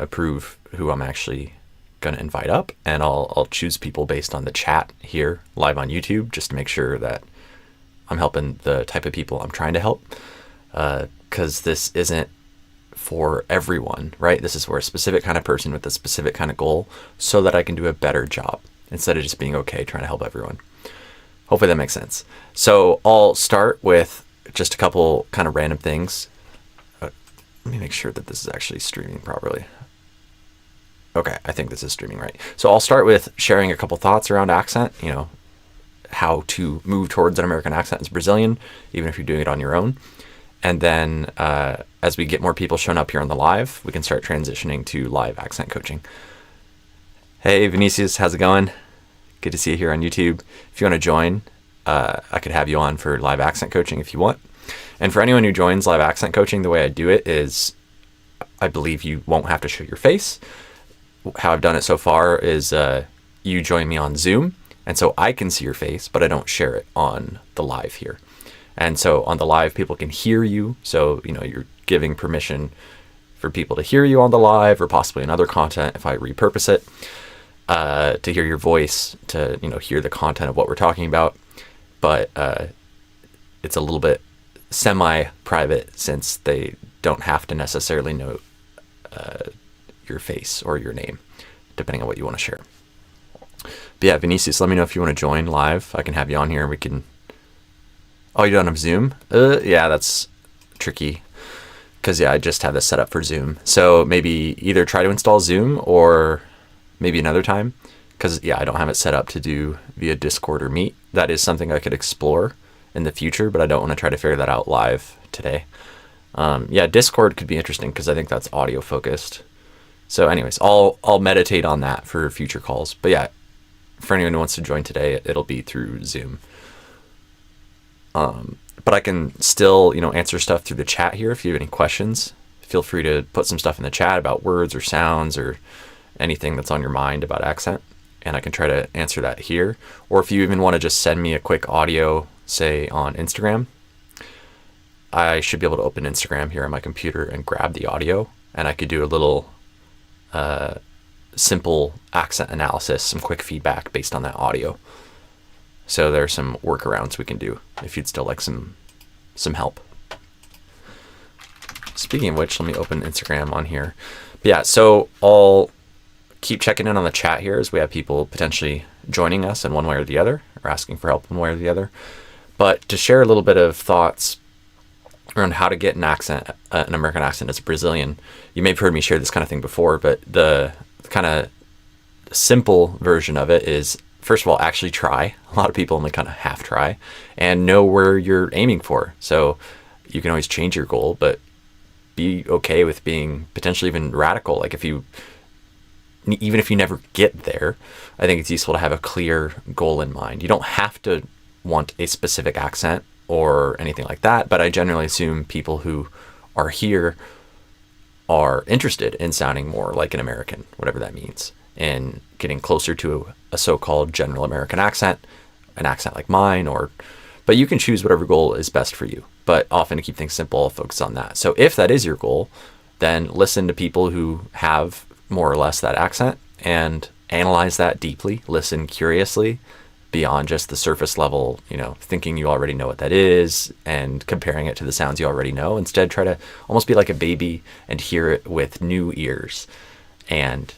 approve who I'm actually going to invite up, and I'll choose people based on the chat here live on YouTube, just to make sure that I'm helping the type of people I'm trying to help, because this isn't for everyone, right? This is for a specific kind of person with a specific kind of goal, so that I can do a better job instead of just being okay trying to help everyone. Hopefully that makes sense. So I'll start with just a couple kind of random things. Let me make sure that this is actually streaming properly. Okay, I think this is streaming right. So I'll start with sharing a couple thoughts around accent, how to move towards an American accent as Brazilian, even if you're doing it on your own. And then as we get more people showing up here on the live, we can start transitioning to live accent coaching. Hey, Vinicius, how's it going? Good to see you here on YouTube. If you want to join, I could have you on for live accent coaching if you want. And for anyone who joins live accent coaching, the way I do it is I believe you won't have to show your face. How I've done it so far is you join me on Zoom, and so I can see your face, but I don't share it on the live here. And so on the live, people can hear you. So, you're giving permission for people to hear you on the live, or possibly in other content if I repurpose it, to hear your voice, to, hear the content of what we're talking about. But it's a little bit semi-private, since they don't have to necessarily know your face or your name, depending on what you want to share. But yeah, Vinicius, let me know if you want to join live. I can have you on here. We can... Oh, you don't have Zoom? Yeah, that's tricky. Because, I just have this set up for Zoom. So maybe either try to install Zoom, or maybe another time. Because, I don't have it set up to do via Discord or Meet. That is something I could explore in the future, but I don't want to try to figure that out live today. Discord could be interesting, because I think that's audio focused. So anyways, I'll meditate on that for future calls. But for anyone who wants to join today, it'll be through Zoom. But I can still, answer stuff through the chat here. If you have any questions, feel free to put some stuff in the chat about words or sounds or anything that's on your mind about accent, and I can try to answer that here. Or if you even want to just send me a quick audio, say on Instagram, I should be able to open Instagram here on my computer and grab the audio, and I could do a little simple accent analysis, some quick feedback based on that audio. So there's some workarounds we can do if you'd still like some help. Speaking of which, let me open Instagram on here. But so I'll keep checking in on the chat here as we have people potentially joining us in one way or the other, or asking for help one way or the other. But to share a little bit of thoughts around how to get an accent, an American accent as a Brazilian. You may have heard me share this kind of thing before, but the kind of simple version of it is, first of all, actually try. A lot of people only kind of half try, and know where you're aiming for. So you can always change your goal, but be okay with being potentially even radical. Like even if you never get there, I think it's useful to have a clear goal in mind. You don't have to want a specific accent or anything like that, but I generally assume people who are here are interested in sounding more like an American, whatever that means, and getting closer to a so-called general American accent, an accent like mine, but you can choose whatever goal is best for you. But often, to keep things simple, I'll focus on that. So if that is your goal, then listen to people who have more or less that accent and analyze that deeply, listen curiously, beyond just the surface level, thinking you already know what that is and comparing it to the sounds you already know. Instead, try to almost be like a baby and hear it with new ears and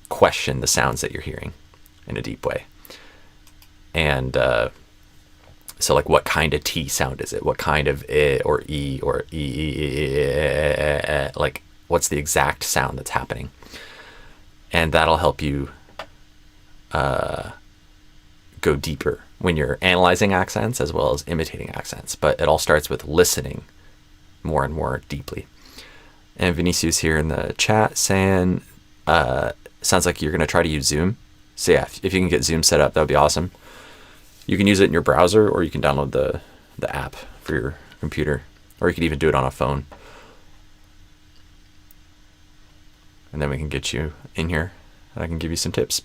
question the sounds that you're hearing in a deep way. And so like, what kind of T sound is it? What kind of I or E or E, like what's the exact sound that's happening? And that'll help you go deeper when you're analyzing accents as well as imitating accents. But it all starts with listening more and more deeply. And Vinicius here in the chat saying, sounds like you're going to try to use Zoom. So yeah, if you can get Zoom set up, that would be awesome. You can use it in your browser, or you can download the app for your computer, or you could even do it on a phone. And then we can get you in here and I can give you some tips.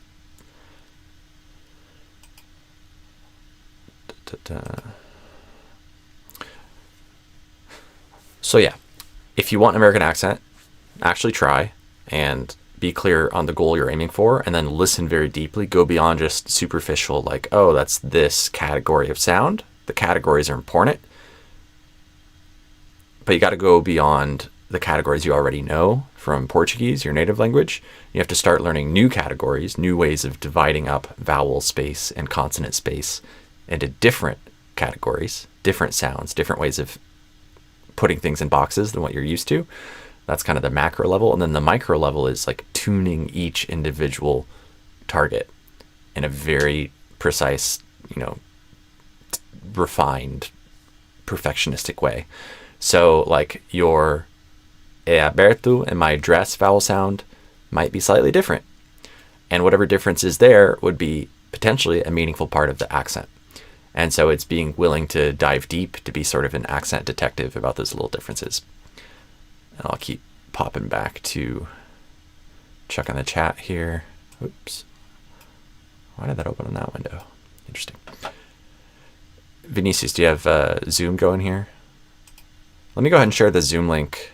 So yeah, if you want an American accent, actually try and be clear on the goal you're aiming for, and then listen very deeply. Go beyond just superficial, like, oh, that's this category of sound. The categories are important, but you got to go beyond the categories you already know from Portuguese, your native language. You have to start learning new categories, new ways of dividing up vowel space and consonant space into different categories, different sounds, different ways of putting things in boxes than what you're used to. That's kind of the macro level. And then the micro level is like tuning each individual target in a very precise, refined, perfectionistic way. So like your e aberto and my dress vowel sound might be slightly different. And whatever difference is there would be potentially a meaningful part of the accent. And so it's being willing to dive deep to be sort of an accent detective about those little differences. And I'll keep popping back to check on the chat here. Oops. Why did that open in that window? Interesting. Vinicius, do you have Zoom going here? Let me go ahead and share the Zoom link.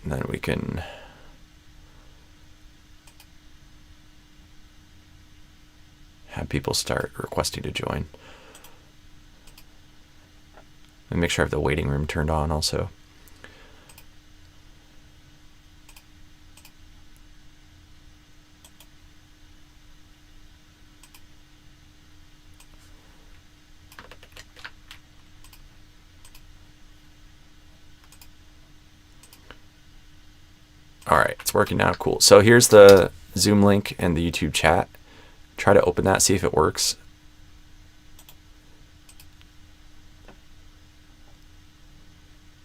And then we can have people start requesting to join. Let me make sure I have the waiting room turned on also. All right, it's working now. Cool. So here's the Zoom link and the YouTube chat. Try to open that, see if it works.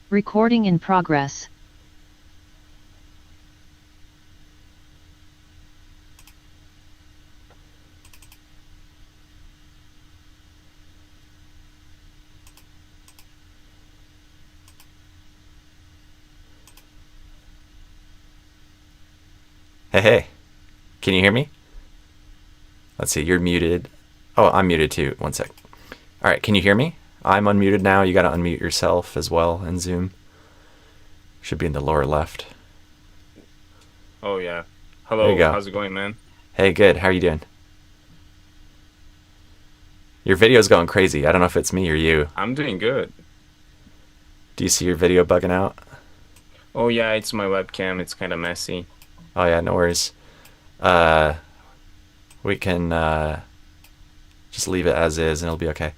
Recording in progress. Hey, can you hear me? Let's see, you're muted. Oh, I'm muted too. One sec. All right, can you hear me? I'm unmuted now. You got to unmute yourself as well in Zoom. Should be in the lower left. Oh, yeah. Hello, There you go. how's it going, man? Hey, good. How are you doing? Your video's going crazy. I don't know if it's me or you. I'm doing good. Do you see your video bugging out? Oh, yeah, it's my webcam. It's kind of messy. Oh, yeah, no worries. We can just leave it as is and it'll be okay.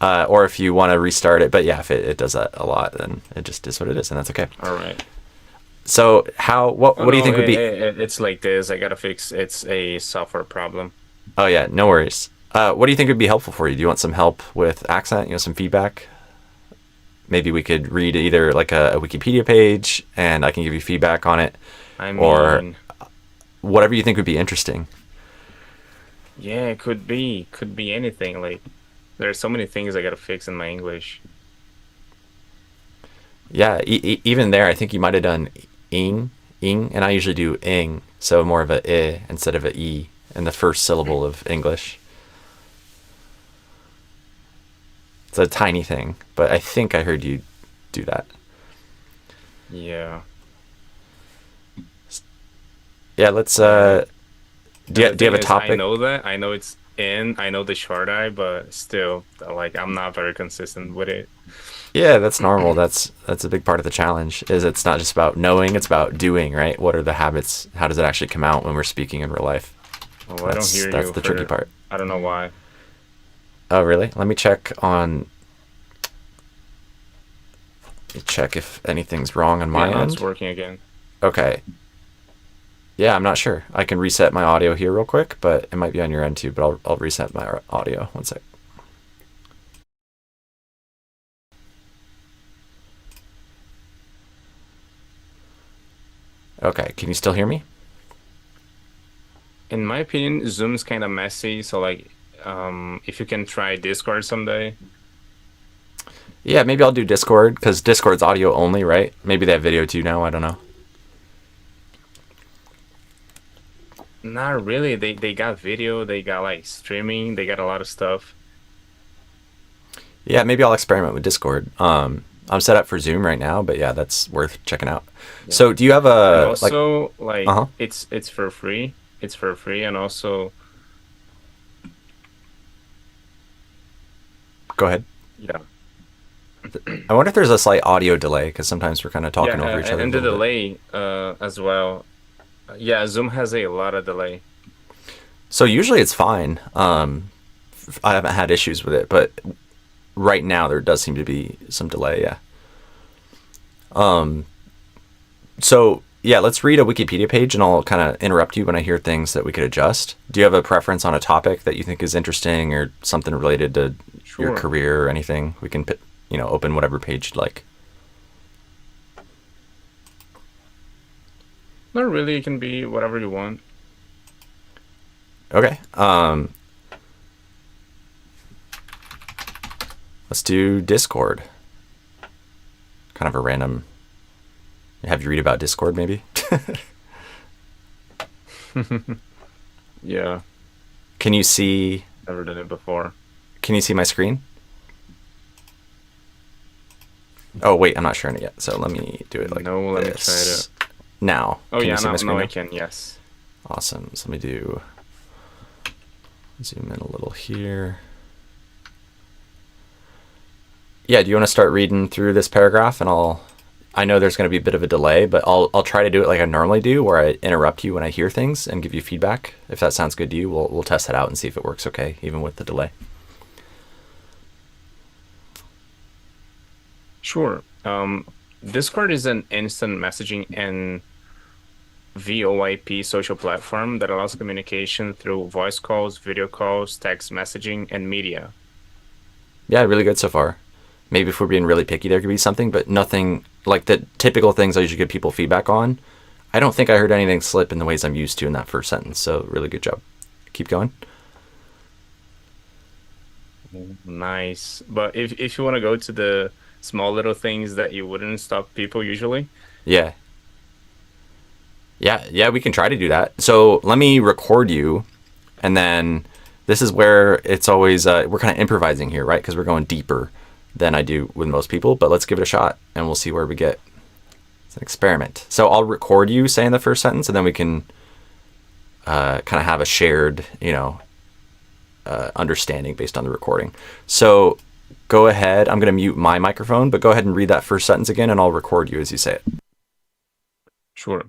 Or if you want to restart it, but yeah, if it does that a lot, then it just is what it is, and that's okay. All right. So what do you think would be? It's like this. I gotta fix. It's a software problem. Oh yeah, no worries. What do you think would be helpful for you? Do you want some help with accent? Some feedback? Maybe we could read either like a Wikipedia page, and I can give you feedback on it, or whatever you think would be interesting. Yeah, it could be anything. Like, there's so many things I gotta fix in my English. Yeah, even there, I think you might have done ing, and I usually do ing, so more of a I instead of a e in the first syllable of English. It's a tiny thing, but I think I heard you do that. Yeah. Yeah, let's. Do you have a topic? I know that. I know it's in. I know the short eye, but still, like, I'm not very consistent with it. Yeah, that's normal. That's a big part of the challenge. Is it's not just about knowing; it's about doing. Right? What are the habits? How does it actually come out when we're speaking in real life? Oh, I don't hear you. That's the tricky part. I don't know why. Oh, really? Let me check on. Check if anything's wrong on my end. It's working again. Okay. Yeah, I'm not sure. I can reset my audio here real quick, but it might be on your end too. But I'll reset my audio. One sec. Okay, can you still hear me? In my opinion, Zoom's kind of messy. So, like, if you can try Discord someday. Yeah, maybe I'll do Discord, because Discord's audio only, right? Maybe they have video too now. I don't know. Not really. They got video. They got like streaming. They got a lot of stuff. Yeah, maybe I'll experiment with Discord. I'm set up for Zoom right now, but yeah, that's worth checking out. Yeah. So do you have And a like? also like Uh huh. it's for free. It's for free, and also Go ahead. yeah. I wonder if there's a slight audio delay because sometimes we're kind of Yeah, talking over each other a and the little bit. delay as well. Yeah, Zoom has a lot of delay. So usually it's fine. I haven't had issues with it, but right now there does seem to be some delay. Yeah. So yeah, let's read a Wikipedia page, and I'll kind of interrupt you when I hear things that we could adjust. Do you have a preference on a topic that you think is interesting, or something related to your Sure. career or anything? We can, open whatever page you'd like. Not really, it can be whatever you want. Okay. Let's do Discord. Kind of a random. Have you read about Discord, maybe? Yeah, Can you see? never done it before. Can you see my screen? Oh wait, I'm not sharing it yet. So let me do it like No, let me try this. to. Now, Oh can yeah, you see my now screen I now? can. Yes. Awesome. So let me do zoom in a little here. Yeah, do you want to start reading through this paragraph, and I know there's going to be a bit of a delay, but I'll try to do it like I normally do, where I interrupt you when I hear things and give you feedback. If that sounds good to you, we'll test that out and see if it works okay, even with the delay. Sure. Discord is an instant messaging and VoIP social platform that allows communication through voice calls, video calls, text messaging, and media. Yeah, really good so far. Maybe if we're being really picky, there could be something, but nothing like the typical things I usually give people feedback on. I don't think I heard anything slip in the ways I'm used to in that first sentence. So really good job. Keep going. Nice. But if you want to go to the small little things that you wouldn't stop people usually, Yeah. Yeah, we can try to do that. So let me record you, and then this is where it's always we're kind of improvising here, right? Because we're going deeper than I do with most people. But let's give it a shot, and we'll see where we get. It's an experiment. So I'll record you saying the first sentence, and then we can kind of have a shared, understanding based on the recording. So go ahead. I'm going to mute my microphone, but go ahead and read that first sentence again, and I'll record you as you say it. sure.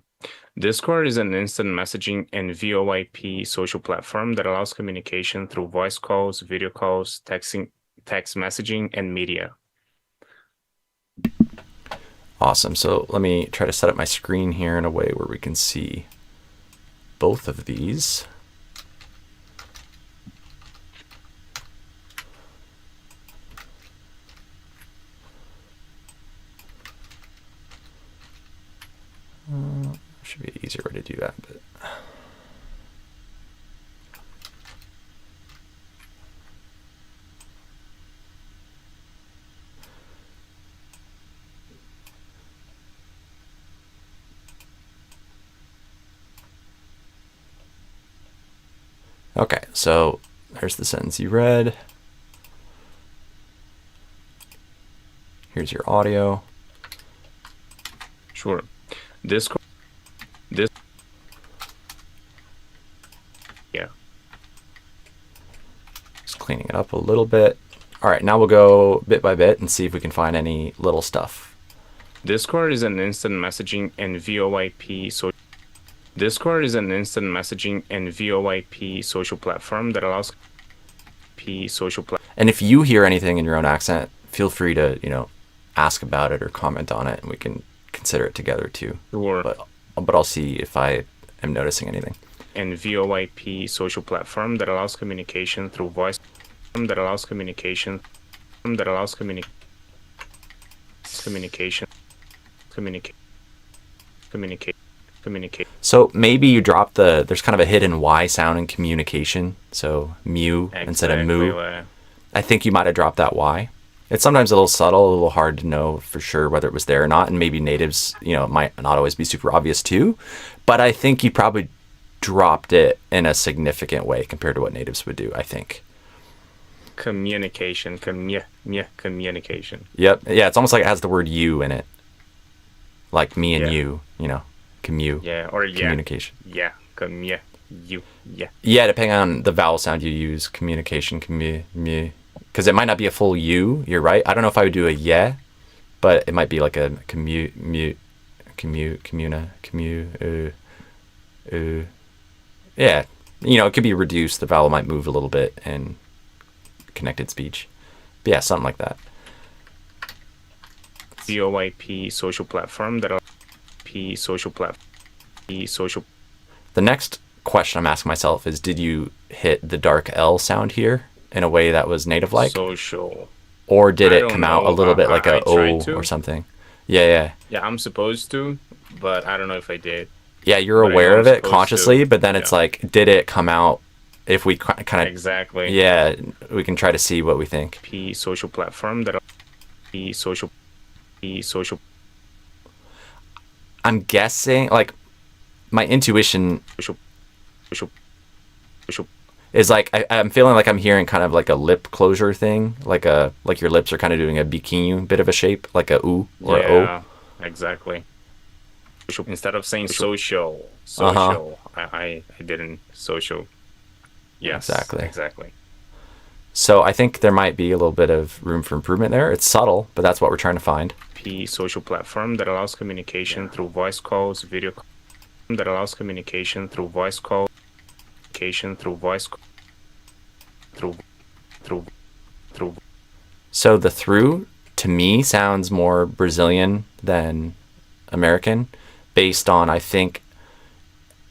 Discord is an instant messaging and VoIP social platform that allows communication through voice calls, video calls, text messaging, and media. Awesome. So let me try to set up my screen here in a way where we can see both of these. Should be an easier way to do that, but okay. So there's the sentence you read. Here's your audio. Sure. Discord. Yeah. Just cleaning it up a little bit. All right, now we'll go bit by bit and see if we can find any little stuff. Discord is an instant messaging and VoIP social. Discord is an instant messaging and VoIP social platform that allows social And if you hear anything in your own accent, feel free to, ask about it or comment on it, and we can consider it together too. Sure. But I'll see if I am noticing anything. And VoIP social platform that allows communication through voice that allows communication communicate So maybe you drop there's kind of a hidden Y sound in communication. So mu instead of moo. I think you might have dropped that Y. It's sometimes a little subtle, a little hard to know for sure whether it was there or not. And maybe natives, it might not always be super obvious too. But I think you probably dropped it in a significant way compared to what natives would do, I think. Communication. Communication. Yep. Yeah, it's almost like it has the word you in it. Like me and Yeah. you, commute, Yeah. Or yeah. communication. Yeah. You. Yeah. Yeah, depending on the vowel sound you use, communication, because it might not be a full U, you're right. I don't know if I would do a yeah, but it might be like a yeah. It could be reduced. The vowel might move a little bit in connected speech. But yeah, something like that. VoIP social platform that P social platform. P social. The next question I'm asking myself is, did you hit the dark L sound here in a way that was native-like? Social. Or did I it don't come out a know. little bit like I a O tried to. or something? Yeah. Yeah, I'm supposed to, but I don't know if I did. Yeah, you're But I aware know of I'm it supposed consciously, to. but then it's Yeah. like, did it come out? If we kind of, Exactly. yeah, we can try to see what we think. P social platform that P social. I'm guessing, like, my intuition Social. is like, I'm feeling like I'm hearing kind of like a lip closure thing, like your lips are kind of doing a bikini bit of a shape, like a U or a O. Yeah, exactly. Instead of saying social, I didn't social. Yes, exactly. So I think there might be a little bit of room for improvement there. It's subtle, but that's what we're trying to find. P social platform that allows communication through voice calls, video calls, that allows communication through voice calls, through. So the through, to me, sounds more Brazilian than American, based on, I think,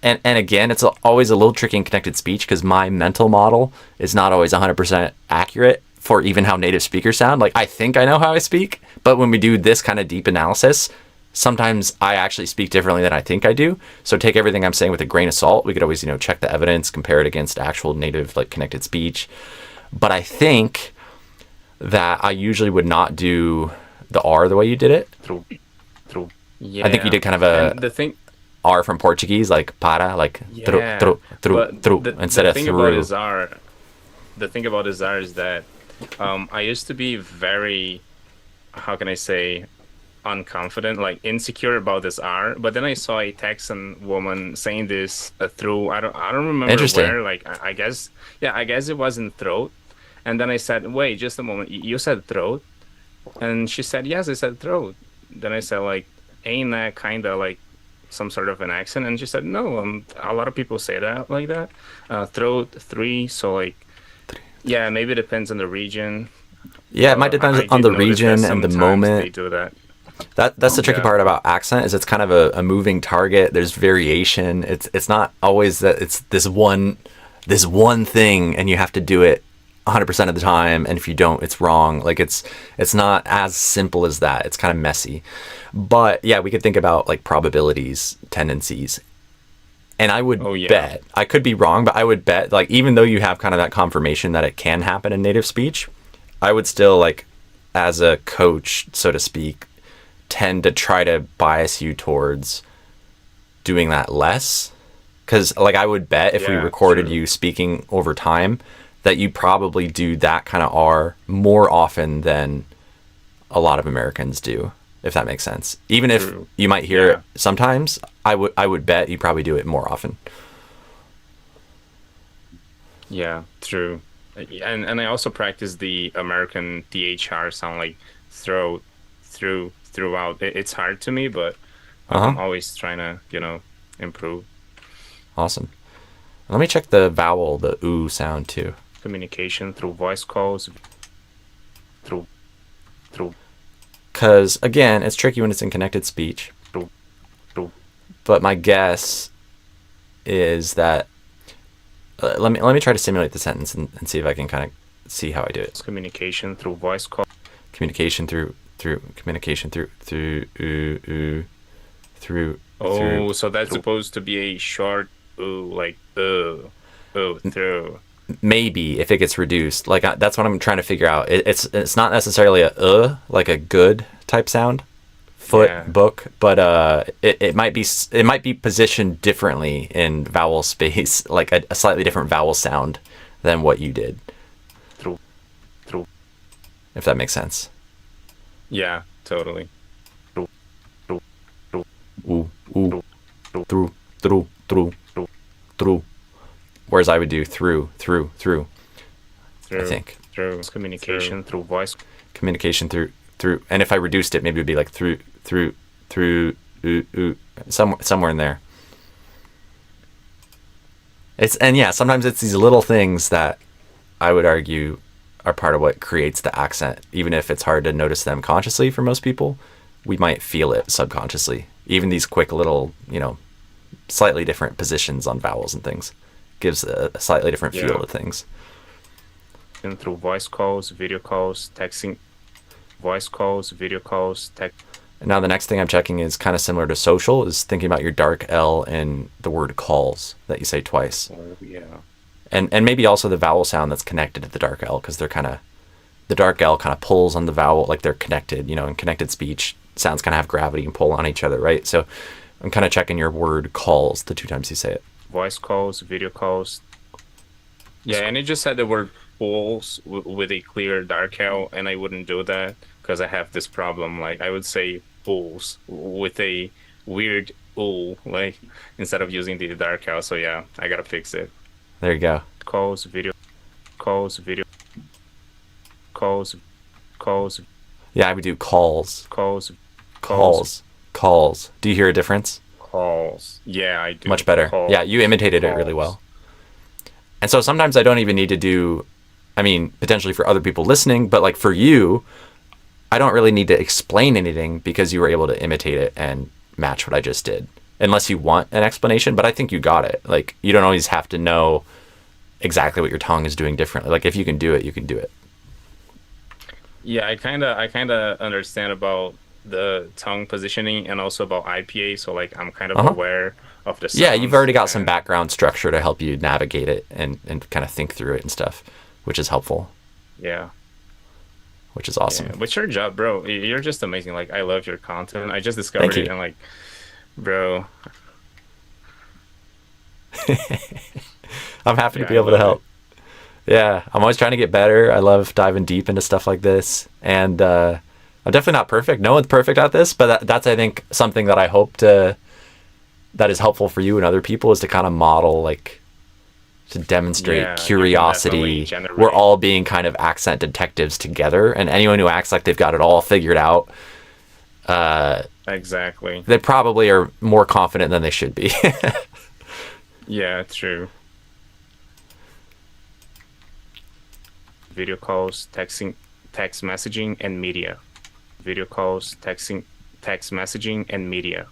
and again, it's always a little tricky in connected speech because my mental model is not always 100% accurate for even how native speakers sound. Like, I think I know how I speak, but when we do this kind of deep analysis, sometimes I actually speak differently than I think I do. So take everything I'm saying with a grain of salt. We could always, check the evidence, compare it against actual native, like, connected speech. But I think that I usually would not do the R the way you did it. Through. Yeah. I think you did kind of And the thing. R from Portuguese, like para, like Yeah, through, but instead of thing through. about this R, the thing about this R is that I used to be very, how can I say, unconfident, like insecure about this R. But then I saw a Texan woman saying this through. I don't remember Interesting. where. Like I guess, yeah, I guess it was in throat. And then I said, wait, just a moment, you said throat, and she said, yes, I said throat. Then I said, like, ain't that kind of like some sort of an accent? And she said, no, a lot of people say that like that. Throat, three, so like, yeah, maybe it depends on the region. Yeah, it might depend I on did the notice that region and the sometimes moment. they do that. That's the tricky Yeah. part about accent, is it's kind of a moving target. There's variation. It's not always that it's this one thing and you have to do it 100% of the time, and if you don't, it's wrong. Like, it's not as simple as that. It's kind of messy. But yeah, we could think about like probabilities, tendencies. And I would bet, I could be wrong, but I would bet, like, even though you have kind of that confirmation that it can happen in native speech, I would still, like, as a coach, so to speak, tend to try to bias you towards doing that less. Because, like, I would bet if we recorded you speaking over time, that you probably do that kind of R more often than a lot of Americans do, if that makes sense. Even if you might hear it sometimes, I would bet you probably do it more often. Yeah, true. And I also practice the American THR sound, like throat, through, throughout. It's hard to me, but I'm always trying to, improve. Awesome. Let me check the vowel, the oo sound too. Communication through voice calls, through. Because, again, it's tricky when it's in connected speech. But my guess is that... let me try to simulate the sentence and see if I can kind of see how I do it. Communication through voice call. Communication through Oh, so that's supposed to be a short ooh, like through. Maybe if it gets reduced, like, that's what I'm trying to figure out. It's not necessarily a like a good type sound, book, but it might be positioned differently in vowel space, like a slightly different vowel sound than what you did. if that makes sense. Yeah, totally. Ooh, ooh, through, through, through, through. Whereas I would do through, I Through think. through communication, through voice. Communication through. And if I reduced it, maybe it would be like through, somewhere in there. And yeah, sometimes it's these little things that I would argue are part of what creates the accent. Even if it's hard to notice them consciously for most people, we might feel it subconsciously. Even these quick little, slightly different positions on vowels and things gives a slightly different feel to things. And through voice calls, video calls, texting, voice calls, video calls, text. And now the next thing I'm checking is kind of similar to social, is thinking about your dark L in the word calls that you say twice. Oh, yeah. And maybe also the vowel sound that's connected to the dark L, because the dark L kind of pulls on the vowel, like they're connected, in connected speech, sounds kind of have gravity and pull on each other, right? So I'm kind of checking your word calls the 2 times you say it. Voice calls, video calls. Yeah, and it just said the word pulls with a clear dark L, and I wouldn't do that because I have this problem. Like, I would say pulls with a weird ooh, like, instead of using the dark L. So yeah, I gotta fix it. There you go. Calls, video calls, calls. Yeah, I would do calls. Calls. Do you hear a difference? Calls. Yeah, I do. Much better. Calls. Yeah, you imitated it really well. And so sometimes I don't even need to do, potentially for other people listening, but like for you, I don't really need to explain anything because you were able to imitate it and match what I just did. Unless you want an explanation, but I think you got it. Like, you don't always have to know exactly what your tongue is doing differently. Like, if you can do it, you can do it. Yeah, I kind of understand about the tongue positioning and also about IPA, so like I'm kind of aware of the sounds. Yeah, you've already got some background structure to help you navigate it and kind of think through it and stuff, which is helpful. Yeah. Which is awesome. Yeah, but your job, bro, you're just amazing. Like, I love your content. I just discovered it and like, bro. I'm happy to be able to help. Yeah, I'm always trying to get better. I love diving deep into stuff like this. And I'm definitely not perfect. No one's perfect at this, but that's, I think, something that I hope that is helpful for you and other people, is to kind of model, like, to demonstrate curiosity. We're all being kind of accent detectives together, and anyone who acts like they've got it all figured out, exactly, they probably are more confident than they should be. Yeah, true. Video calls, text messaging, and media. Video calls, text messaging, and media.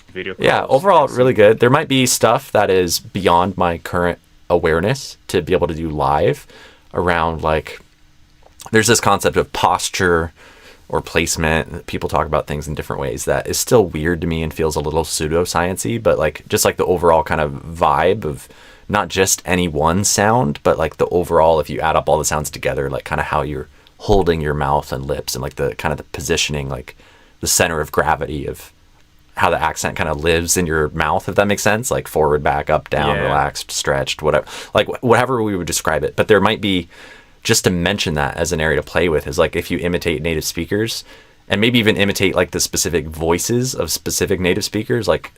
Video calls, yeah, overall, really good. There might be stuff that is beyond my current awareness to be able to do live around, like, there's this concept of posture or placement. People talk about things in different ways that is still weird to me and feels a little pseudoscience-y, but like just like the overall kind of vibe of not just any one sound, but like the overall, if you add up all the sounds together, like kind of how you're holding your mouth and lips and like the kind of the positioning, like the center of gravity of how the accent kind of lives in your mouth, if that makes sense, like forward, back, up, down, relaxed, stretched, whatever, like whatever we would describe it. But there might be, just to mention that as an area to play with, is like if you imitate native speakers and maybe even imitate like the specific voices of specific native speakers, like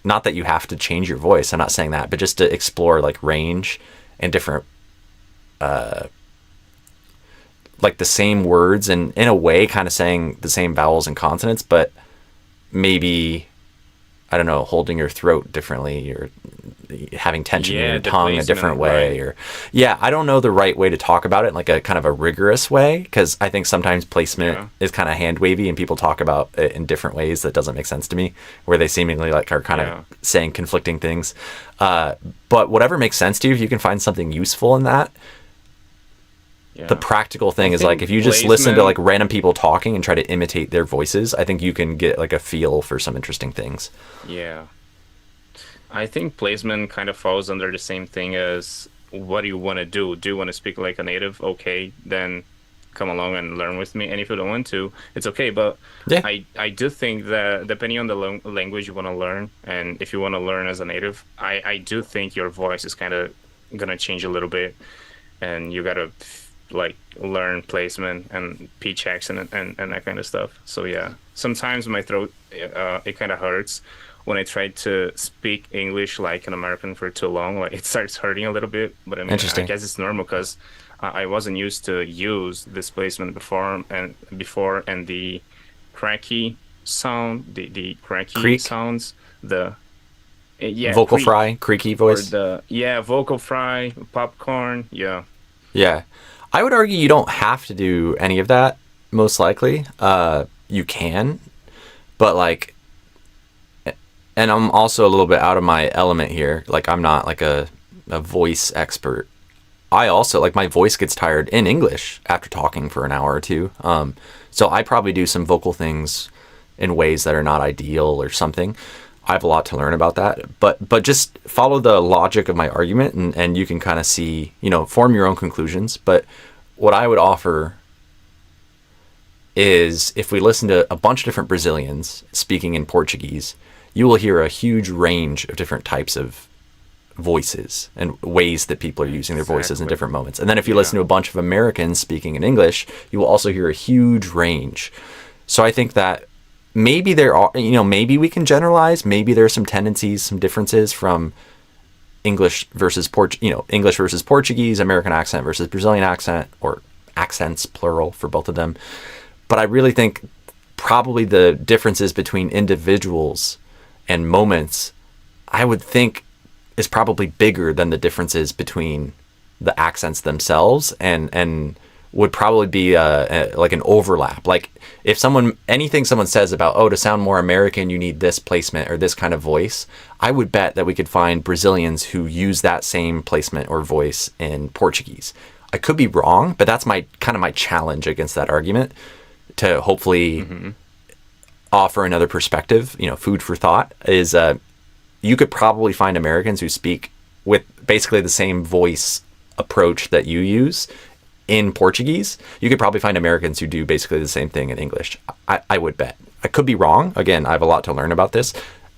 not that you have to change your voice, I'm not saying that, but just to explore like range and different, like the same words and in a way kind of saying the same vowels and consonants, but maybe, I don't know, holding your throat differently or having tension in your tongue a different way, or I don't know the right way to talk about it in like a kind of a rigorous way, because I think sometimes placement is kind of hand wavy and people talk about it in different ways that doesn't make sense to me, where they seemingly like are kind of saying conflicting things, but whatever makes sense to you, if you can find something useful in that. The practical thing is like if you just listen to like random people talking and try to imitate their voices, I think you can get like a feel for some interesting things. Yeah. I think placement kind of falls under the same thing as what do you want to do? Do you want to speak like a native? Okay, then come along and learn with me. And if you don't want to, it's okay. But I do think that depending on the language you want to learn, and if you want to learn as a native, I do think your voice is kind of going to change a little bit. And you got to like learn placement and pitch accent and that kind of stuff. So yeah, sometimes my throat it kind of hurts when I try to speak English like an American for too long. Like it starts hurting a little bit. But I mean, I Interesting. guess it's normal because I wasn't used to use displacement before and the cracky sound, the cracky Creek, sounds, the yeah, vocal creak fry, creaky or voice. the yeah, vocal fry, popcorn. Yeah. Yeah. I would argue you don't have to do any of that, most likely. You can, but like, and I'm also a little bit out of my element here. Like, I'm not like a voice expert. I also, like, my voice gets tired in English after talking for an hour or two. So I probably do some vocal things in ways that are not ideal or something. I have a lot to learn about that, but just follow the logic of my argument, and you can kind of see, form your own conclusions. But what I would offer is, if we listen to a bunch of different Brazilians speaking in Portuguese, you will hear a huge range of different types of voices and ways that people are using their voices in Exactly. different moments. And then if you Yeah. listen to a bunch of Americans speaking in English, you will also hear a huge range. So I think that maybe there are, maybe we can generalize, maybe there are some tendencies, some differences from English versus Portuguese, American accent versus Brazilian accent, or accents plural for both of them. But I really think probably the differences between individuals and moments, I would think, is probably bigger than the differences between the accents themselves, and would probably be like an overlap. Like, if anything someone says about, oh, to sound more American you need this placement or this kind of voice, I would bet that we could find Brazilians who use that same placement or voice in Portuguese. I could be wrong, but that's my challenge against that argument, to hopefully offer another perspective. Food for thought is, you could probably find Americans who speak with basically the same voice approach that you use in Portuguese. You could probably find Americans who do basically the same thing in English. I would bet. I could be wrong. Again, I have a lot to learn about this.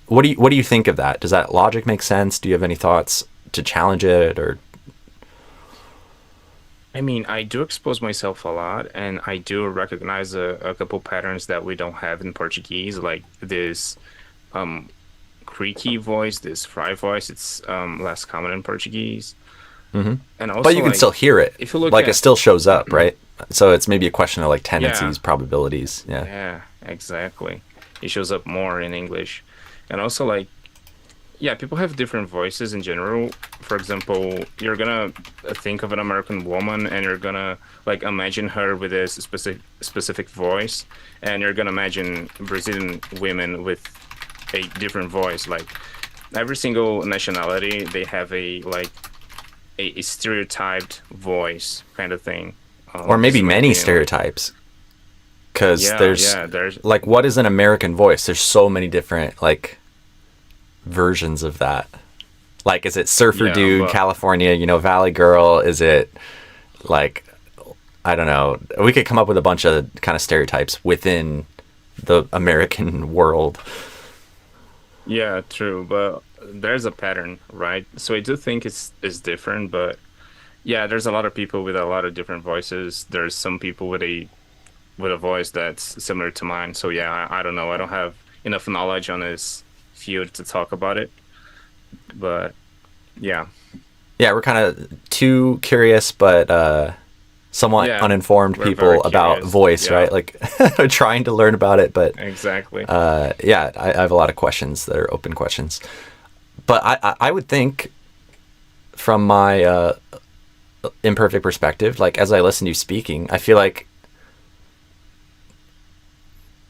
What do you think of that? Does that logic make sense? Do you have any thoughts to challenge it, or? I mean, I do expose myself a lot, and I do recognize a couple patterns that we don't have in Portuguese, like this um creaky voice, this fry voice. It's less common in Portuguese. And But also, you can like, still hear it. if you look Like, it at still shows up, right? So it's maybe a question of like yeah, tendencies, probabilities. Yeah. yeah, exactly. It shows up more in English. And also, like, yeah, people have different voices in general. For example, you're gonna think of an American woman and you're gonna like imagine her with a specific voice, and you're gonna imagine Brazilian women with a different voice. Like every single nationality, they have a stereotyped voice kind of thing. Or This maybe is my many opinion. Like, stereotypes. Because yeah, there's, yeah, there's like, what is an American voice? There's so many different, like, versions of that. Like, is it surfer yeah, dude, but California, Valley girl? Is it, like, I don't know. We could come up with a bunch of kind of stereotypes within the American world. yeah, true, but there's a pattern, right? So I do think it's different, but yeah, there's a lot of people with a lot of different voices. There's some people with a voice that's similar to mine. So yeah, I don't know. I don't have enough knowledge on this field to talk about it, but yeah, Yeah, we're kind of two curious, but somewhat yeah, uninformed we're very people about curious. voice, Yeah, right? Like, trying to learn about it, but exactly. yeah, I have a lot of questions that are open questions. But I would think, from my imperfect perspective, like, as I listen to you speaking, I feel like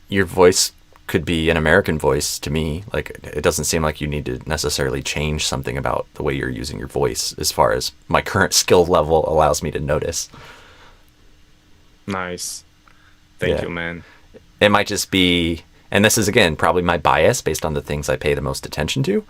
your voice could be an American voice to me. Like, it doesn't seem like you need to necessarily change something about the way you're using your voice, as far as my current skill level allows me to notice. Nice. Thank Yeah. you, man. It might just be, and this is, again, probably my bias based on the things I pay the most attention to.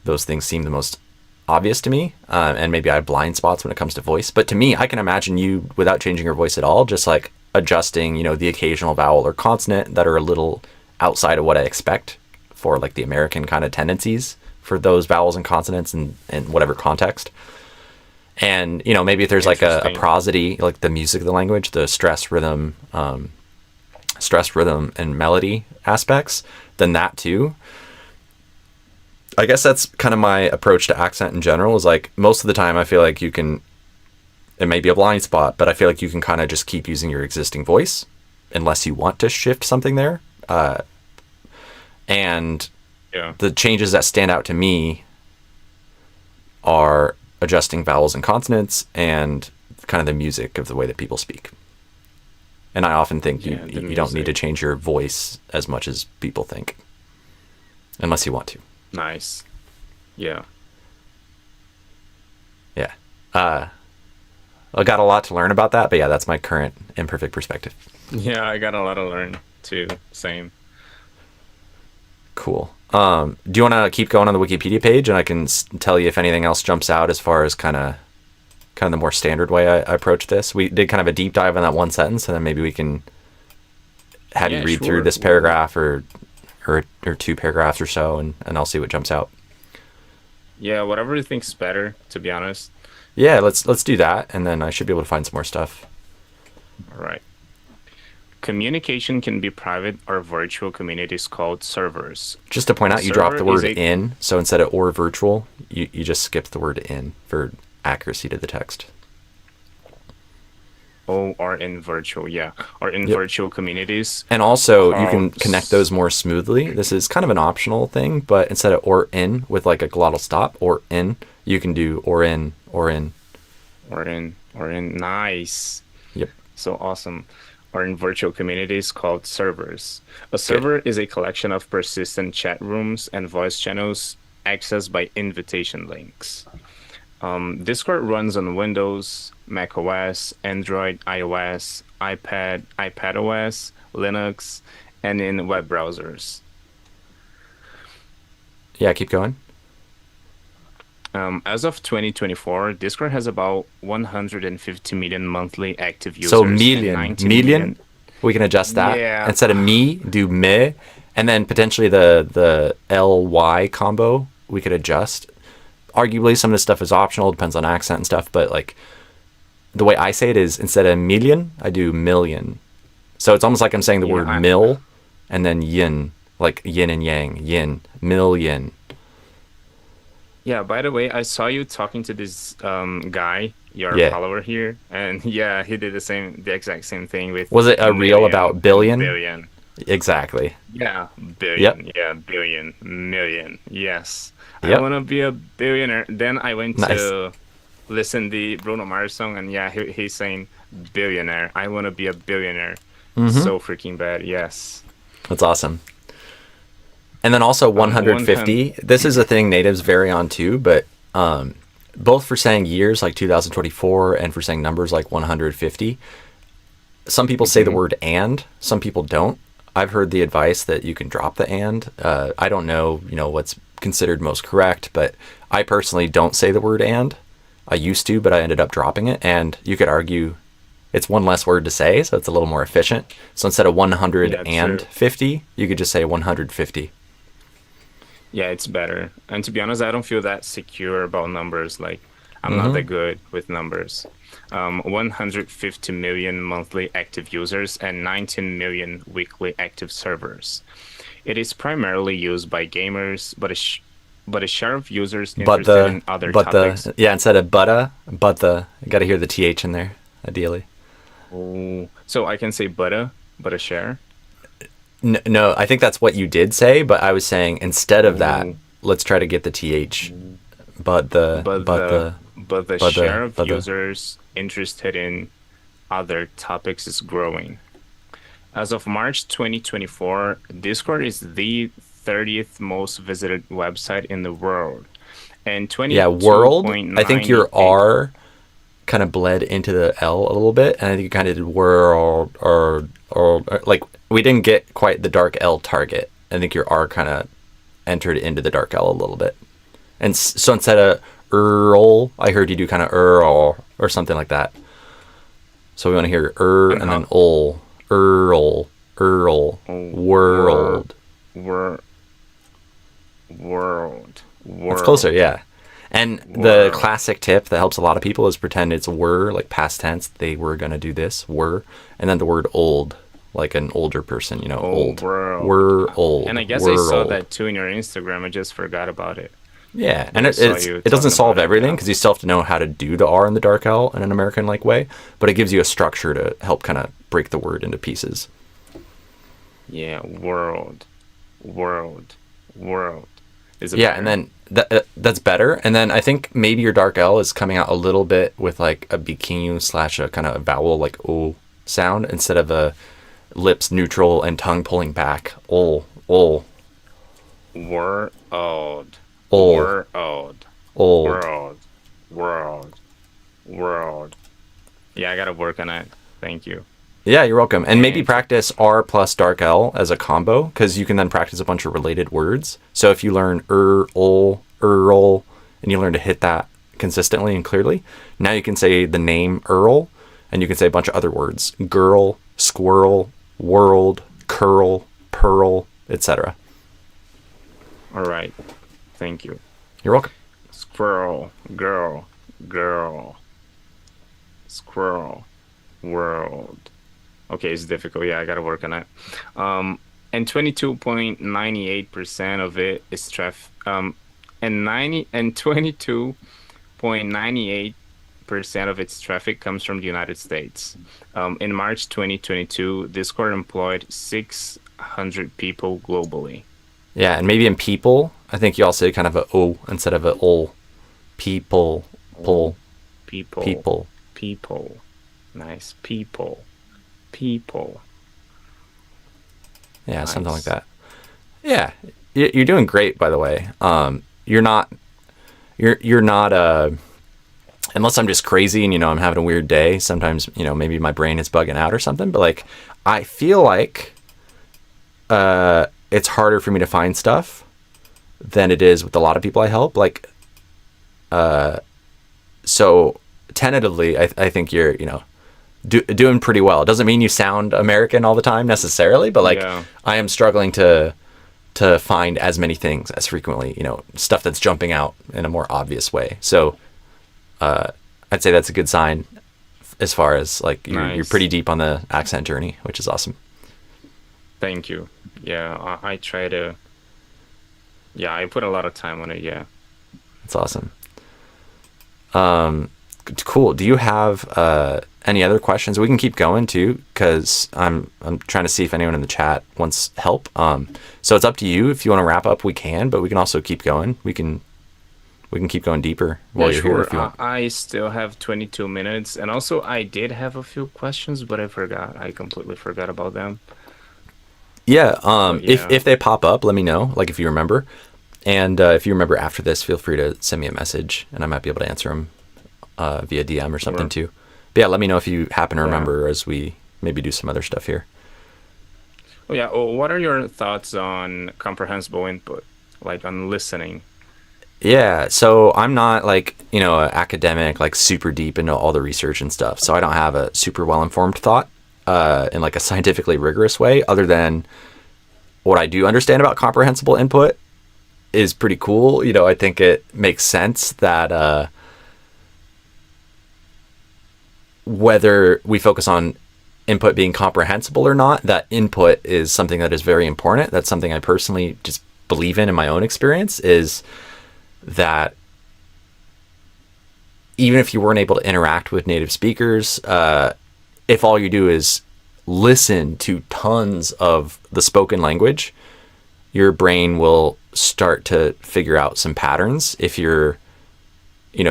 Those things seem the most obvious to me, and maybe I have blind spots when it comes to voice. But to me, I can imagine you, without changing your voice at all, just like adjusting, the occasional vowel or consonant that are a little outside of what I expect for, like, the American kind of tendencies for those vowels and consonants in whatever context. And, you know, maybe if there's like a Interesting. prosody, like the music of the language, the stress, rhythm, and melody aspects, then that too. I guess that's kind of my approach to accent in general, is like most of the time I feel like you can, it may be a blind spot, but I feel like you can kind of just keep using your existing voice unless you want to shift something there. And Yeah. the changes that stand out to me are adjusting vowels and consonants and kind of the music of the way that people speak. And I often think Yeah, the you don't need to music. change your voice as much as people think, unless you want to. Nice. Yeah. Yeah. I got a lot to learn about that, but yeah, that's my current imperfect perspective. Yeah, I got a lot to learn too. Same. Cool. Do you want to keep going on the Wikipedia page, and I can tell you if anything else jumps out as far as kind of the more standard way I approach this? We did kind of a deep dive on that one sentence, and then maybe we can have you Yeah, read through sure. this paragraph or two paragraphs or so, and I'll see what jumps out. Yeah, whatever you think's better, to be honest. Yeah, let's do that, and then I should be able to find some more stuff. All right. Communication can be private or virtual communities called servers. Just to point out, you dropped the Server is word in, so instead of or virtual, you just skipped the word in for accuracy to the text. Or in virtual, yeah. Or in Yep. virtual communities. And also, you can called connect those more smoothly. This is kind of an optional thing, but instead of or in with like a glottal stop, or in, you can do or in, or in. Or in nice. Yep. So awesome. Or in virtual communities called servers. A server is a collection of persistent chat rooms and voice channels accessed by invitation links. Discord runs on Windows, Mac OS, Android, iOS, iPad, iPadOS, Linux, and in web browsers. Yeah, keep going. As of 2024, Discord has about 150 million monthly active users So and million, 19 million, we can adjust that. Yeah. Instead of me, do me, and then potentially the ly combo we could adjust. Arguably, some of this stuff is optional, depends on accent and stuff, but like the way I say it is instead of million, I do million. So it's almost like I'm saying the Yeah, word mill and then yin, like yin and yang, yin, million. Yeah, by the way, I saw you talking to this guy, your Yeah. follower here, and yeah, he did the exact same thing with Was it a reel million about and billion? billion. Exactly. Yeah, billion. Yep. Yeah, billion, million. Yes. Yep. I want to be a billionaire. Then I went Nice. to listen the Bruno Mars song, and yeah, he's saying billionaire. I want to be a billionaire. Mm-hmm. So freaking bad. Yes. That's awesome. And then also 150. This is a thing natives vary on too, but both for saying years like 2024 and for saying numbers like 150. Some people say the word and, some people don't. I've heard the advice that you can drop the and. I don't know, what's considered most correct, but I personally don't say the word and. I used to, but I ended up dropping it. And you could argue it's one less word to say, so it's a little more efficient. So instead of 150, you could just say 150. Yeah, it's better. And to be honest, I don't feel that secure about numbers. Like, I'm not that good with numbers. 150 million monthly active users and 19 million weekly active servers. It is primarily used by gamers, but a share of users interested in other topics. Instead of you got to hear the th in there, ideally. Oh, so I can say but a share. No, I think that's what you did say, but I was saying instead of that, Ooh. let's try to get the th. But the share of users interested in other topics is growing. As of March 2024, Discord is the 30th most visited website in the world. And 22.9 world. I think your R kind of bled into the L a little bit, and I think you kind of did world or like we didn't get quite the dark L target. I think your R kind of entered into the dark L a little bit, and so instead of Earl, I heard you do kind of Earl or something like that. So we want to hear and then Earl, world. World. That's closer, yeah. And the Were. classic tip that helps a lot of people is pretend it's were, like past tense. They were gonna do this, were, and then the word old, like an older person. Old Old. world. Were And old. I guess I Were saw old. that too in your Instagram. I just forgot about it. Yeah, But and I saw it's you it doesn't talking solve about it everything now. because you still have to know how to do the R in the dark L in an American like way, but it gives you a structure to help kind of break the word into pieces. Yeah, world, world, world. Is it Yeah, and better? then that's better. And then I think maybe your dark L is coming out a little bit with like a bikinu slash a kind of vowel like O sound instead of a lips neutral and tongue pulling back. O, World, O, world, old. world, world, world. Yeah, I gotta work on it. Thank you. Yeah, you're welcome. And maybe And practice R plus dark L as a combo because you can then practice a bunch of related words. So if you learn ol, Earl, and you learn to hit that consistently and clearly, now you can say the name Earl and you can say a bunch of other words girl, squirrel, world, curl, pearl, etc. all right, thank you. You're welcome. Squirrel, girl, girl, squirrel, world. Okay, it's difficult. Yeah, I gotta work on it. And 22.98% of it is traffic. And 22.98% of its traffic comes from the United States. In March 2022, Discord employed 600 people globally. Yeah, and maybe in people, I think you also say kind of a O instead of a ol. People, Oh, pull, people, people. people, nice people, people, Yeah, something like nice. that. Yeah, you're doing great, by the way. You're not, you're not. Unless I'm just crazy and I'm having a weird day. Sometimes maybe my brain is bugging out or something. But like, I feel like it's harder for me to find stuff than it is with a lot of people I help. Like, so tentatively, I think you're doing pretty well. It doesn't mean you sound American all the time necessarily, but like Yeah, I am struggling to find as many things as frequently, stuff that's jumping out in a more obvious way. So I'd say that's a good sign as far as like you're pretty nice. deep on the accent journey, which is awesome. Thank you. Yeah, I try to. Yeah, I put a lot of time on it. Yeah. That's awesome. Cool. Do you have any other questions? We can keep going too, because I'm trying to see if anyone in the chat wants help. So it's up to you. If you want to wrap up, we can, but we can also keep going. We can keep going deeper Yeah, while you're here sure. if you want. I still have 22 minutes, and also I did have a few questions, but I forgot. I completely forgot about them. Yeah. But If yeah, they pop up, let me know. Like if you remember, and if you remember after this, feel free to send me a message, and I might be able to answer them via DM or something sure. too. But yeah, let me know if you happen to Yeah. remember as we maybe do some other stuff here. Oh yeah. Oh, what are your thoughts on comprehensible input, like on listening? Yeah, so I'm not like, an academic, like super deep into all the research and stuff. So I don't have a super well informed thought in like a scientifically rigorous way, other than what I do understand about comprehensible input is pretty cool. I think it makes sense that whether we focus on input being comprehensible or not, that input is something that is very important. That's something I personally just believe in my own experience is that even if you weren't able to interact with native speakers, if all you do is listen to tons of the spoken language, your brain will start to figure out some patterns if you're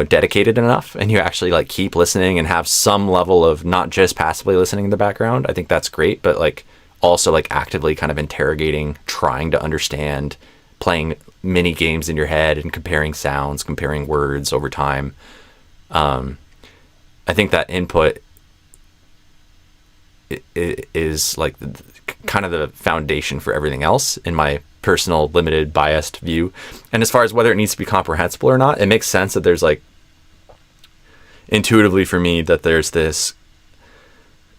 dedicated enough and you actually like keep listening and have some level of not just passively listening in the background. I think that's great, but like also like actively kind of interrogating, trying to understand, playing mini games in your head and comparing sounds, comparing words over time. I think that input is like kind of the foundation for everything else in my personal limited biased view. And as far as whether it needs to be comprehensible or not, it makes sense that there's like intuitively for me that there's this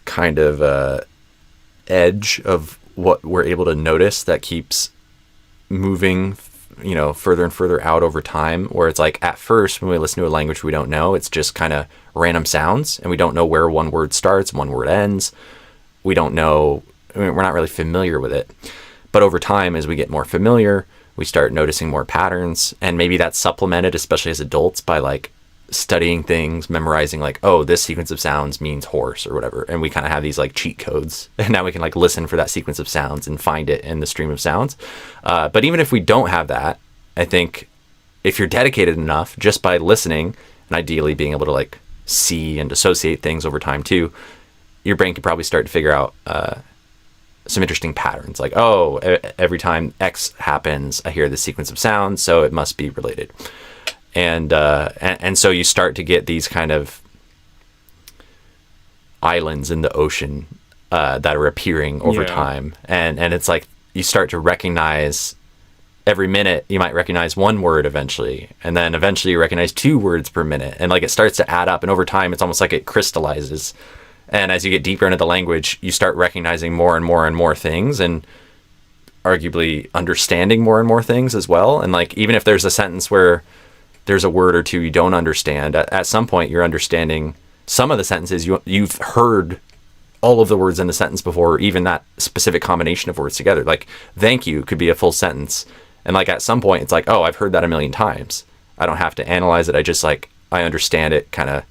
kind of edge of what we're able to notice that keeps moving further and further out over time, where it's like at first when we listen to a language we don't know, it's just kind of random sounds and we don't know where one word starts, one word ends. We don't know, we're not really familiar with it. But over time, as we get more familiar, we start noticing more patterns, and maybe that's supplemented, especially as adults, by like studying things, memorizing like, oh, this sequence of sounds means horse or whatever. And we kind of have these like cheat codes, and now we can like listen for that sequence of sounds and find it in the stream of sounds. But even if we don't have that, I think if you're dedicated enough, just by listening and ideally being able to like see and dissociate things over time too, your brain can probably start to figure out some interesting patterns. Like, oh, every time X happens, I hear this sequence of sounds, so it must be related. And so you start to get these kind of islands in the ocean that are appearing over time. And it's like you start to recognize every minute, you might recognize one word eventually. And then eventually you recognize 2 words per minute. And like it starts to add up. And over time, it's almost like it crystallizes. And as you get deeper into the language, you start recognizing more and more and more things, and arguably understanding more and more things as well. And like, even if there's a sentence where there's a word or two you don't understand, at some point you're understanding some of the sentences. You've heard all of the words in the sentence before, even that specific combination of words together. Like thank you could be a full sentence. And like at some point it's like, oh, I've heard that a million times. I don't have to analyze it. I just like, I understand it kind of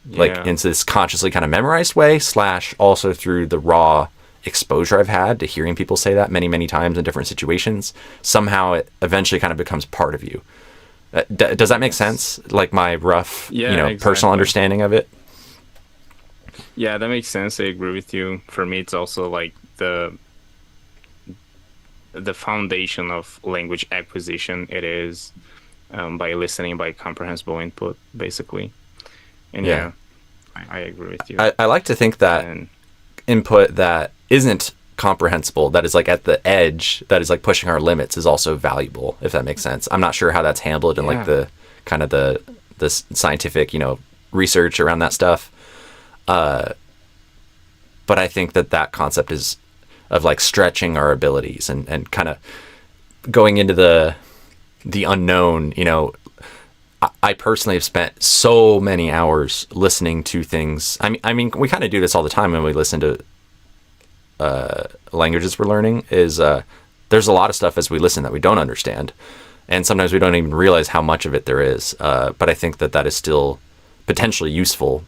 like into this consciously kind of memorized way, / also through the raw exposure I've had to hearing people say that many, many times in different situations. Somehow it eventually kind of becomes part of you. Does that make sense? Like my rough, exactly. Personal understanding of it? Yeah, that makes sense. I agree with you. For me, it's also like the foundation of language acquisition. It is by listening, by comprehensible input, basically. And I agree with you. I like to think that input that isn't comprehensible, that is like at the edge, that is like pushing our limits, is also valuable, if that makes sense. I'm not sure how that's handled in like the kind of the scientific, research around that stuff. But I think that concept is of like stretching our abilities and kind of going into the unknown. I personally have spent so many hours listening to things. I mean, we kind of do this all the time when we listen to languages we're learning. There's a lot of stuff as we listen that we don't understand, and sometimes we don't even realize how much of it there is. But I think that is still potentially useful,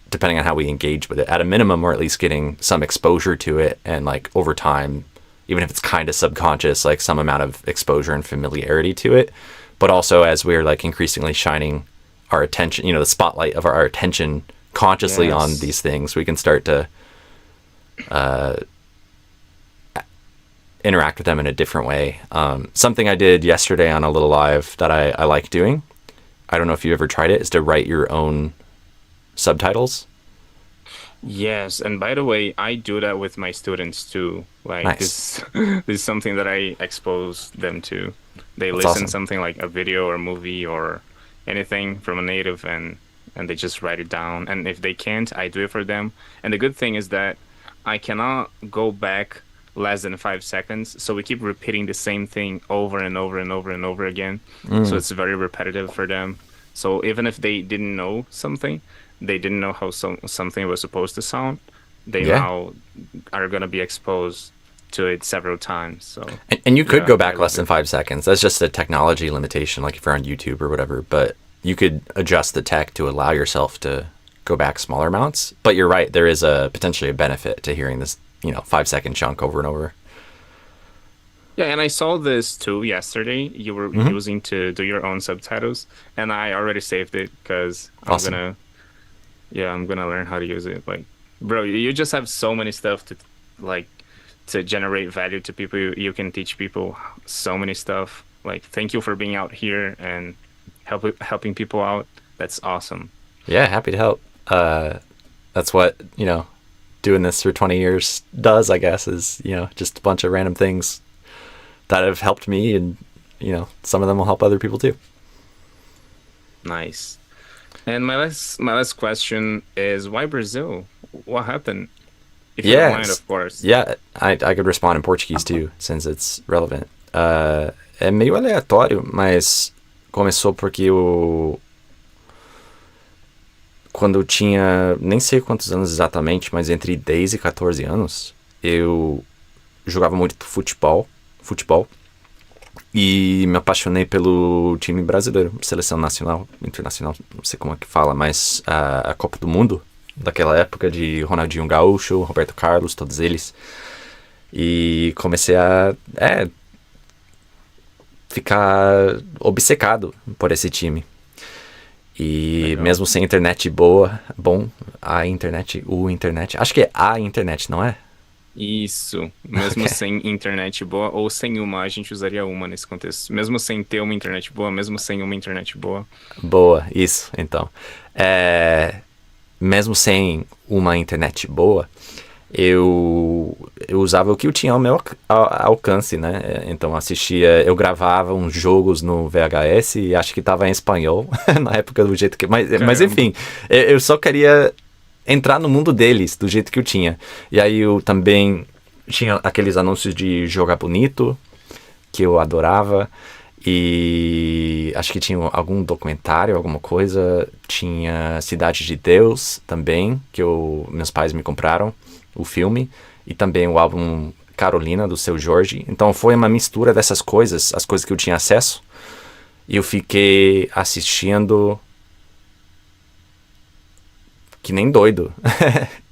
depending on how we engage with it. At a minimum, we're at least getting some exposure to it, and like over time, even if it's kind of subconscious, like some amount of exposure and familiarity to it. But also as we're like increasingly shining our attention, the spotlight of our attention consciously on these things, we can start to interact with them in a different way. Something I did yesterday on a little live that I like doing, I don't know if you ever tried it, is to write your own subtitles. Yes, and by the way, I do that with my students too. Like nice. this is something that I expose them to. They That's listen awesome. something like a video or movie or anything from a native, and they just write it down. And if they can't, I do it for them. And the good thing is that I cannot go back less than 5 seconds, so we keep repeating the same thing over and over and over and over again. So it's very repetitive for them. So even if they didn't know something, they didn't know how something was supposed to sound, they now are going to be exposed to it several times. So and you could go back less than 5 seconds. That's just a technology limitation, like if you're on YouTube or whatever. But you could adjust the tech to allow yourself to go back smaller amounts. But you're right, there is potentially a benefit to hearing this 5-second chunk over and over. Yeah, and I saw this too yesterday. You were using to do your own subtitles, and I already saved it because Awesome. I'm gonna learn how to use it. Like, bro, you just have so many stuff to generate value to people. You can teach people so many stuff. Like, thank you for being out here and helping people out. That's awesome. Yeah, happy to help. That's what doing this for 20 years does, I guess, is just a bunch of random things that have helped me, and some of them will help other people too. Nice. And my last question is, why Brazil? What happened? If you don't mind, of course. Yeah, I could respond in Portuguese too, since it's relevant. É meio aleatório, mas começou porque quando eu tinha, nem sei quantos anos exatamente, mas entre 10 e 14 anos, eu jogava muito futebol, e me apaixonei pelo time brasileiro, seleção nacional, internacional, não sei como é que fala, mas a Copa do Mundo, daquela época de Ronaldinho Gaúcho, Roberto Carlos, todos eles. E comecei a ficar obcecado por esse time. E Legal. mesmo sem internet acho que é a internet, não é? Isso, mesmo sem internet boa, ou sem uma, a gente usaria uma nesse contexto. Mesmo sem ter uma internet boa, mesmo sem uma internet boa. Boa, isso, então. Mesmo sem uma internet boa, eu usava o que eu tinha ao meu alcance, né? Então eu gravava uns jogos no VHS e acho que estava em espanhol na época do jeito que... Mas enfim, eu só queria entrar no mundo deles do jeito que eu tinha. E aí eu também tinha aqueles anúncios de jogar bonito, que eu adorava. E acho que tinha algum documentário, alguma coisa. Tinha Cidade de Deus também, que meus pais me compraram, o filme. E também o álbum Carolina, do Seu Jorge. Então foi uma mistura dessas coisas, as coisas que eu tinha acesso. E eu fiquei assistindo que nem doido.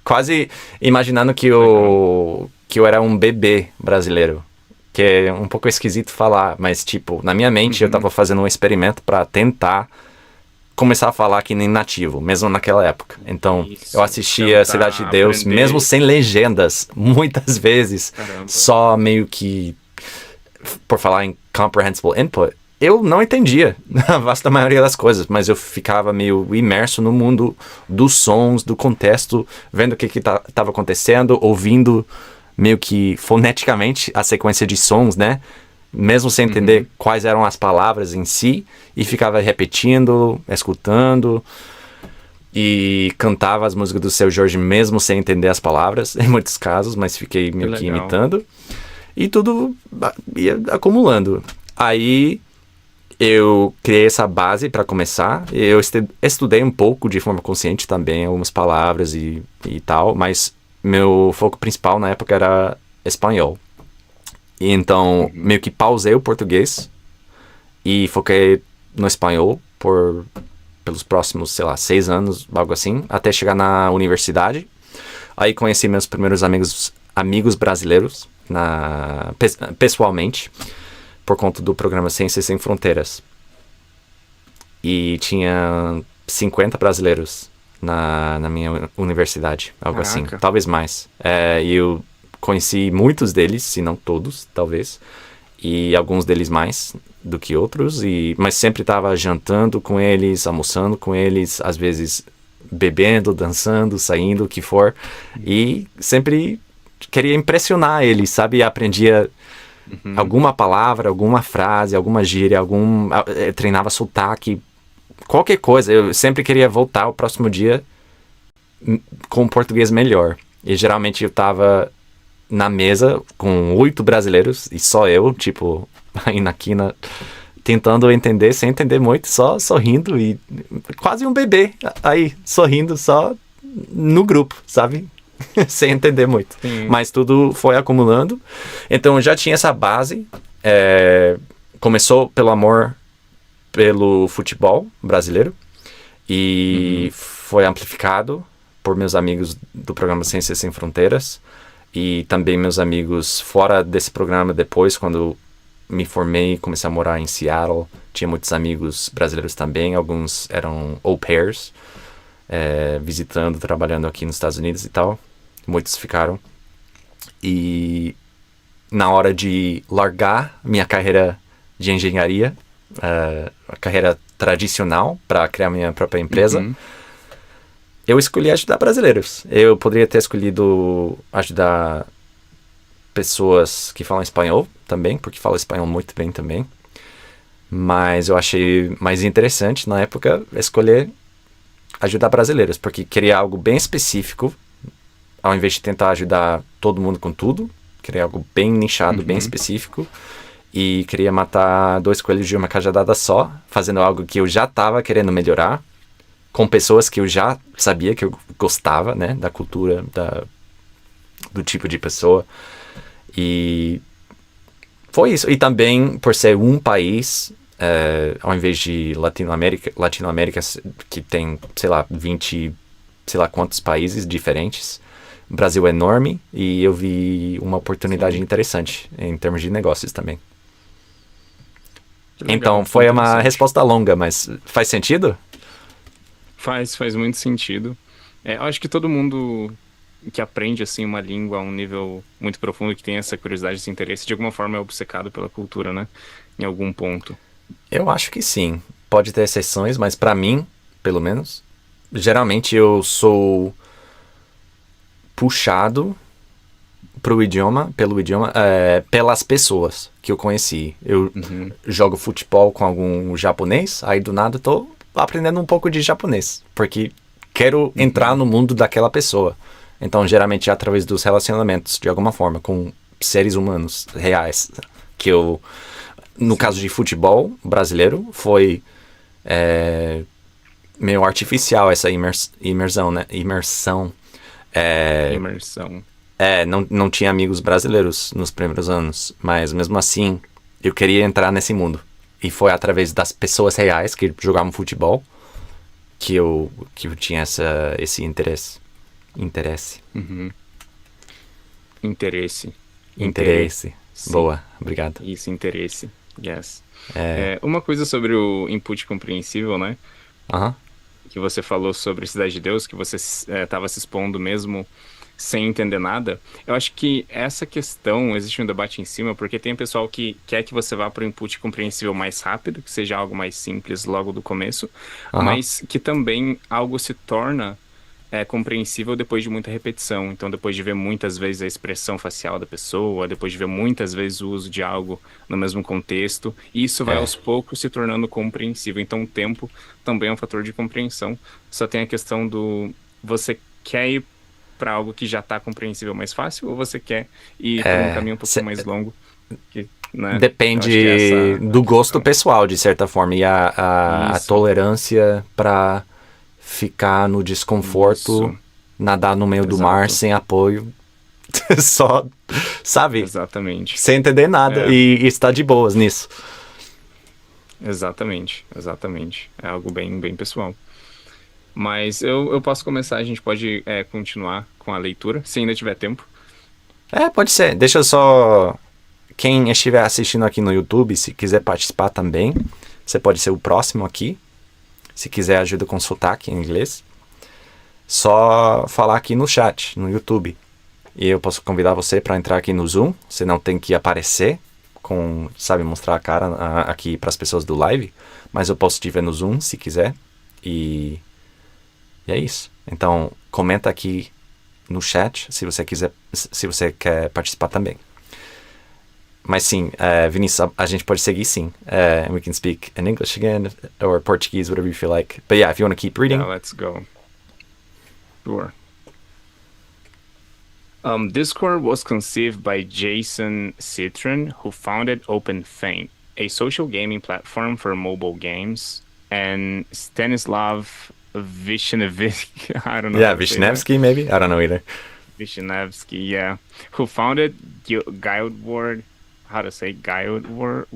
Quase imaginando que eu era um bebê brasileiro. Que é um pouco esquisito falar, mas tipo, na minha mente eu tava fazendo um experimento para tentar começar a falar que nem nativo, mesmo naquela época. Então, Isso, eu assistia tentar Cidade de Deus, aprender. mesmo sem legendas, muitas vezes, Caramba. só meio que, por falar em comprehensible input, eu não entendia a vasta maioria das coisas, mas eu ficava meio imerso no mundo dos sons, do contexto, vendo o que estava acontecendo, ouvindo meio que foneticamente a sequência de sons, né? Mesmo sem entender quais eram as palavras em si, e ficava repetindo, escutando, e cantava as músicas do Seu Jorge mesmo sem entender as palavras, em muitos casos, mas fiquei meio que imitando. E tudo ia acumulando. Aí eu criei essa base para começar. Eu estudei um pouco de forma consciente também, algumas palavras e tal, mas meu foco principal na época era espanhol. E então, meio que pausei o português e foquei no espanhol pelos próximos, sei lá, 6 anos, algo assim, até chegar na universidade. Aí conheci meus primeiros amigos brasileiros pessoalmente, por conta do programa Ciências Sem Fronteiras. E tinha 50 brasileiros na minha universidade, algo assim, talvez mais. E eu conheci muitos deles, se não todos, talvez, e alguns deles mais do que outros, mas sempre estava jantando com eles, almoçando com eles, às vezes bebendo, dançando, saindo, o que for, e sempre queria impressionar eles, sabe? Aprendia alguma palavra, alguma frase, alguma gíria, treinava sotaque, qualquer coisa. Eu sempre queria voltar o próximo dia com um português melhor. E geralmente eu tava na mesa com 8 brasileiros e só eu, tipo, aí na quina, tentando entender, sem entender muito, só sorrindo e quase um bebê aí, sorrindo só no grupo, sabe? Sem entender muito. Sim. Mas tudo foi acumulando. Então eu já tinha essa base. Começou pelo amor pelo futebol brasileiro e foi amplificado por meus amigos do programa Ciências Sem Fronteiras e também meus amigos fora desse programa depois, quando me formei e comecei a morar em Seattle. Tinha muitos amigos brasileiros também, alguns eram au pairs, visitando, trabalhando aqui nos Estados Unidos e tal. Muitos ficaram. E na hora de largar minha carreira de engenharia, a carreira tradicional, para criar minha própria empresa, eu escolhi ajudar brasileiros. Eu poderia ter escolhido ajudar pessoas que falam espanhol também, porque falo espanhol muito bem também. Mas eu achei mais interessante, na época, escolher ajudar brasileiros, porque queria algo bem específico, ao invés de tentar ajudar todo mundo com tudo. Queria algo bem nichado, bem específico. e queria matar 2 coelhos de uma cajadada só, fazendo algo que eu já estava querendo melhorar, com pessoas que eu já sabia que eu gostava, né, da cultura, do tipo de pessoa. E foi isso. E também por ser um país, ao invés de Latinoamérica que tem, sei lá, 20, sei lá quantos países diferentes. O Brasil é enorme e eu vi uma oportunidade interessante em termos de negócios também. Que legal, Então, foi uma interessante. resposta longa, mas faz sentido? Faz muito sentido. Eu acho que todo mundo que aprende assim uma língua a um nível muito profundo, que tem essa curiosidade, esse interesse, de alguma forma é obcecado pela cultura, né? Em algum ponto. Eu acho que sim. Pode ter exceções, mas pra mim, pelo menos, geralmente eu sou puxado pelo idioma, pelas pessoas que eu conheci. Eu Uhum. jogo futebol com algum japonês, aí do nada eu tô aprendendo um pouco de japonês, porque quero entrar no mundo daquela pessoa. Então, geralmente é através dos relacionamentos, de alguma forma, com seres humanos reais. Que eu, no caso de futebol brasileiro, foi meio artificial essa imersão, né? Imersão. Imersão. Não tinha amigos brasileiros nos primeiros anos, mas mesmo assim, eu queria entrar nesse mundo. E foi através das pessoas reais que jogavam futebol que eu tinha esse interesse. Interesse. Interesse. Sim. Boa, obrigado. Isso, interesse. Yes. Uma coisa sobre o input compreensível, né? Aham. Que você falou sobre Cidade de Deus, que você estava se expondo mesmo sem entender nada. Eu acho que essa questão, existe um debate em cima, porque tem pessoal que quer que você vá para o input compreensível mais rápido, que seja algo mais simples logo do começo, Aham. mas que também algo se torna compreensível depois de muita repetição. Então, depois de ver muitas vezes a expressão facial da pessoa, depois de ver muitas vezes o uso de algo no mesmo contexto, e isso vai É. aos poucos se tornando compreensível. Então, o tempo também é um fator de compreensão. Só tem a questão do você quer ir para algo que já está compreensível mais fácil, ou você quer ir por um caminho um pouquinho mais longo, que, né? Eu acho que é essa Depende a do gosto questão. pessoal, de certa forma, e a Isso, tolerância para ficar no desconforto, isso, nadar no meio do mar exato, sem apoio, só, sabe, exatamente. sem entender nada É, e estar de boas nisso. exatamente, exatamente. É algo bem, bem pessoal. Mas eu posso começar, a gente pode continuar com a leitura, se ainda tiver tempo. Pode ser. Deixa eu só. Quem estiver assistindo aqui no YouTube, se quiser participar também, você pode ser o próximo aqui. Se quiser ajuda com sotaque em inglês, só falar aqui no chat, no YouTube. E eu posso convidar você para entrar aqui no Zoom. Você não tem que aparecer com, sabe, mostrar a cara aqui para as pessoas do live, mas eu posso te ver no Zoom se quiser. E é isso. Então, comenta aqui no chat se você quer participar também. Mas sim, Vinícius, a gente pode seguir sim. We can speak in English again, or Portuguese, whatever you feel like. But yeah, if you want to keep reading. Yeah, let's go. Sure. Discord was conceived by Jason Citron, who founded OpenFaint, a social gaming platform for mobile games, and Stanislav Vishnevsky, I don't know. Yeah, how to say that. Vishnevsky maybe? I don't know either. Vishnevsky, yeah, who founded Guildward. How to say Guildward?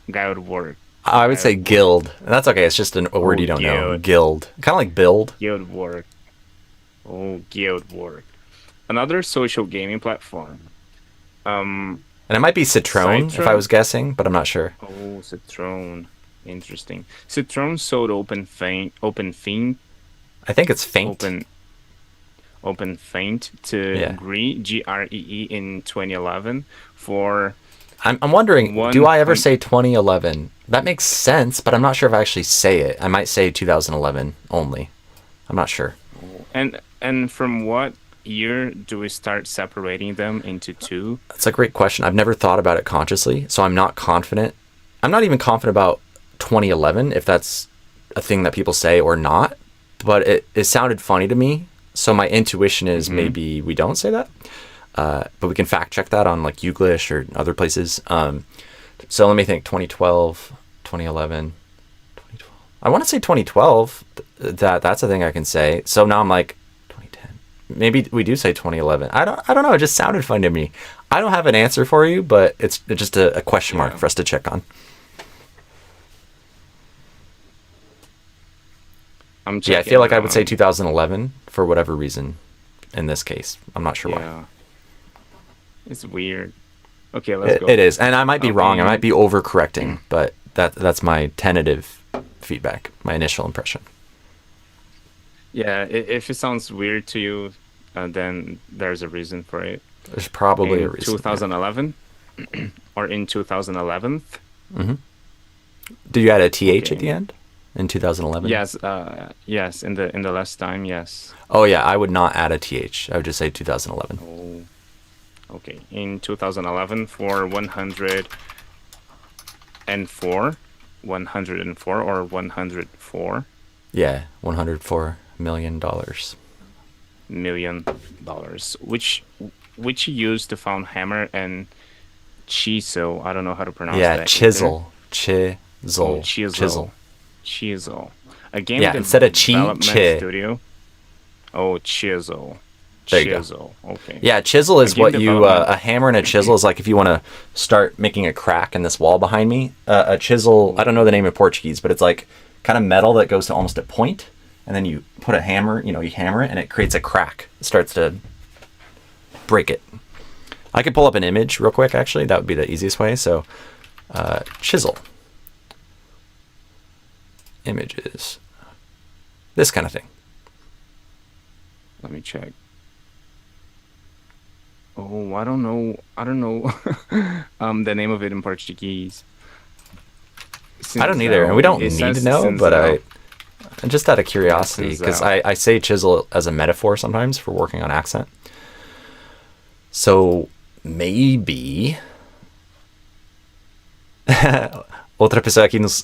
Guildward. I would say guild. That's okay. It's just a word you don't know. Guild. Kind of like build. Guildward. Oh, Guildward. Another social gaming platform. And it might be Citron, if I was guessing, but I'm not sure. Oh, Citron. Interesting. Citron sold OpenFaint. I think it's faint. OpenFaint to Gree in 2011 for. I'm wondering, do I ever say 2011? That makes sense, but I'm not sure if I actually say it. I might say 2011 only. I'm not sure. And from what year do we start separating them into two? That's a great question. I've never thought about it consciously, so I'm not confident. I'm not even confident about 2011, if that's a thing that people say or not, but it sounded funny to me, so my intuition is maybe we don't say that, but we can fact check that on like Youglish or other places. So let me think. 2012, 2011, 2012. I want to say 2012. That's a thing I can say. So now I'm like 2010. Maybe we do say 2011. I don't know. It just sounded fun to me. I don't have an answer for you, but it's just a question mark for us to check on. I feel like I would say 2011 for whatever reason in this case. I'm not sure why. It's weird. Okay, let's go. It is. And I might be wrong. I might be overcorrecting, but that's my tentative feedback, my initial impression. Yeah, if it sounds weird to you, then there's a reason for it. There's probably a reason. 2011 or in 2011. Mm-hmm. Did you add a TH at the end? In 2011? Yes, yes. In the last time, yes. Oh yeah, I would not add a th. I would just say 2011. Oh, okay. In 2011 for 104 or 104. Yeah, $104 million. $1 million, which you use to found hammer and chisel. I don't know how to pronounce that. Yeah, chisel. Chisel. Chisel. A game instead of development studio. Oh, chisel. There you go. Okay. Yeah, chisel is what you a hammer and a chisel is like if you want to start making a crack in this wall behind me. A chisel, I don't know the name in Portuguese, but it's like kind of metal that goes to almost a point, and then you put a hammer, you hammer it and it creates a crack. It starts to break it. I could pull up an image real quick actually. That would be the easiest way. So, chisel. Images. This kind of thing. Let me check. Oh, I don't know the name of it in Portuguese. I don't either, and we don't need to know, but I just out of curiosity, because I say chisel as a metaphor sometimes for working on accent. So maybe outra pessoa aqui nos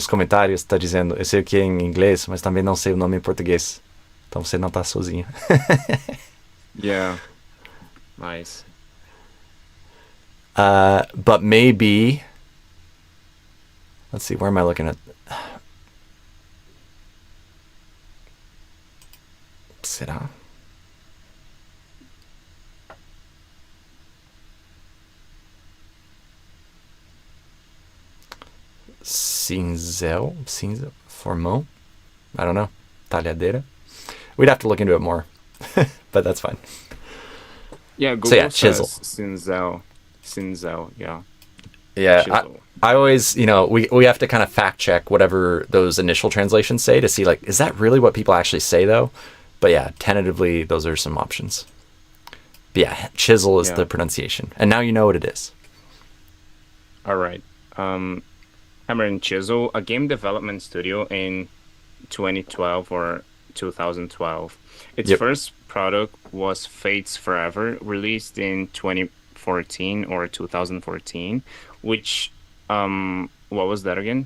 comentários está dizendo, eu sei o que é em inglês, mas também não sei o nome em português. Então você não está sozinho. Yeah. Nice. But maybe, let's see, where am I looking at? Será? Cinzel? Formão? I don't know. Talhadeira? We'd have to look into it more, but that's fine. Yeah, Google says chisel. Cinzel, yeah. Yeah, I always, we have to kind of fact check whatever those initial translations say to see, like, is that really what people actually say, though? But yeah, tentatively, those are some options. But yeah, chisel is the pronunciation. And now you know what it is. All right. Hammer and Chisel, a game development studio in 2012 or 2012. Its first product was Fates Forever, released in 2014 or 2014, which, what was that again?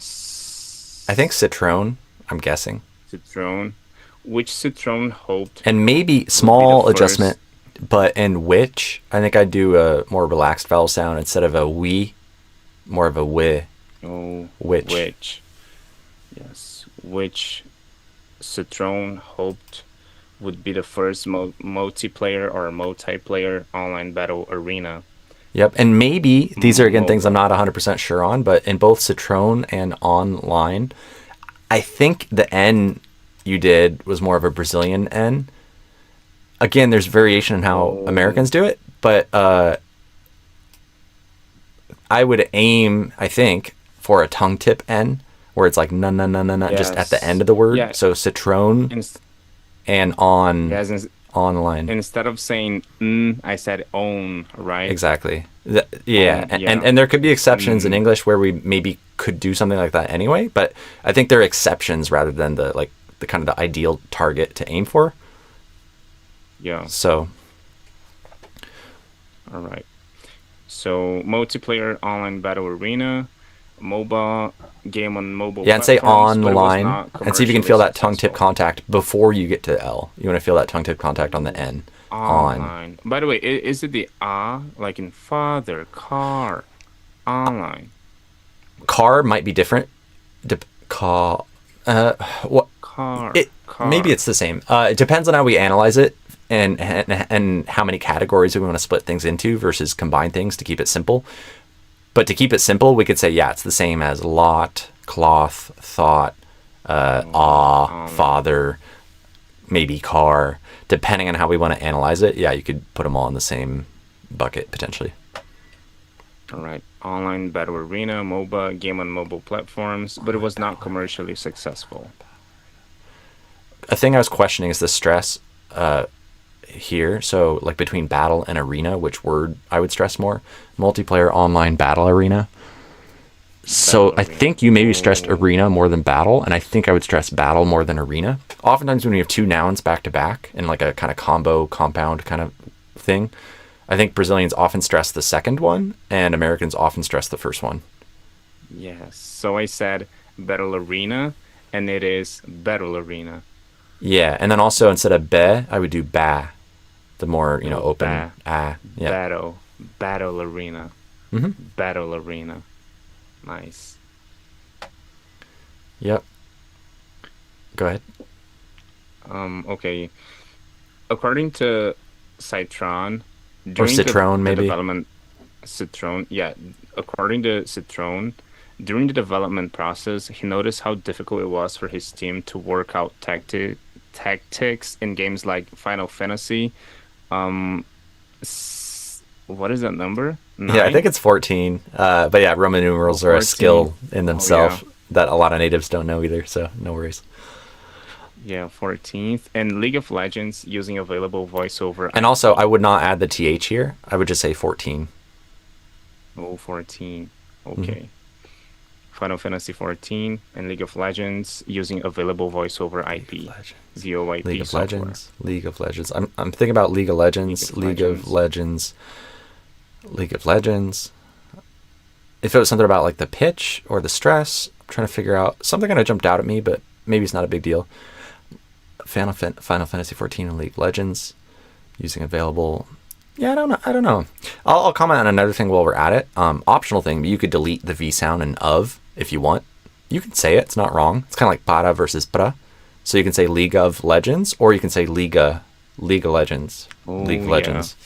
I think Citroen, I'm guessing. Citroen, which Citroen hoped... And maybe small adjustment, but in which, I think I'd do a more relaxed vowel sound instead of a we, more of a wi. Oh, which. Yes, which Citroen hoped would be the first multiplayer or multiplayer online battle arena. Yep, and maybe these are again things I'm not 100% sure on, but in both Citroen and online, I think the N you did was more of a Brazilian N. Again, there's variation in how Americans do it, but I would aim, I think, for a tongue tip N, where it's like na just at the end of the word. Yeah. So Citroen and on online. Instead of saying I said own, right? Exactly. And there could be exceptions in English where we maybe could do something like that anyway, but I think they're exceptions rather than the kind of the ideal target to aim for. Yeah. So. All right. So multiplayer online battle arena, mobile game on mobile. Yeah, and say online, and see if you can feel that tongue tip contact before you get to L. You want to feel that tongue tip contact on the N. Online. By the way, is it the like in father, car? Online. Car might be different. Car. What? Car. Maybe Car. it's the same. It depends on how we analyze it and how many categories we want to split things into versus combine things to keep it simple. But to keep it simple, we could say, yeah, it's the same as lot, cloth, thought, father, maybe car. Depending on how we want to analyze it, yeah, you could put them all in the same bucket potentially. All right. Online battle arena, MOBA, game on mobile platforms, but it was not commercially successful. A thing I was questioning is the stress here. So like between battle and arena, which word I would stress more? Multiplayer online battle arena. So Battle I arena. think you maybe stressed Oh, arena more than battle, and I think I would stress battle more than arena. Oftentimes when you have two nouns back to back in like a kind of combo compound kind of thing, I think Brazilians often stress the second one and Americans often stress the first one. yes. So I said battle arena, and it is battle arena. Yeah, and then also instead of be, I would do ba. The more, Oh, open ah. Yeah. battle arena, Hmm. battle arena. Nice. Yep. Go ahead. Okay. According to Citron, Or during Citroen the maybe. development, Citron, yeah, according to Citron, during the development process, he noticed how difficult it was for his team to work out tactics in games like Final Fantasy. Um, what is that number? Yeah, I think Nine it's 14. But yeah, Roman or numerals are a 14? skill in Oh yeah. themselves that a lot of natives don't know either, so no worries. Yeah, 14th. And League of Legends using available voice over And also, IP. I would not add the th here. I would just say 14. Oh, 14. Hmm. Okay. Final Fantasy 14 and League of Legends using available voice over League of IP, Legends. League VoIP of software. Legends. League of Legends. I'm thinking about League of League Legends. of League of Legends. Legends. League of Legends. If it was something about like the pitch or the stress, I'm trying to figure out something kind of jumped out at me, but maybe it's not a big deal. Final Fantasy 14 and League of Legends using available. Yeah, I don't know. I don't know. I'll comment on another thing while we're at it. Optional thing, but you could delete the V sound and of if you want. You can say it. It's not wrong. It's kind of like para versus pra. So you can say League of Legends, or you can say League of Legends. League of Oh yeah, Legends.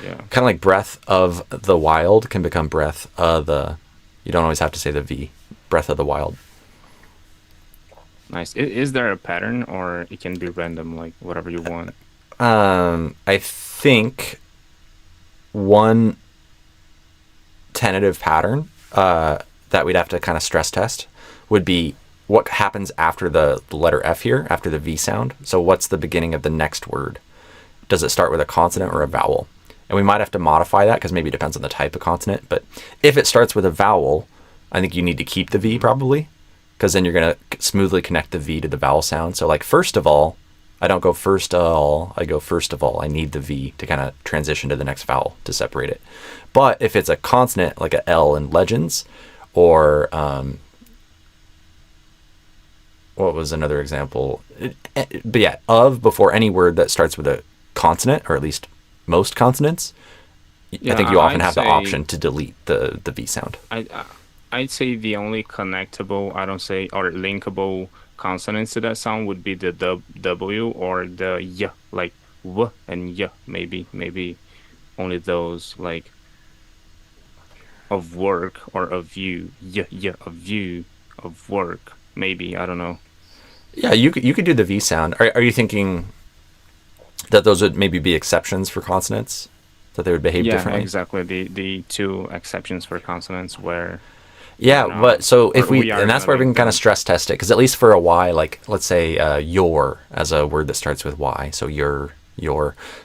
yeah. Kind of like Breath of the Wild can become Breath of the. You don't always have to say the V. Breath of the Wild. Nice. Is there a pattern or it can be random, like whatever you want? I think one tentative pattern that we'd have to kind of stress test would be what happens after the letter F here, after the V sound. So what's the beginning of the next word? Does it start with a consonant or a vowel? And we might have to modify that because maybe it depends on the type of consonant. But if it starts with a vowel, I think you need to keep the V probably, because then you're going to smoothly connect the V to the vowel sound. So like first of all, I don't go first of all, I go first of all. I need the V to kind of transition to the next vowel to separate it. But if it's a consonant like a L in Legends, or what was another example? But yeah, of before any word that starts with a consonant, or at least most consonants, I Yeah, think you often I'd have the say option to delete the V sound. I'd say the only connectable, I don't say, or linkable consonants to that sound would be the W or the Y, like W and Y, maybe only those, like of work or of view, of view, of work, maybe, I don't know. Yeah, you could do the V sound. Are you thinking that those would maybe be exceptions for consonants, that they would behave Yeah, differently? exactly. The two exceptions for consonants where we're Yeah, not, but so if or we we, are and that's gonna where we link can kind of them. stress test it, because at least for a Y, like let's say your as a word that starts with Y, so your,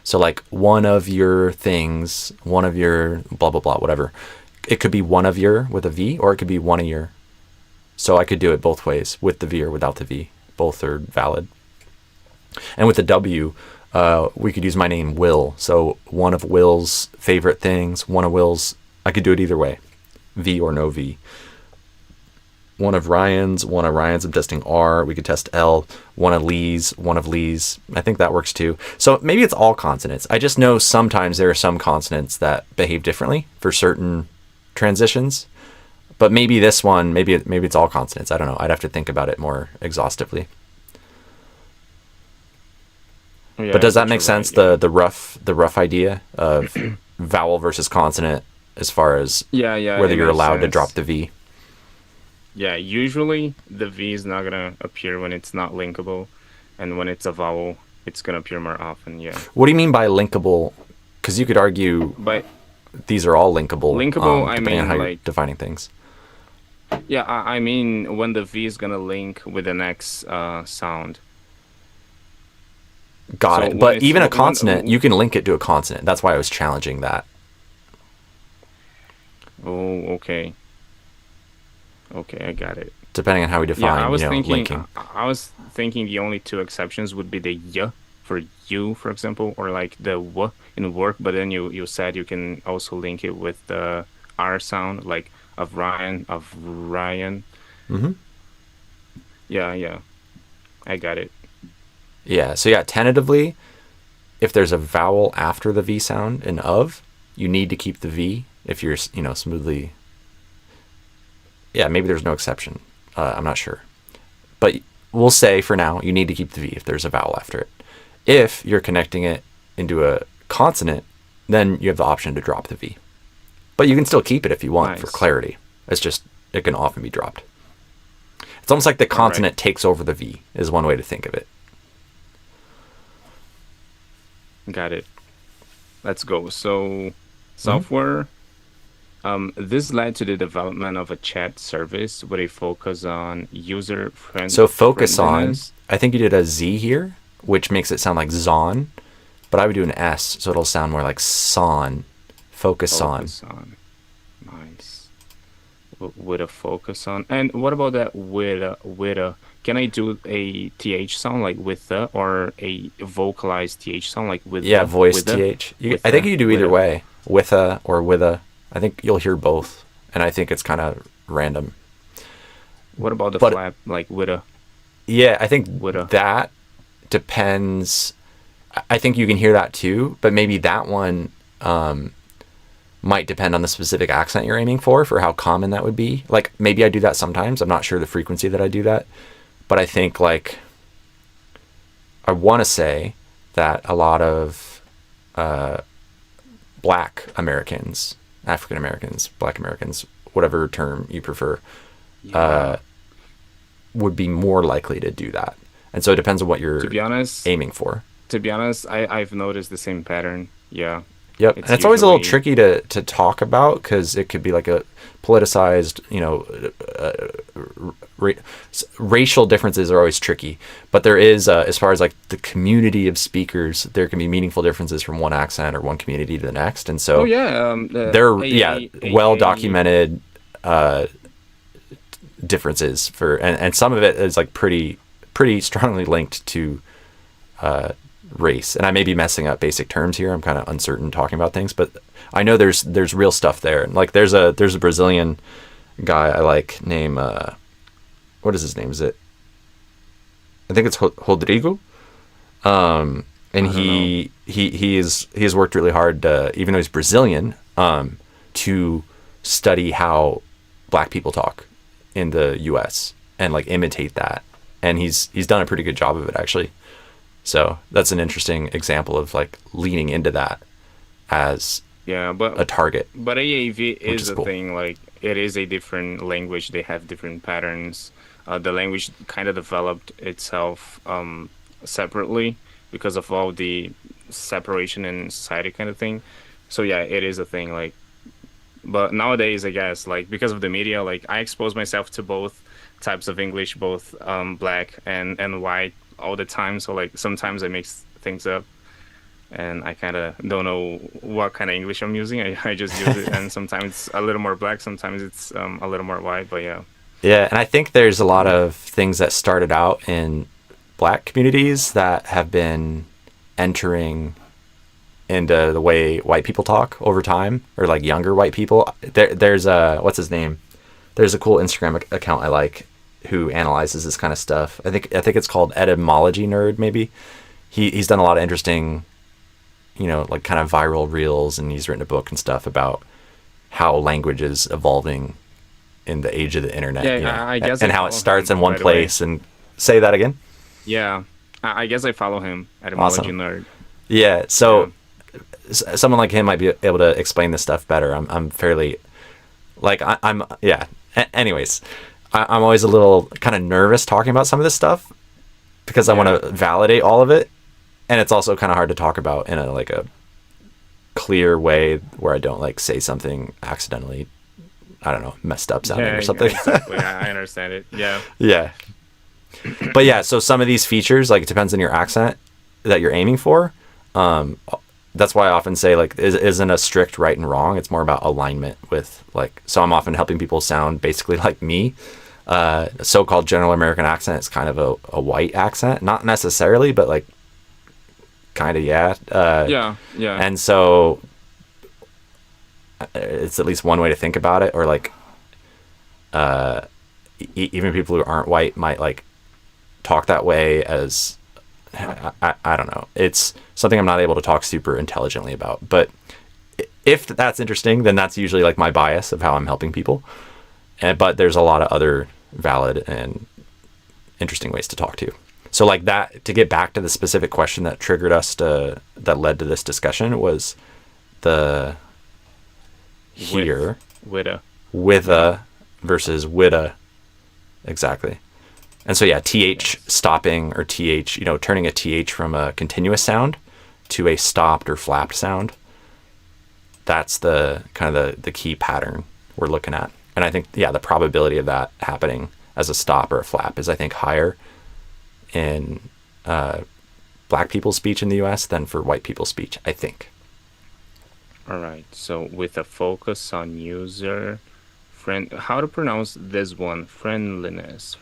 so like one of your things, one of your blah blah blah, whatever. It could be one of your with a V, or it could be one of your. So I could do it both ways, with the V or without the V. Both are valid. And with the W, we could use my name Will. So one of Will's favorite things, one of Will's. I could do it either way, V or no V. One of Ryan's, I'm testing R. We could test L. One of Lee's. I think that works too. So maybe it's all consonants. I just know sometimes there are some consonants that behave differently for certain transitions. But maybe this one, maybe it's all consonants. I don't know. I'd have to think about it more exhaustively. Yeah, But does that but make you're sense? right, yeah. The rough idea of vowel versus consonant as far as Yeah, yeah. whether it you're makes allowed to sense. drop the V. Yeah, usually the V is not gonna appear when it's not linkable, and when it's a vowel, it's gonna appear more often. Yeah, What do you mean by linkable? Because you could argue but these are all linkable, linkable, I depending on how mean you're like defining things. yeah, I mean when the V is gonna link with the next sound. Got So it. when But it's even a consonant, when you can link it to a consonant. That's why I was challenging that. oh, okay, okay, I got it. Depending on how we Yeah, define, linking. I was thinking the only two exceptions would be the y for you, for example, or like the w in work, but then you said you can also link it with the R sound, like of Ryan. Hmm. Yeah, yeah, I got it. Yeah. So yeah, tentatively, if there's a vowel after the V sound in of, you need to keep the V if you're, smoothly. Yeah, maybe there's no exception. I'm not sure. But we'll say for now, you need to keep the V if there's a vowel after it. If you're connecting it into a consonant, then you have the option to drop the V. But you can still keep it if you want for Nice. clarity. It's just, it can often be dropped. It's almost like the All right, consonant takes over the V, is one way to think of it. got it. Let's go. So, Hmm. software. This led to the development of a chat service with a focus on So focus on, friendliness. I think you did a Z here, which makes it sound like Zon, but I would do an S, so it'll sound more like Son. Focus on. Focus on. Nice. With a focus on. And what about that with a? Can I do a th sound like with the, or a vocalized th sound like Yeah, voice with the TH. with I think you the do with either a? way, with a or with a. I think you'll hear both, and I think it's kind of random. What about the But flap like with a yeah, I think with a? that depends. I think you can hear that too, but maybe that one might depend on the specific accent you're aiming for how common that would be. Like maybe I do that sometimes. I'm not sure the frequency that I do that, but I think like I want to say that a lot of Black Americans, African Americans, Black Americans, whatever term you prefer, Yeah. would be more likely to do that. And so it depends on what To you're be honest, aiming for. I've noticed the same pattern. Yeah. Yep. And It's it's always a little usually tricky to talk about because it could be like a politicized, ra- racial differences are always tricky. But there is, as far as like the community of speakers, there can be meaningful differences from one accent or one community to the next. And oh so yeah, they're, yeah, well a documented differences and some of it is like pretty strongly linked to race. And I may be messing up basic terms here. I'm kind of uncertain talking about things, but I know there's real stuff there. Like there's a Brazilian guy I like named what is his name? Is it? I think it's Rodrigo. And I don't know. he has worked really hard, even though he's Brazilian, to study how Black people talk in the U.S. and like imitate that. And he's done a pretty good job of it actually. So that's an interesting example of like leaning into that as Yeah, a target, but AAV which is is a cool. thing. Like it is a different language. They have different patterns. The language kind of developed itself separately because of all the separation in society kind of thing. So yeah, it is a thing. Like, but nowadays, I guess, like because of the media, like I expose myself to both types of English, both black and white all the time. So like sometimes I mix things up and I kind of don't know what kind of English I'm using. I just use it, and sometimes it's a little more black, sometimes it's a little more white. But yeah, Yeah, and I think there's a lot of things that started out in Black communities that have been entering into the way white people talk over time, or like younger white people. There's a what's his name? There's a cool Instagram account I like who analyzes this kind of stuff. I think it's called Etymology Nerd. Maybe he's done a lot of interesting, like kind of viral reels, and he's written a book and stuff about how language is evolving in the age of the internet, Yeah, you know, I guess and I how it follow starts him in one right away. place. And say that again. Yeah, I guess I follow him, Etymology Awesome. Nerd. Yeah. Yeah, So someone like him might be able to explain this stuff better. I'm fairly like I'm yeah. Anyways, I'm always a little kind of nervous talking about some of this stuff because I want yeah, to validate all of it, and it's also kind of hard to talk about in a like a clear way where I don't like say something accidentally, I don't know, messed up sounding yeah, or something. exactly. I understand it. Yeah, Yeah. But yeah, so some of these features, like it depends on your accent that you're aiming for. Um, that's why I often say like isn't a strict right and wrong. It's more about alignment with like. So I'm often helping people sound basically like me. So-called general American accent is kind of a white accent, not necessarily, but like kind of yeah. yeah, yeah. And so it's at least one way to think about it. Or like even people who aren't white might like talk that way as I don't know. It's something I'm not able to talk super intelligently about. But if that's interesting, then that's usually like my bias of how I'm helping people. But there's a lot of other valid and interesting ways to talk to. So like that, to get back to the specific question that triggered us that led to this discussion was the here With a with a versus with a. Exactly. And so, yeah, TH stopping or TH, you know, turning a TH from a continuous sound to a stopped or flapped sound. That's the kind of the key pattern we're looking at. And I think, yeah, the probability of that happening as a stop or a flap is, I think, higher in black people's speech in the US than for white people's speech, I think. All right. So with a focus on user friend, how to pronounce this one? Friendliness.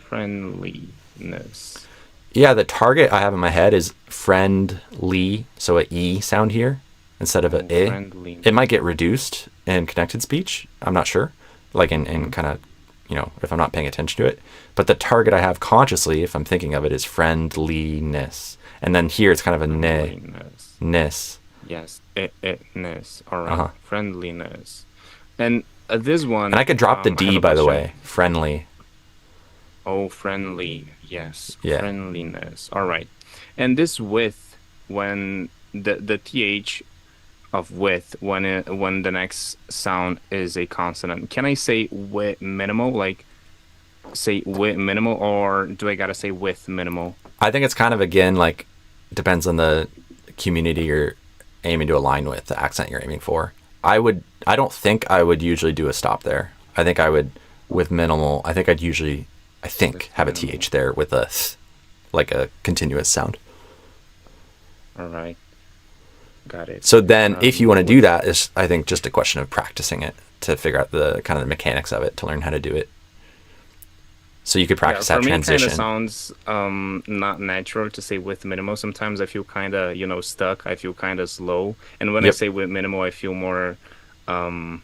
Yeah, the target I have in my head is friendly, so a E sound here instead of a I. Friendly. It might get reduced in connected speech. I'm not sure. Like in kind of, you know, if I'm not paying attention to it. But the target I have consciously, if I'm thinking of it, is friendliness. And then here it's kind of a Friendliness. ness. Yes, itness. All right. Uh-huh. Friendliness. And this one. And I could drop the I have D, a by the question. way. Friendly. Oh, friendly. Yes. Yeah. Friendliness. All right. And this with, when the th of with, when the next sound is a consonant, can I say with minimal? Like say with minimal, or do I gotta say with minimal? I think it's kind of, again, like, depends on the community you're aiming to align with, the accent you're aiming for. I don't think I would usually do a stop there. I think I would, with minimal, I think I'd usually, have a minimal. TH there with a th, like a continuous sound. All right. Got it. So then if you want to do with- that, it's, I think, just a question of practicing it to figure out the kind of the mechanics of it, to learn how to do it. So you could practice for that me, it kind transition. of sounds not natural to say with minimal. Sometimes I feel kind of, stuck. I feel kind of slow. And when I Yep. say with minimal, I feel more um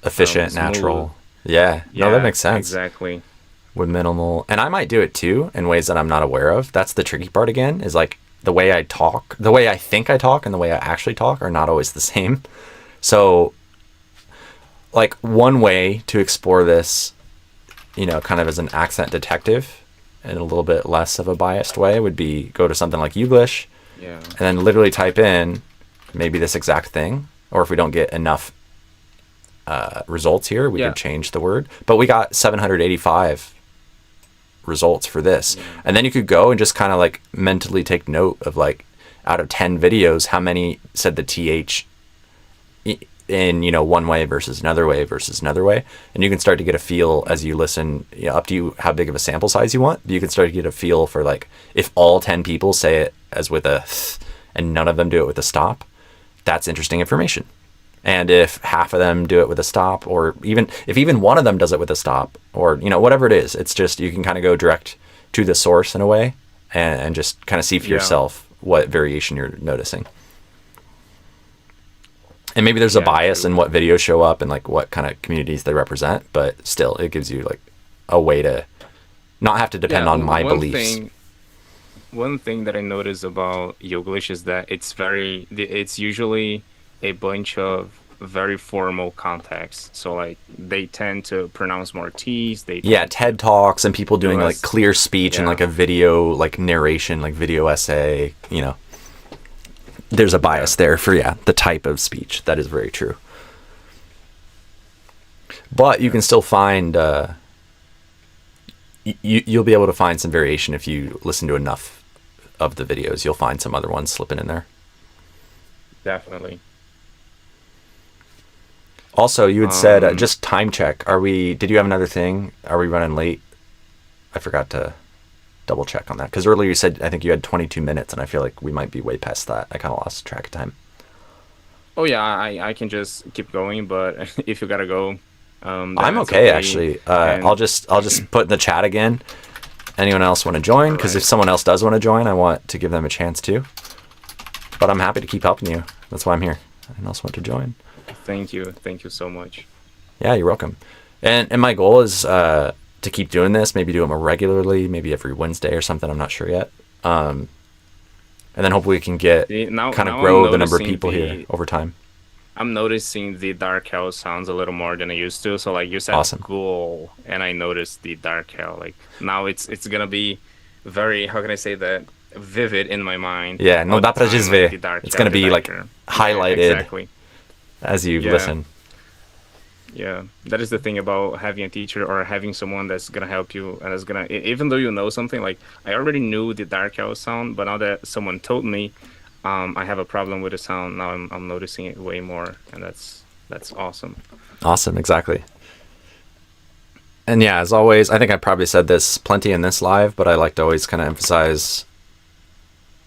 Efficient, smooth. natural. Yeah. No, Yeah, that makes sense. exactly. With minimal. And I might do it too in ways that I'm not aware of. That's the tricky part again, is like the way I talk, the way I think I talk and the way I actually talk are not always the same. So like one way to explore this, you know, kind of as an accent detective in a little bit less of a biased way would be go to something like Youglish Yeah. and then literally type in maybe this exact thing. Or if we don't get enough results here, we Yeah. could change the word. But we got 785 results for this. And then you could go and just kind of like mentally take note of like out of 10 videos, how many said the TH in, you know, one way versus another way versus another way. And you can start to get a feel as you listen, you know, up to you how big of a sample size you want. You can start to get a feel for like if all 10 people say it as with a th and none of them do it with a stop, that's interesting information. And if half of them do it with a stop, or even if even one of them does it with a stop, or, you know, whatever it is, it's just you can kind of go direct to the source in a way and just kind of see for Yeah. yourself what variation you're noticing. And maybe there's a Yeah, bias true. in what videos show up and like what kind of communities they represent, but still it gives you like a way to not have to depend Yeah, on my one beliefs. one thing that I noticed about Youglish is that it's usually a bunch of very formal context. So like they tend to pronounce more T's. They Yeah, tend TED Talks and people to doing like less, clear speech and yeah, like a video, like narration, like video essay, you know. There's a yeah, bias there for, yeah, the type of speech. That is very true. But you yeah, can still find, you'll be able to find some variation if you listen to enough of the videos. You'll find some other ones slipping in there. definitely. Also, you had said, Um, just time check. Did you have another thing? Are we running late? I forgot to double check on that. Because earlier you said, I think you had 22 minutes, and I feel like we might be way past that. I kind of lost track of time. oh yeah, I can just keep going, but if you gotta go, then I'm it's okay, okay. actually. And I'll just put in the chat again. Anyone else want to join? all Because if right, someone else does want to join, I want to give them a chance too. But I'm happy to keep helping you. That's why I'm here. Anyone else want to join? thank you so much. Yeah, you're welcome. And my goal is to keep doing this. Maybe do it more regularly. Maybe every Wednesday or something. I'm not sure yet. And then hopefully we can get kind of Now I'm grow the number of noticing people here over time. the dark hell sounds a little more than I used to. So like you said, Awesome. ghoul, and I noticed the dark hell. Like now it's gonna be very, how can I say that, vivid in my mind Yeah, no all the dobra time. Like jizve. the dark It's hell, gonna the be like darker. Yeah, highlighted exactly. as you Yeah, listen. yeah. That is the thing about having a teacher or having someone that's gonna help you and is gonna, even though you know something, like I already knew the dark hell sound, but now that someone told me, I have a problem with the sound. Now I'm noticing it way more, and that's awesome. Awesome, exactly. And yeah, as always, I think I probably said this plenty in this live, but I like to always kind of emphasize,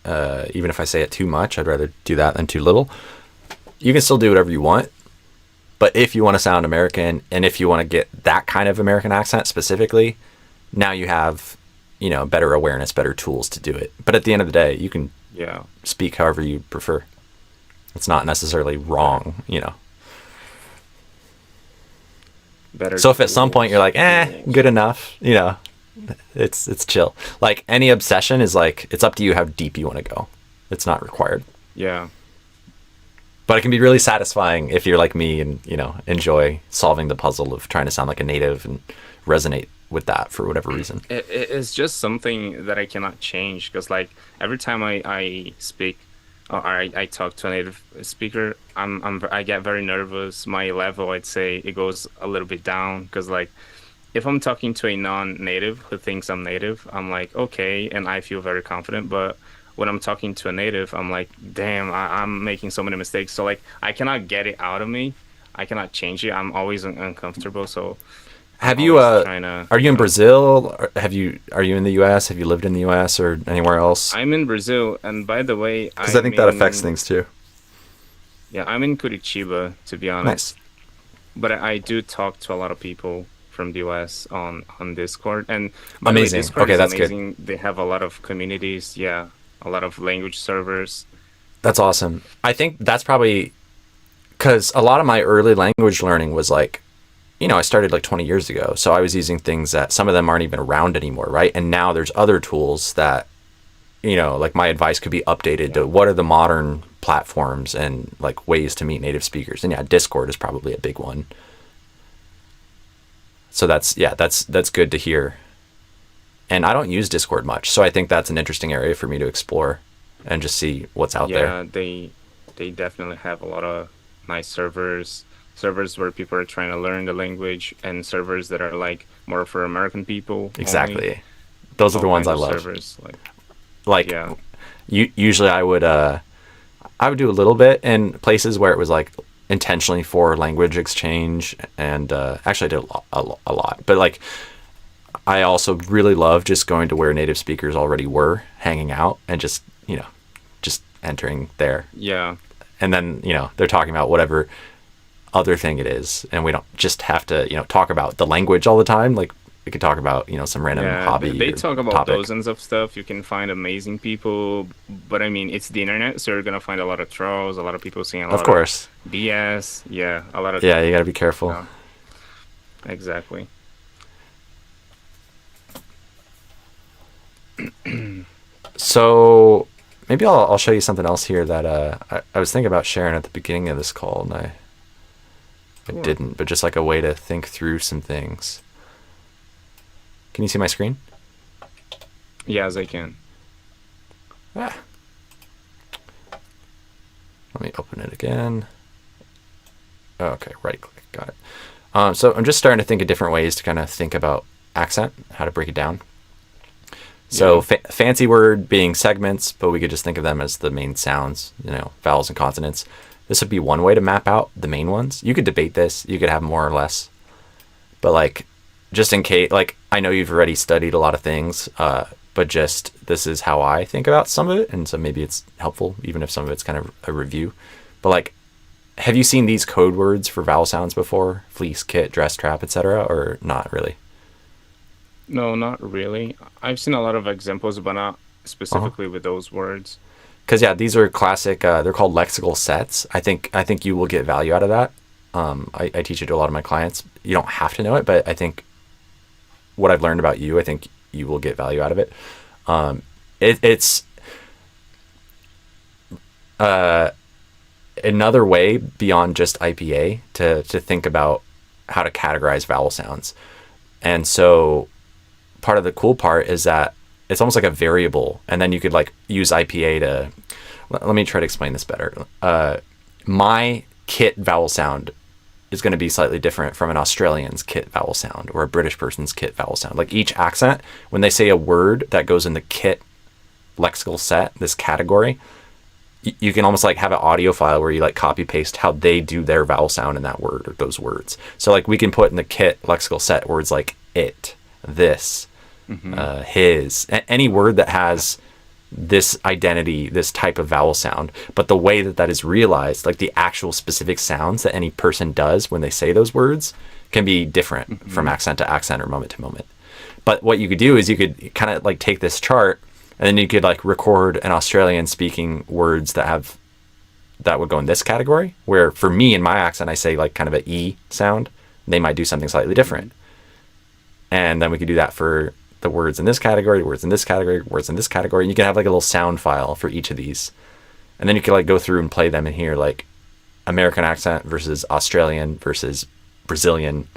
even if I say it too much, I'd rather do that than too little. You can still do whatever you want, but if you want to sound American and if you want to get that kind of American accent specifically, now you have, better awareness, better tools to do it. But at the end of the day, you can Yeah, speak however you prefer. It's not necessarily better wrong. better So if at some point you're like, tools. good enough, it's chill. Like any obsession is like, it's up to you how deep you want to go. It's not required. Yeah, But it can be really satisfying if you're like me and, enjoy solving the puzzle of trying to sound like a native and resonate with that for whatever reason. it's just something that I cannot change because like every time I speak or I talk to a native speaker, I get very nervous. My level, I'd say, it goes a little bit down because like if I'm talking to a non-native who thinks I'm native, I'm like, okay, and I feel very confident. But when I'm talking to a native, I'm like, damn, I'm making so many mistakes. So like, I cannot get it out of me. I cannot change it. I'm always uncomfortable. So I'm Have you, always trying to, are you in Brazil? Or are you in the US? Have you lived in the US or anywhere else? I'm in Brazil, and by the way, Because I think that affects things too. yeah, I'm in Curitiba, to be Nice. honest. But I do talk to a lot of people from the US on Discord. And by the way, Amazing. Discord Okay, is that's good. amazing. They have a lot of communities, yeah, a lot of language servers. That's awesome. I think that's probably because a lot of my early language learning was like, I started like 20 years ago. So I was using things that some of them aren't even around anymore, right? And now there's other tools that, like my advice could be updated Yeah. to what are the modern platforms and like ways to meet native speakers. And yeah, Discord is probably a big one. So that's good to hear. And I don't use Discord much. So I think that's an interesting area for me to explore and just see what's out there. Yeah, they definitely have a lot of nice servers where people are trying to learn the language, and servers that are like more for American people only. Exactly. Those are All the ones kinds I of love. servers. Like, Like yeah, usually I would do a little bit in places where it was like intentionally for language exchange, and actually I did a lot. But like I also really love just going to where native speakers already were hanging out and just just entering there, yeah, and then they're talking about whatever other thing it is, and we don't just have to talk about the language all the time. Like we could talk about some random yeah. hobby They or talk about topic. dozens of stuff. You can find amazing people, but I mean, it's the internet, so you're gonna find a lot of trolls, a lot of people saying a Of lot of course. BS. Yeah, a lot of, Yeah, you got to be careful. yeah, exactly. So maybe I'll show you something else here that I was thinking about sharing at the beginning of this call, and I Cool. didn't, but just like a way to think through some things. Can you see my screen? Yes, I can. Ah. Let me open it again. Oh, okay, right click, got it. So I'm just starting to think of different ways to kind of think about accent, how to break it down. So fancy word being segments, but we could just think of them as the main sounds, vowels and consonants. This would be one way to map out the main ones. You could debate this. You could have more or less. But like, just in case, like, I know you've already studied a lot of things, but just this is how I think about some of it. And so maybe it's helpful, even if some of it's kind of a review. But like, have you seen these code words for vowel sounds before? Fleece, kit, dress, trap, etc., or not really? No, not really. I've seen a lot of examples, but not specifically with those words. Because yeah, these are classic. They're called lexical sets. I think you will get value out of that. I teach it to a lot of my clients. You don't have to know it, but I think what I've learned about you, I think you will get value out of it. It's another way beyond just IPA to think about how to categorize vowel sounds. And so part of the cool part is that it's almost like a variable, and then you could like use IPA to, let me try to explain this better. My kit vowel sound is going to be slightly different from an Australian's kit vowel sound or a British person's kit vowel sound. Like each accent, when they say a word that goes in the kit lexical set, this category, you can almost like have an audio file where you like copy paste how they do their vowel sound in that word or those words. So like we can put in the kit lexical set words like it, this, his, any word that has this identity, this type of vowel sound, but the way that is realized, like the actual specific sounds that any person does when they say those words, can be different from accent to accent or moment to moment. But what you could do is you could kind of like take this chart, and then you could like record an Australian speaking words that would go in this category, where for me in my accent I say like kind of a E sound. They might do something slightly different. And then we could do that for the words in this category, words in this category, words in this category. And you can have like a little sound file for each of these. And then you can like go through and play them in here, like American accent versus Australian versus Brazilian.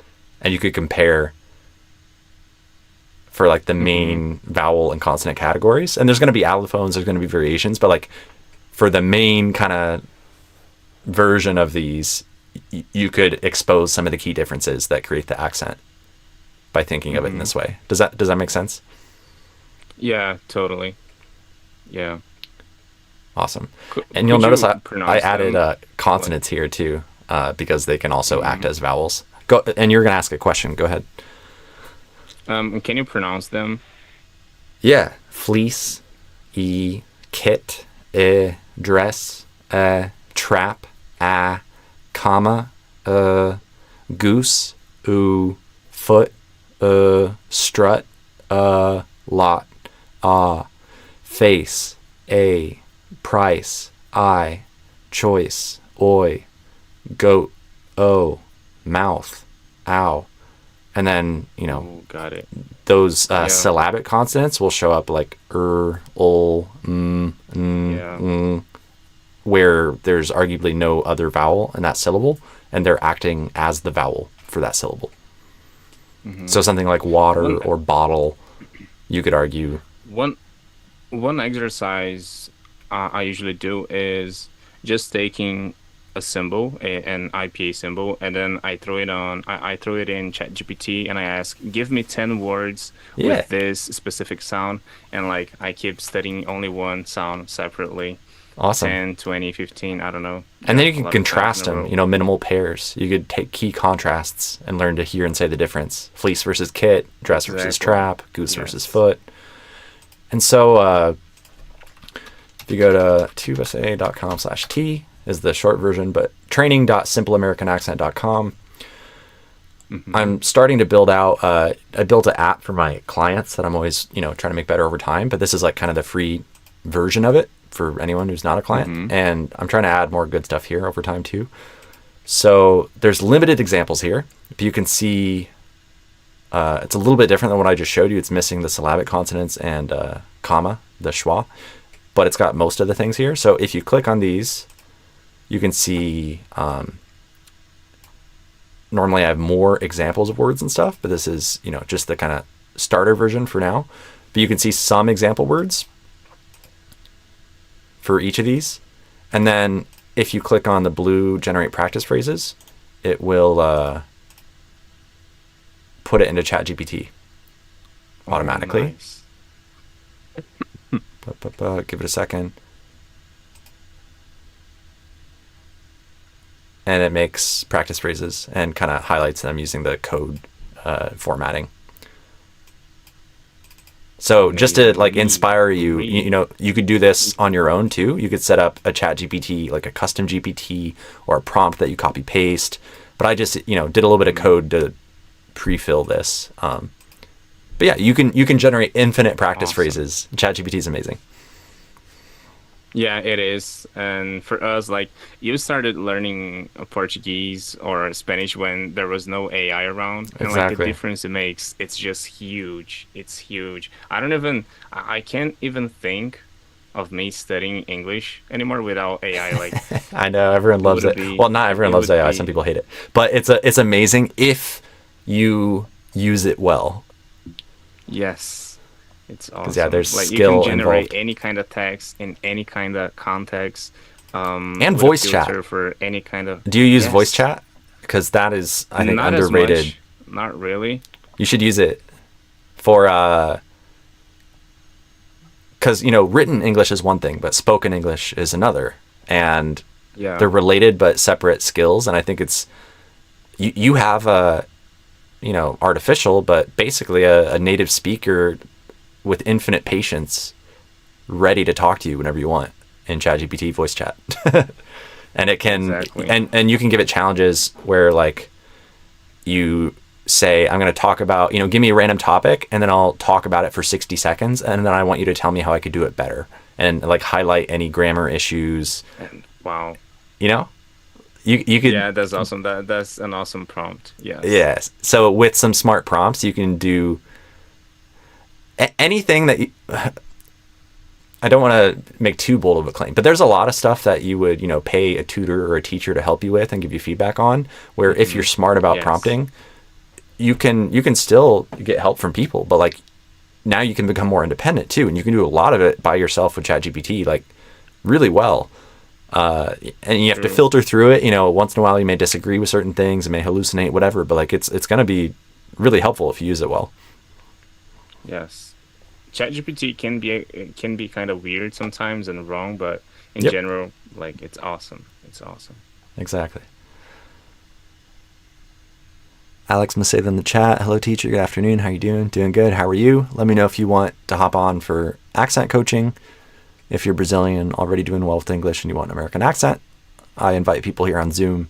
And you could compare for like the main vowel and consonant categories. And there's going to be allophones, there's going to be variations, but like for the main kind of version of these, you could expose some of the key differences that create the accent by thinking of it in this way. Does that make sense? Yeah, totally. Yeah. Awesome. Could And you'll you notice I pronounce added them? consonants here too, because they can also act as vowels. Go, and you're going to ask a question. Go ahead. Can you pronounce them? Yeah. Fleece, kit, dress, trap, comma, goose, foot, strut, lot, face, price, choice, goat, mouth, ow. And then, Oh, got it. those syllabic consonants will show up like ul, where there's arguably no other vowel in that syllable, and they're acting as the vowel for that syllable. So something like water or bottle, you could argue. One exercise I usually do is just taking a symbol, an IPA symbol, and then I throw it on. I throw it in ChatGPT, and I ask, give me 10 words with this specific sound, and like I keep studying only one sound separately. Awesome. 10, 20, 15, I don't know. And then you A can lot of contrast times in a them, row. minimal pairs. You could take key contrasts and learn to hear and say the difference. Fleece versus kit, dress versus Exactly. trap, goose Yes. versus foot. And so if you go to tubesa.com/T is the short version, but training.simpleamericanaccent.com. I'm starting to build out, I built an app for my clients that I'm always, trying to make better over time, but this is like kind of the free version of it for anyone who's not a client. And I'm trying to add more good stuff here over time too. So there's limited examples here, but you can see it's a little bit different than what I just showed you. It's missing the syllabic consonants and comma, the schwa, but it's got most of the things here. So if you click on these, you can see normally I have more examples of words and stuff, but this is, just the kind of starter version for now. But you can see some example words for each of these. And then if you click on the blue generate practice phrases, it will put it into ChatGPT automatically. Nice. Give it a second. And it makes practice phrases and kind of highlights them using the code formatting. So just to like inspire you, you could do this on your own too. You could set up a ChatGPT, like a custom GPT or a prompt that you copy paste. But I just, did a little bit of code to pre-fill this. But yeah, you can generate infinite practice phrases. ChatGPT is amazing. Yeah, it is. And for us, like, you started learning Portuguese or Spanish when there was no AI around. And like the Exactly. difference it makes, it's just huge. It's huge. I can't even think of me studying English anymore without AI. Like, I know everyone loves would it. be, Well, not everyone it loves would AI. Some be, people hate it, but it's amazing if you use it well. yes. It's Because yeah, awesome. there's Like, you can skill generate involved any kind of text in any kind of context, and with a voice chat. filter for any kind of. Do you use voice Yes. chat? Because that is, I think, Not as underrated. much. Not really. You should use it for because written English is one thing, but spoken English is another, and Yeah. they're related but separate skills. And I think it's you have a artificial, but basically a native speaker with infinite patience, ready to talk to you whenever you want in ChatGPT voice chat. And it can Exactly. and you can give it challenges where like you say, I'm going to talk about, give me a random topic and then I'll talk about it for 60 seconds. And then I want you to tell me how I could do it better and like highlight any grammar issues, And wow. you could, Yeah, that's awesome. That's an awesome prompt. Yes. yes. So with some smart prompts, you can do anything that you, I don't want to make too bold of a claim, but there's a lot of stuff that you would, pay a tutor or a teacher to help you with and give you feedback on, where if you're smart about Yes. prompting, you can still get help from people, but like now you can become more independent too, and you can do a lot of it by yourself with ChatGPT, like really well. And you have to True. filter through it. Once in a while you may disagree with certain things, it may hallucinate, whatever, but like it's going to be really helpful if you use it well. Yes. ChatGPT can be kind of weird sometimes and wrong, but in Yep. general, like, it's awesome. It's awesome. Exactly. Alex Maceda in the chat. Hello, teacher. Good afternoon. How you doing? Doing good. How are you? Let me know if you want to hop on for accent coaching. If you're Brazilian, already doing well with English, and you want an American accent, I invite people here on Zoom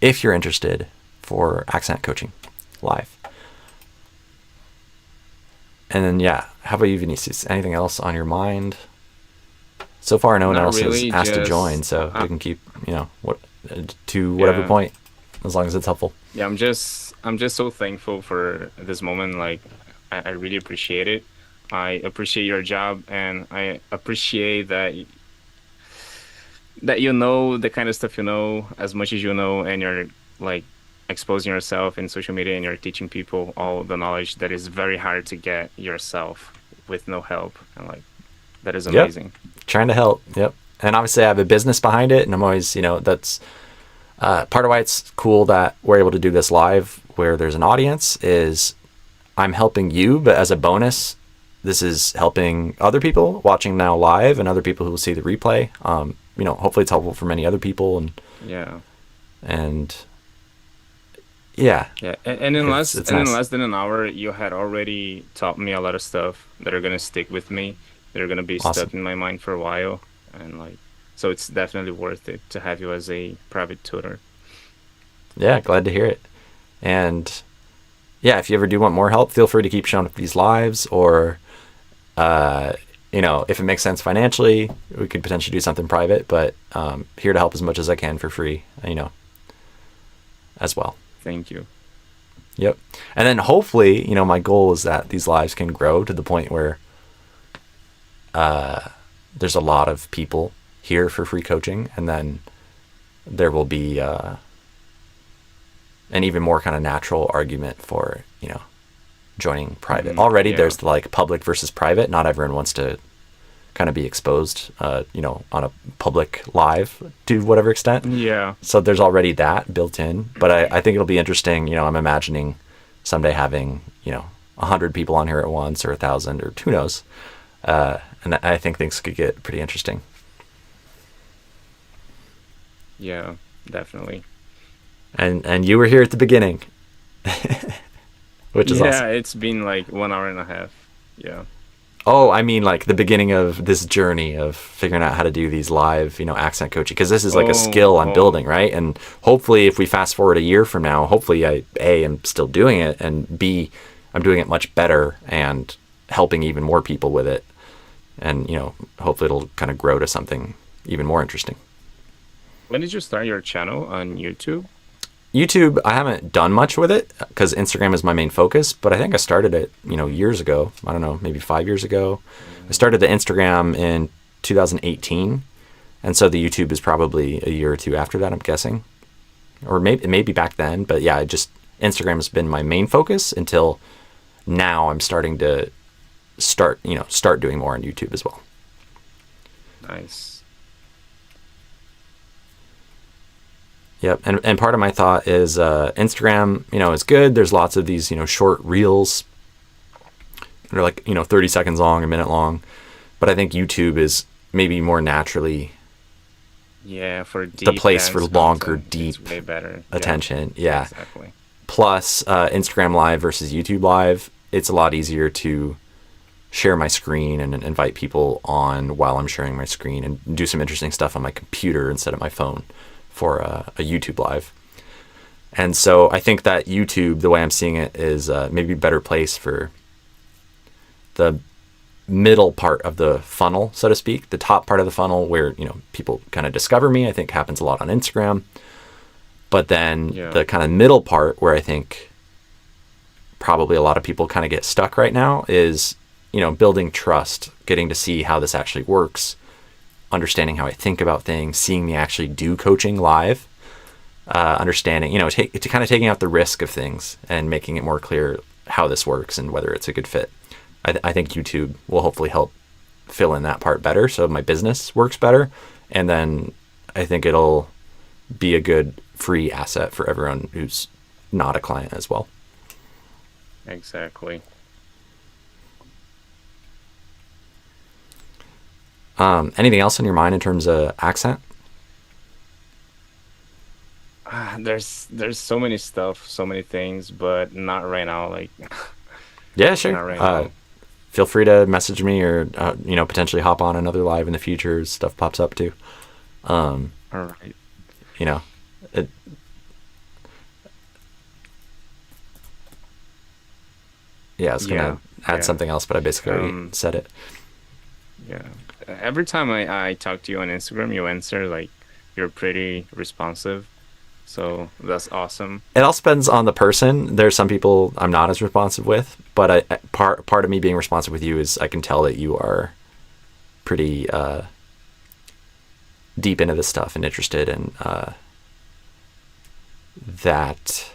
if you're interested for accent coaching live. And then, yeah, how about you, Vinicius? Anything else on your mind? So far, no one Not else really, has asked to just join, so we can keep, to whatever Yeah. point, as long as it's helpful. Yeah, I'm just so thankful for this moment. Like, I really appreciate it. I appreciate your job, and I appreciate that you know the kind of stuff you know as much as you know, and you're like exposing yourself in social media, and you're teaching people all the knowledge that is very hard to get yourself with no help. And like, that is Yep. amazing. Trying to help. Yep. And obviously I have a business behind it, and I'm always, that's part of why it's cool that we're able to do this live where there's an audience is I'm helping you, but as a bonus, this is helping other people watching now live and other people who will see the replay. Hopefully it's helpful for many other people Yeah. and yeah, Yeah, and in it's in nice. less than an hour, you had already taught me a lot of stuff that are gonna stick with me, that are gonna be Awesome. stuck in my mind for a while, and like, so it's definitely worth it to have you as a private tutor. Yeah, glad to hear it. And yeah, if you ever do want more help, feel free to keep showing up these lives, or if it makes sense financially, we could potentially do something private, but here to help as much as I can for free, as well. Thank you. Yep. And then hopefully, my goal is that these lives can grow to the point where there's a lot of people here for free coaching, and then there will be an even more kind of natural argument for, joining private. Already Yeah. there's like public versus private. Not everyone wants to kind of be exposed, on a public live to whatever extent. Yeah. So there's already that built in. But I think it'll be interesting. I'm imagining someday having, 100 people on here at once, or 1,000, or who knows. And I think things could get pretty interesting. Yeah, definitely. And you were here at the beginning, which is Yeah, awesome. it's been like 1 hour and a half. Yeah. Oh, I mean, like the beginning of this journey of figuring out how to do these live, accent coaching, because this is like a skill I'm building, right? And hopefully, if we fast forward a year from now, hopefully I am still doing it, and B, I'm doing it much better and helping even more people with it, and hopefully it'll kind of grow to something even more interesting. When did you start your channel on YouTube? YouTube, I haven't done much with it because Instagram is my main focus, but I think I started it, years ago. I don't know, maybe 5 years ago. I started the Instagram in 2018, and so the YouTube is probably a year or two after that, I'm guessing, or maybe back then. But yeah, Instagram has been my main focus until now. I'm starting to start doing more on YouTube as well. Nice. Yep, and part of my thought is Instagram, is good. There's lots of these, short reels. They're like, 30 seconds long, a minute long. But I think YouTube is maybe more naturally Yeah, for deep the place for dense longer, content, deep it's way better. attention. Yeah. Exactly. Plus, Instagram Live versus YouTube Live, it's a lot easier to share my screen and invite people on while I'm sharing my screen and do some interesting stuff on my computer instead of my phone for a YouTube Live. And so I think that YouTube, the way I'm seeing it, is maybe a better place for the middle part of the funnel, so to speak. The top part of the funnel where, people kind of discover me, I think happens a lot on Instagram. But then the kind of middle part where I think probably a lot of people kind of get stuck right now is, building trust, getting to see how this actually works, understanding how I think about things, seeing me actually do coaching live, understanding, kind of taking out the risk of things and making it more clear how this works and whether it's a good fit. I think YouTube will hopefully help fill in that part better so my business works better. And then I think it'll be a good free asset for everyone who's not a client as well. Exactly. Anything else on your mind in terms of accent? There's so many stuff, so many things, but not right now. Like, Yeah, sure. not right now. Feel free to message me or, potentially hop on another live in the future as stuff pops up too. All right. It, yeah, I was going to add something else, but I basically already said it. Yeah. Every time I talk to you on Instagram, you answer, like, you're pretty responsive. So that's awesome. It all depends on the person. There's some people I'm not as responsive with, but part of me being responsive with you is I can tell that you are pretty deep into this stuff and interested, and that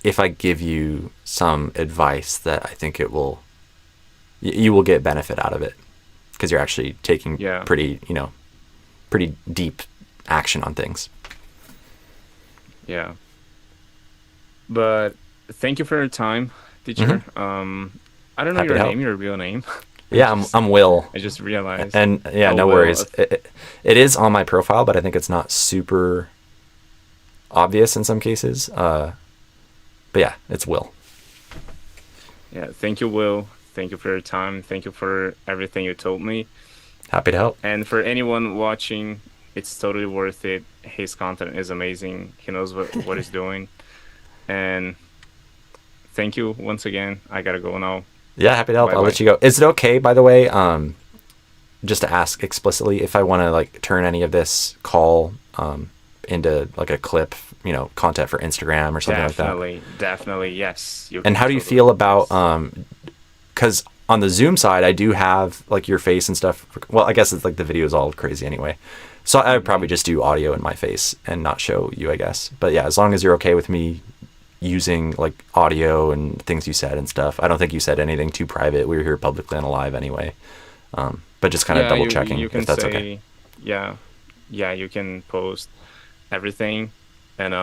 if I give you some advice, that I think you will get benefit out of it because you're actually taking pretty deep action on things. Yeah. But thank you for your time, teacher. I don't know Happy to help. your real name. Yeah, I'm Will. I just realized. And yeah, no Will. worries. It is on my profile, but I think it's not super obvious in some cases. But yeah, it's Will. Yeah, thank you, Will. Thank you for your time. Thank you for everything you told me. Happy to help. And for anyone watching, it's totally worth it. His content is amazing. He knows what he's doing. And thank you once again. I gotta go now. Yeah, happy to help. Bye-bye. I'll let you go. Is it okay, by the way, just to ask explicitly, if I want to like turn any of this call into like a clip, content for Instagram or something like that? Definitely, yes. And how do you feel about, because on the Zoom side, I do have like your face and stuff. Well, I guess it's like the video is all crazy anyway. So I would probably just do audio in my face and not show you, I guess. But yeah, as long as you're okay with me using like audio and things you said and stuff. I don't think you said anything too private. We were here publicly on a live anyway. But just kind of double checking you can if that's say, okay. yeah, yeah, you can post everything, and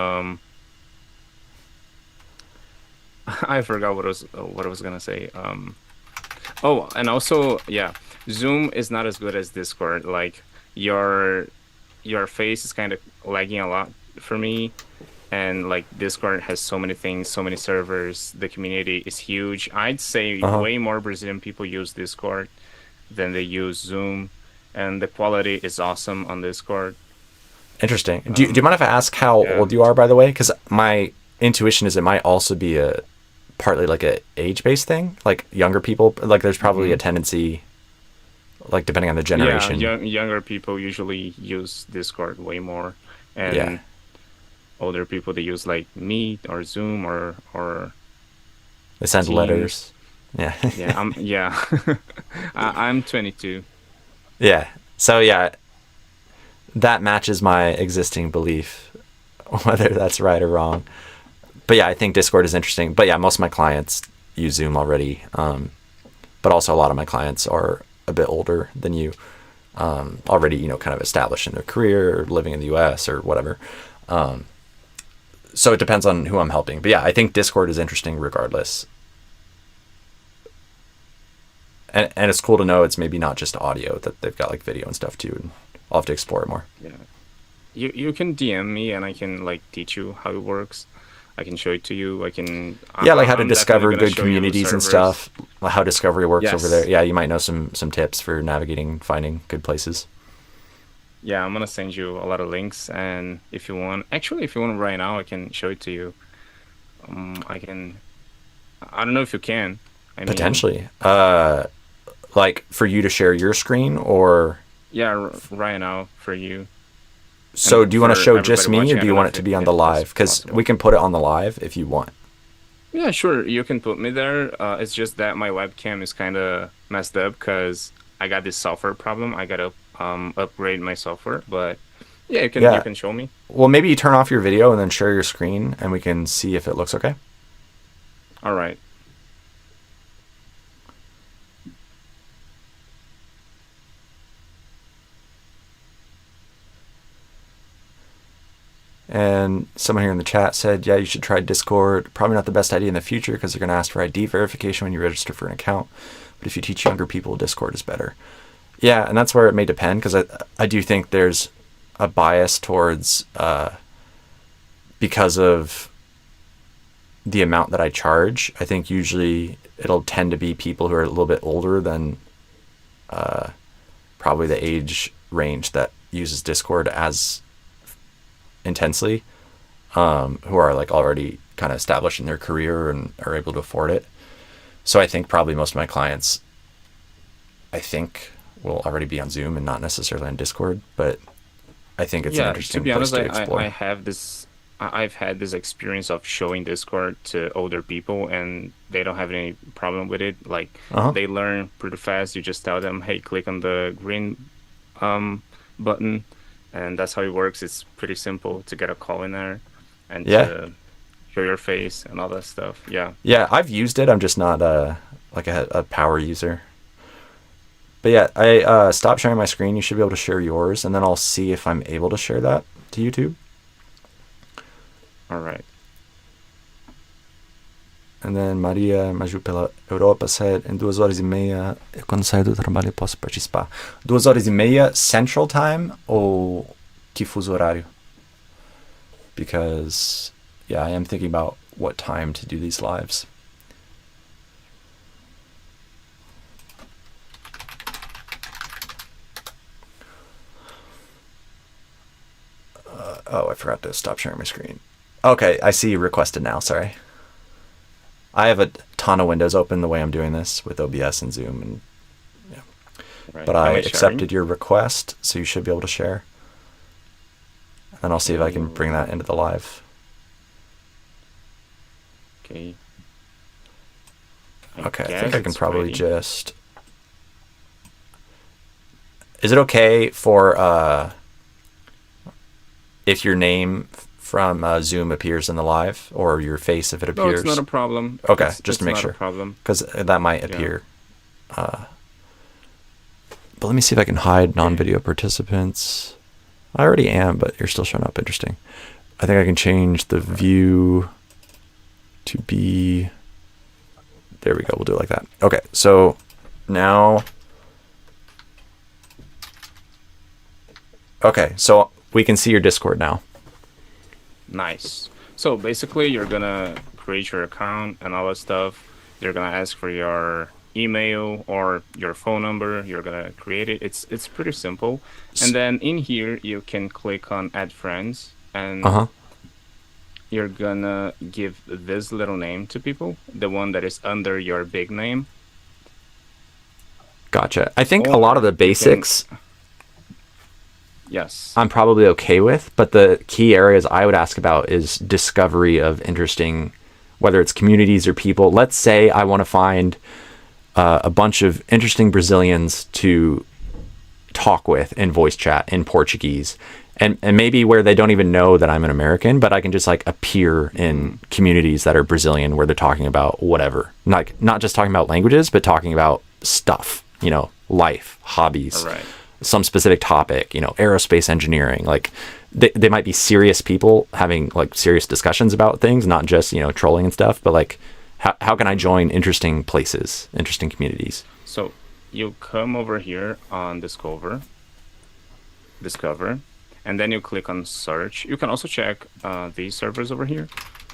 I forgot what I was gonna say. Oh, and also, yeah, Zoom is not as good as Discord. Like your your face is kind of lagging a lot for me, and like Discord has so many things, so many servers. The community is huge. I'd say Uh-huh. way more Brazilian people use Discord than they use Zoom, and the quality is awesome on Discord. Interesting. Do you Um, mind if I ask how yeah. old you are, by the way? Because my intuition is it might also be a partly like a age-based thing. Like younger people, like there's probably a hmm tendency, like depending on the Yeah, generation. younger people usually use Discord way more, Yeah. and older people they use like Meet or Zoom or They send Teams. letters. Yeah. Yeah, yeah. I'm 22. Yeah. So yeah, that matches my existing belief, whether that's right or wrong. But yeah, I think Discord is interesting. But yeah, most of my clients use Zoom already. But also a lot of my clients are a bit older than you, already, kind of established in their career or living in the US or whatever. So it depends on who I'm helping. But yeah, I think Discord is interesting regardless. And it's cool to know it's maybe not just audio, that they've got like video and stuff too. And I'll have to explore it more. Yeah. You can DM me and I can like teach you how it works. I can show it to you. Yeah, like how to I'm definitely discover gonna good show you communities and servers. stuff, how discovery works over there. Yes. Yeah, you might know some tips for navigating, finding good places. Yeah, I'm gonna send you a lot of links, and if you want, actually, if you want right now, I can show it to you. I can. I don't know if you can. I mean, Potentially. Like for you to share your screen, or yeah, right now for you so and do you want to for show just everybody me, or watching. I do you don't know want it to be on if the that's live? Because we possible. can put it on the live if you want. Yeah, sure. You can put me there. It's just that my webcam is kind of messed up because I got this software problem. I gotta upgrade my software. But yeah, you Yeah. can show me. Well, maybe you turn off your video and then share your screen, and we can see if it looks okay. All right. And someone here in the chat said, yeah, you should try Discord. Probably not the best idea in the future because they're going to ask for ID verification when you register for an account. But if you teach younger people, Discord is better. Yeah, and that's where it may depend because I do think there's a bias towards, because of the amount that I charge. I think usually it'll tend to be people who are a little bit older than probably the age range that uses Discord as intensely, who are like already kind of established in their career and are able to afford it. So I think probably most of my clients, I think, will already be on Zoom and not necessarily on Discord. But I think it's an Yeah, to interesting be place honest, to I explore. have this. I've had this experience of showing Discord to older people, and they don't have any problem with it. Like Uh huh. they learn pretty fast. You just tell them, "Hey, click on the green um button," and that's how it works. It's pretty simple to get a call in there and Yeah. to show your face and all that stuff. Yeah. Yeah. I've used it. I'm just not like a power user. But yeah, I stopped sharing my screen. You should be able to share yours, and then I'll see if I'm able to share that to YouTube. All right. And then Maria Maju pela Europa said, em 2 horas e meia, eu quando saio do trabalho eu posso participar. 2 horas e meia Central Time ou que fuso horário? Because, yeah, I am thinking about what time to do these lives. Oh, I forgot to stop sharing my screen. Okay, I see you requested now, sorry. I have a ton of windows open the way I'm doing this with OBS and Zoom, and yeah. All right. But I Am I sharing? accepted your request, so you should be able to share. And then I'll see if I can bring that into the live. Okay. I Okay, I think guess I can it's probably ready. just... Is it okay for if your name from Zoom appears in the live, or your face if it No, appears? it's not a problem. Okay, It's just to it's make not sure, a problem. because that might Yeah. appear. But let me see if I can hide non-video participants. I already am, but you're still showing up. Interesting. I think I can change the view to be... There we go. We'll do it like that. Okay, so now... Okay, so we can see your Discord now. Nice. So basically, you're gonna create your account and all that stuff. They're gonna ask for your email or your phone number. You're gonna create it. It's pretty simple. And then in here, you can click on Add Friends, and Uh-huh. you're gonna give this little name to people, the one that is under your big name. Gotcha. I think a Or lot of the you can- basics Yes. I'm probably okay with, but the key areas I would ask about is discovery of interesting, whether it's communities or people. Let's say I want to find a bunch of interesting Brazilians to talk with in voice chat in Portuguese, and maybe where they don't even know that I'm an American, but I can just like appear in communities that are Brazilian where they're talking about whatever, like not just talking about languages, but talking about stuff, you know, life, hobbies, All right. some specific topic, you know, aerospace engineering. Like they might be serious people having like serious discussions about things, not just, you know, trolling and stuff, but like how can I join interesting places, interesting communities? So you come over here on Discover, and then you click on Search. You can also check these servers over here.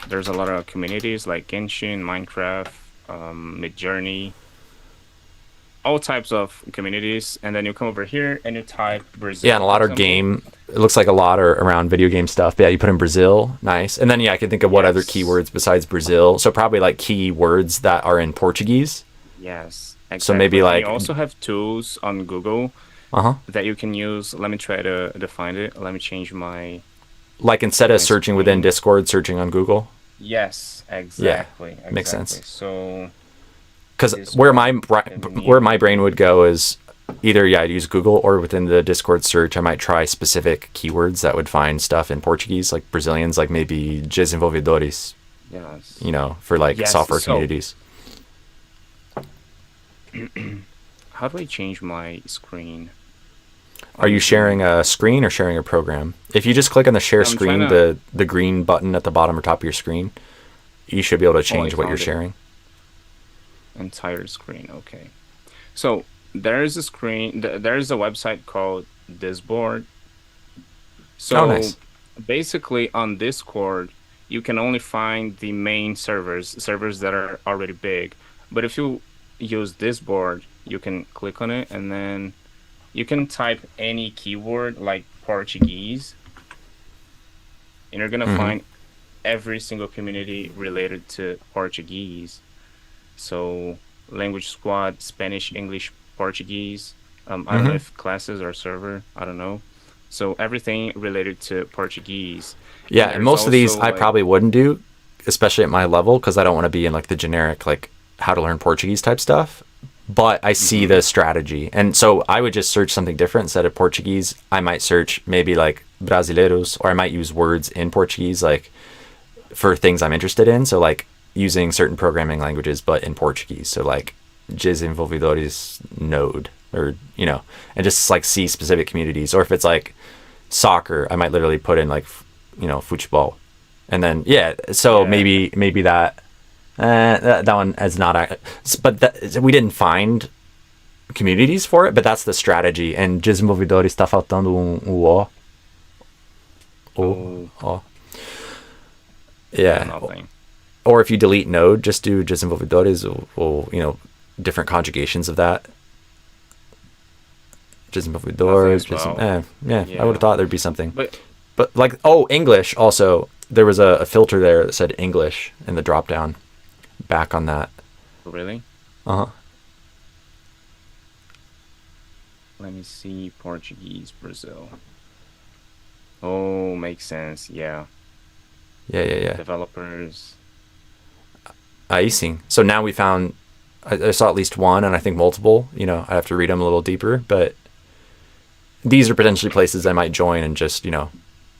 There's a lot of communities like Genshin, Minecraft, Midjourney, all types of communities. And then you come over here and you type Brazil. Yeah, and a lot for of example. game. It looks like a lot are around video game stuff. But yeah, you put in Brazil, nice. And then yeah, I can think of what other Yes. keywords besides Brazil. So probably like keywords that are in Portuguese. Yes, So maybe exactly. And like you also have tools on Google uh-huh. that you can use. Let me try to find it. Let me change my... Like instead of My searching within screen. Discord, searching on Google. Yes, exactly. makes exactly. sense. So Because Discord where my brain would go is either I'd use Google, or within the Discord search I might try specific keywords that would find stuff in Portuguese, like Brazilians, like maybe desenvolvedores, yes. you know, for like Yes, software so- communities. How do I change my screen? Are you sharing a screen or sharing a program? If you just click on the share I'm screen, trying to- the green button at the bottom or top of your screen, you should be able to change what you're found it. sharing. Entire screen. Okay. So there's a screen. There's a website called Disboard. So Oh, nice. basically, on Discord, you can only find the main servers that are already big. But if you use Disboard, you can click on it and then you can type any keyword like Portuguese, and you're gonna Mhm. find every single community related to Portuguese. So language squad, Spanish, English, Portuguese. I don't know Mhm. if classes or server. I don't know. So everything related to Portuguese. Yeah, there's and most of these also, I like- probably wouldn't do, especially at my level, because I don't want to be in like the generic like how to learn Portuguese type stuff. But I see the strategy, and so I would just search something different instead of Portuguese. I might search maybe like brasileiros, or I might use words in Portuguese like for things I'm interested in. So like using certain programming languages, but in Portuguese. So like desenvolvedores node, or you know, and just like see specific communities. Or if it's like soccer, I might literally put in like you know futebol, and then yeah. So Yeah. maybe that. That one is not, but we didn't find communities for it, but that's the strategy. And desenvolvedor está faltando o. O. Yeah. Nothing. Or if you delete node, just do desenvolvedores, or you know, different conjugations of that. Desenvolvedor, Nothing as well. yeah, I Yeah. would have thought there'd be something. But But like, oh, English also. There was a filter there that said English in the drop down. Back on that. really, Uh huh. let me see. Portuguese, Brazil. Oh, makes sense. Yeah. Yeah. Developers. Aí sim. So now we found, I saw at least one, and I think multiple. You know, I have to read them a little deeper, but these are potentially places I might join and just, you know,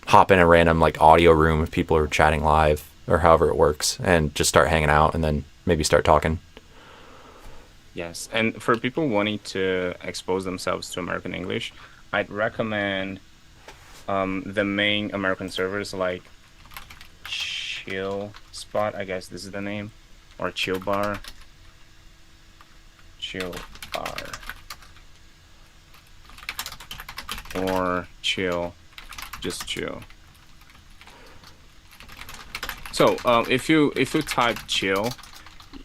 hop in a random like audio room if people are chatting live or however it works, and just start hanging out and then maybe start talking. Yes, and for people wanting to expose themselves to American English, I'd recommend the main American servers like Chill Spot, I guess this is the name, or Chill Bar. Chill Bar. Or Chill, just Chill. So if you type Chill,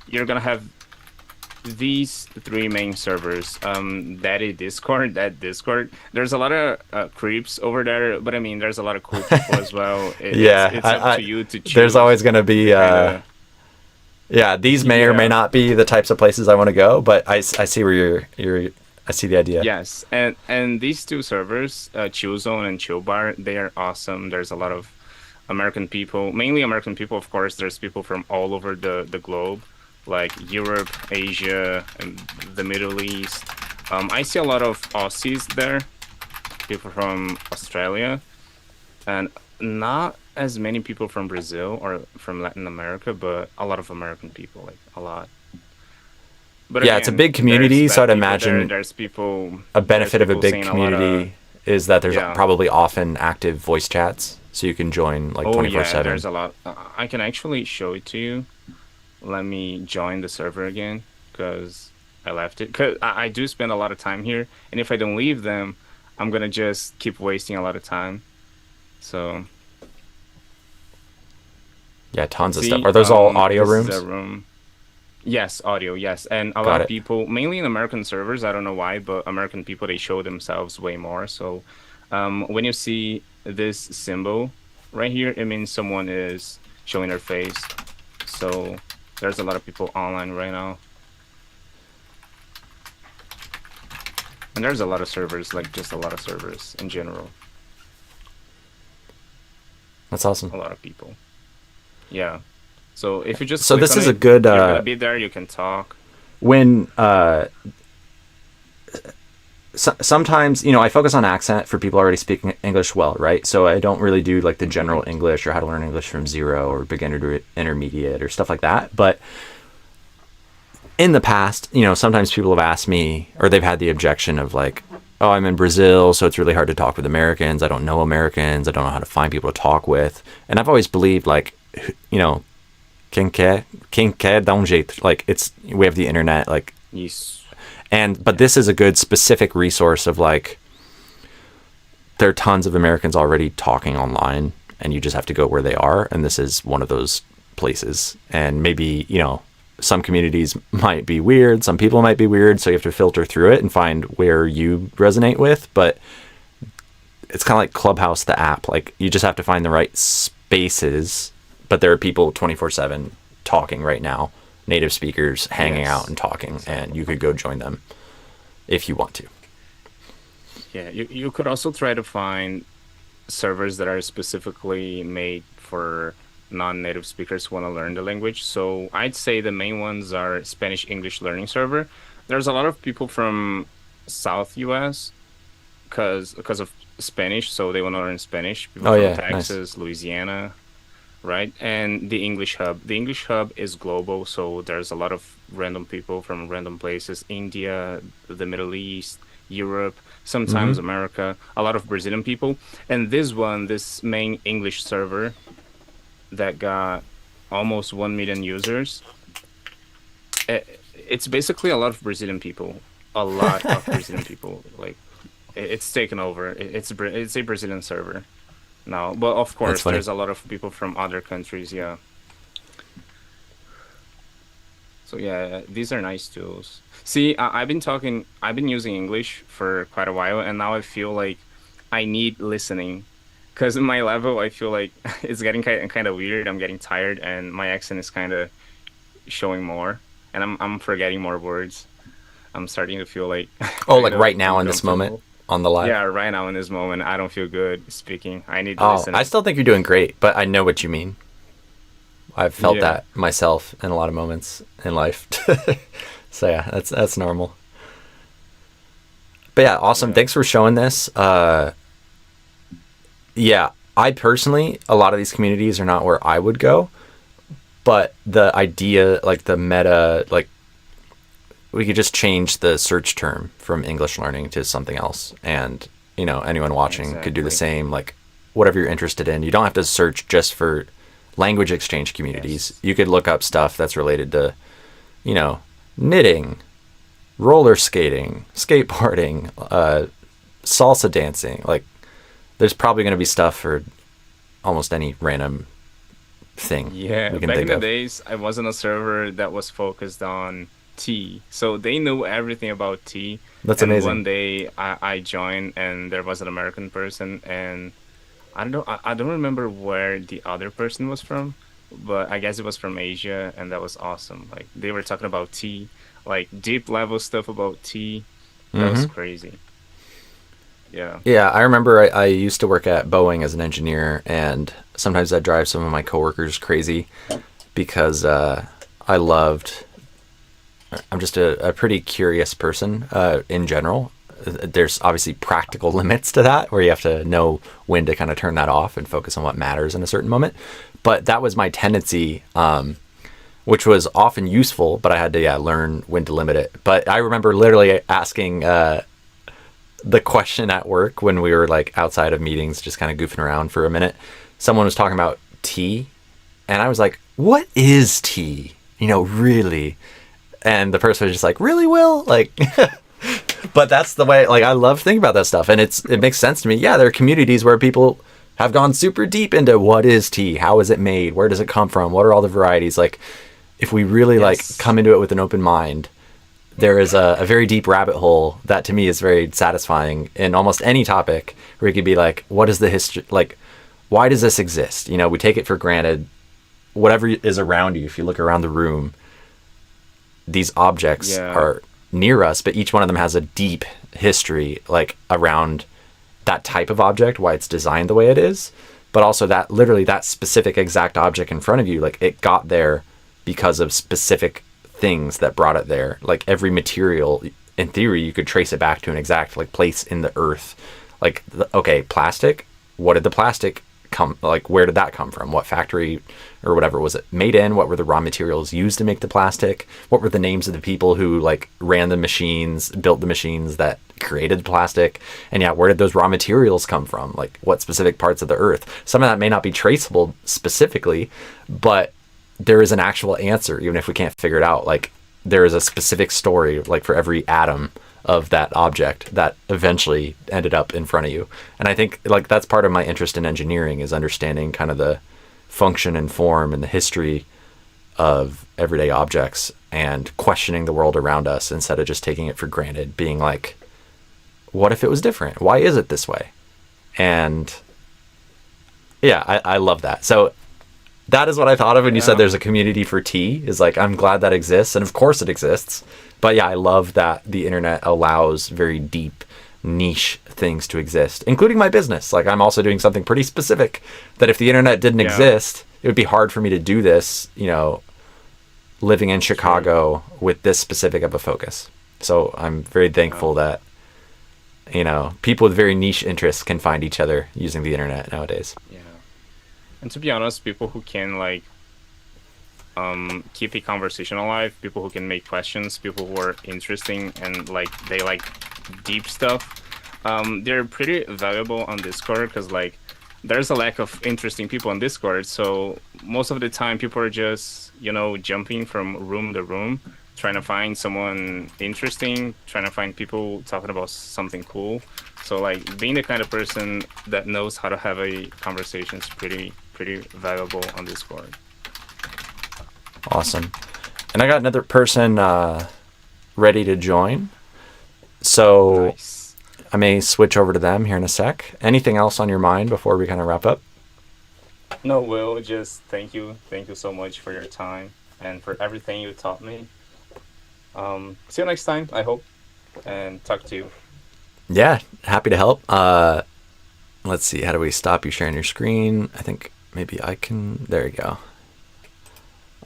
you're gonna have these three main servers. That Discord. There's a lot of creeps over there, but I mean, there's a lot of cool people as well. It's up to you to choose. There's always going to be yeah, these may or may not be the types of places I want to go, but I see where I see the idea. Yes, and these two servers, Chill Zone and Chill Bar, they are awesome. There's a lot of American people, mainly American people, of course. There's people from all over the globe, like Europe, Asia, and the Middle East. I see a lot of Aussies there, people from Australia, and not as many people from Brazil or from Latin America, but a lot of American people, like a lot. But yeah, it's a big community, so I'd imagine there's people. A benefit of a big saying community is that there's probably often active voice chats, so you can join like 24/7. Yeah, there's a lot. I can actually show it to you. Let me join the server again because I left it. Because I do spend a lot of time here, and if I don't leave them, I'm gonna just keep wasting a lot of time. So yeah, tons of stuff. Are those all audio rooms? This is a room. Yes, audio, yes. And a lot of people, mainly in American servers, I don't know why, but American people, they show themselves way more. So when you see this symbol right here, it means someone is showing their face. So there's a lot of people online right now. And there's a lot of servers, like just a lot of servers in general. That's awesome. A lot of people. Yeah. So if you just so this is a good. You're gonna be there. You can talk. When sometimes I focus on accent for people already speaking English well, right? So I don't really do like the general English or how to learn English from zero or beginner to intermediate or stuff like that. But in the past, sometimes people have asked me, or they've had the objection of like, oh, I'm in Brazil, so it's really hard to talk with Americans. I don't know Americans. I don't know how to find people to talk with. And I've always believed like, quem quer dá jeito. Like we have the internet, like, yes. But this is a good specific resource of like, there are tons of Americans already talking online, and you just have to go where they are. And this is one of those places. And maybe, some communities might be weird. Some people might be weird. So you have to filter through it and find where you resonate with. But it's kind of like Clubhouse, the app. Like you just have to find the right spaces. But there are people 24/7 talking right now, native speakers hanging out and talking, and you could go join them if you want to. Yeah, you could also try to find servers that are specifically made for non-native speakers who want to learn the language. So I'd say the main ones are Spanish English learning server. There's a lot of people from South US because of Spanish, so they want to learn Spanish. People from Texas, nice. Louisiana. Right, and the English Hub. The English Hub is global, so there's a lot of random people from random places: India, the Middle East, Europe, sometimes America. A lot of Brazilian people, and this main English server, that got almost 1 million users. It's basically a lot of Brazilian people. A lot of Brazilian people. Like, it's taken over. It's a Brazilian server. No, but of course, there's a lot of people from other countries, yeah. So yeah, these are nice tools. See, I've been using English for quite a while, and now I feel like I need listening. Because in my level, I feel like it's getting kind of weird. I'm getting tired, and my accent is kind of showing more, and I'm forgetting more words. I'm starting to feel like... Oh, like right now in this moment? On the live? Yeah, right now in this moment, I don't feel good speaking. I need to listen. I still think you're doing great, but I know what you mean. I've felt that myself in a lot of moments in life. So yeah, that's normal. But yeah, awesome. Yeah. Thanks for showing this. Yeah, I personally, a lot of these communities are not where I would go, but the idea, like the meta, like we could just change the search term from English learning to something else. And, anyone watching could do the same, like whatever you're interested in. You don't have to search just for language exchange communities. Yes. You could look up stuff that's related to, knitting, roller skating, skateboarding, salsa dancing. Like there's probably going to be stuff for almost any random thing Yeah, we can back in think the of. days, I was on a server that was focused on tea. So they knew everything about tea. That's And amazing. one day I joined and there was an American person and I don't know, I don't remember where the other person was from, but I guess it was from Asia and that was awesome. Like they were talking about tea, like deep level stuff about tea. That was Hmm. crazy. Yeah. Yeah, I remember I used to work at Boeing as an engineer, and sometimes that drive some of my coworkers crazy because I loved. I'm just a pretty curious person in general. There's obviously practical limits to that where you have to know when to kind of turn that off and focus on what matters in a certain moment. But that was my tendency, which was often useful, but I had to learn when to limit it. But I remember literally asking the question at work when we were like outside of meetings, just kind of goofing around for a minute. Someone was talking about tea, and I was like, "What is tea? Really?" And the person was just like, "Really, Will?" Like, but that's the way. Like, I love thinking about that stuff, and it makes sense to me. Yeah, there are communities where people have gone super deep into what is tea, how is it made, where does it come from, what are all the varieties. Like, if we really like Yes. come into it with an open mind, there is a very deep rabbit hole that to me is very satisfying in almost any topic where you could be like, what is the history? Like, why does this exist? We take it for granted. Whatever is around you, if you look around the room, these objects Yeah. are near us, but each one of them has a deep history, like around that type of object, why it's designed the way it is, but also that literally that specific exact object in front of you, like it got there because of specific things that brought it there. Like every material, in theory, you could trace it back to an exact like place in the earth. Like, okay, plastic. What did the plastic come? Like, where did that come from? What factory or whatever was it made in? What were the raw materials used to make the plastic? What were the names of the people who like ran the machines, built the machines that created the plastic? And yeah, where did those raw materials come from? Like, what specific parts of the earth? Some of that may not be traceable specifically, but there is an actual answer, even if we can't figure it out. Like, there is a specific story, like for every atom of that object that eventually ended up in front of you. And I think like that's part of my interest in engineering, is understanding kind of the function and form and the history of everyday objects and questioning the world around us instead of just taking it for granted, being like, what if it was different? Why is it this way? And yeah, I love that. So that is what I thought of when you said Yeah. there's a community for tea, is like, I'm glad that exists. And of course it exists. But yeah, I love that the internet allows very deep niche things to exist, including my business. Like, I'm also doing something pretty specific that if the internet didn't Yeah. exist, it would be hard for me to do this, living in Chicago with this specific of a focus. So I'm very thankful that, people with very niche interests can find each other using the internet nowadays. Yeah. And to be honest, people who can like keep the conversation alive, people who can make questions, people who are interesting and like they like deep stuff, they're pretty valuable on Discord because like there's a lack of interesting people on Discord. So most of the time, people are just jumping from room to room, trying to find someone interesting, trying to find people talking about something cool. So like being the kind of person that knows how to have a conversation is pretty valuable on Discord. Awesome. And I got another person ready to join. So Nice. I may switch over to them here in a sec. Anything else on your mind before we kind of wrap up? No, Will, just thank you. Thank you so much for your time and for everything you taught me. See you next time, I hope, and talk to you. Yeah, happy to help. Let's see. How do we stop you sharing your screen? I think maybe I can. There you go.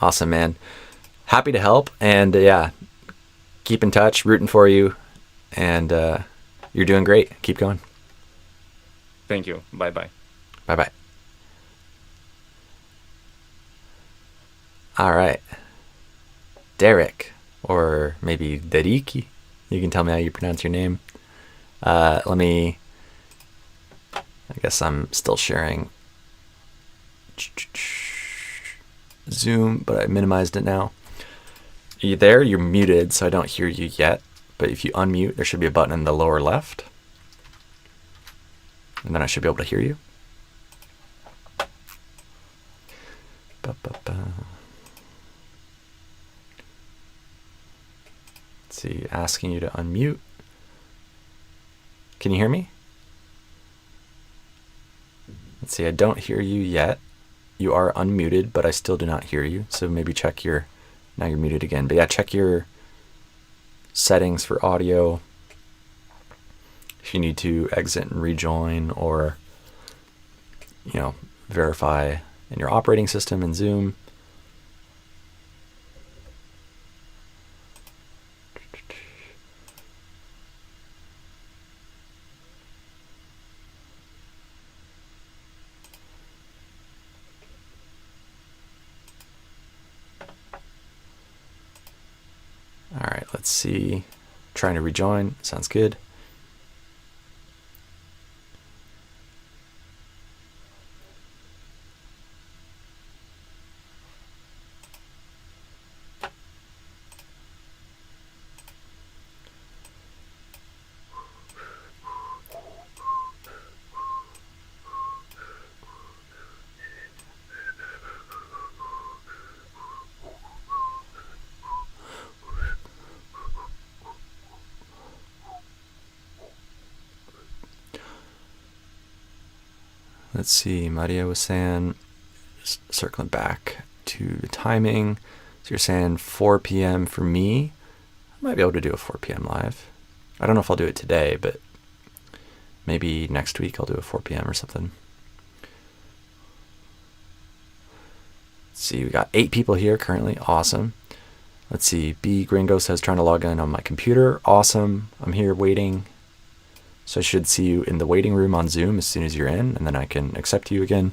Awesome, man. Happy to help. And yeah, keep in touch, rooting for you. And you're doing great. Keep going. Thank you. Bye bye. Bye bye. All right. Derek, or maybe Deriki. You can tell me how you pronounce your name. Let me. I guess I'm still sharing Zoom, but I minimized it now. Are you there? You're muted, so I don't hear you yet. But if you unmute, there should be a button in the lower left. And then I should be able to hear you. Ba-ba-ba. Let's see, asking you to unmute. Can you hear me? Let's see, I don't hear you yet. You are unmuted, but I still do not hear you. So maybe check your, now you're muted again. But yeah, check your settings for audio. If you need to exit and rejoin, or, verify in your operating system in Zoom. All right, let's see. Trying to rejoin. Sounds good. Let's see, Maria was saying, circling back to the timing. So you're saying 4 p.m. for me. I might be able to do a 4 p.m. live. I don't know if I'll do it today, but maybe next week I'll do a 4 p.m. or something. Let's see, we got 8 people here currently. Awesome. Let's see, B Gringo says trying to log in on my computer. Awesome. I'm here waiting. So I should see you in the waiting room on Zoom as soon as you're in, and then I can accept you again.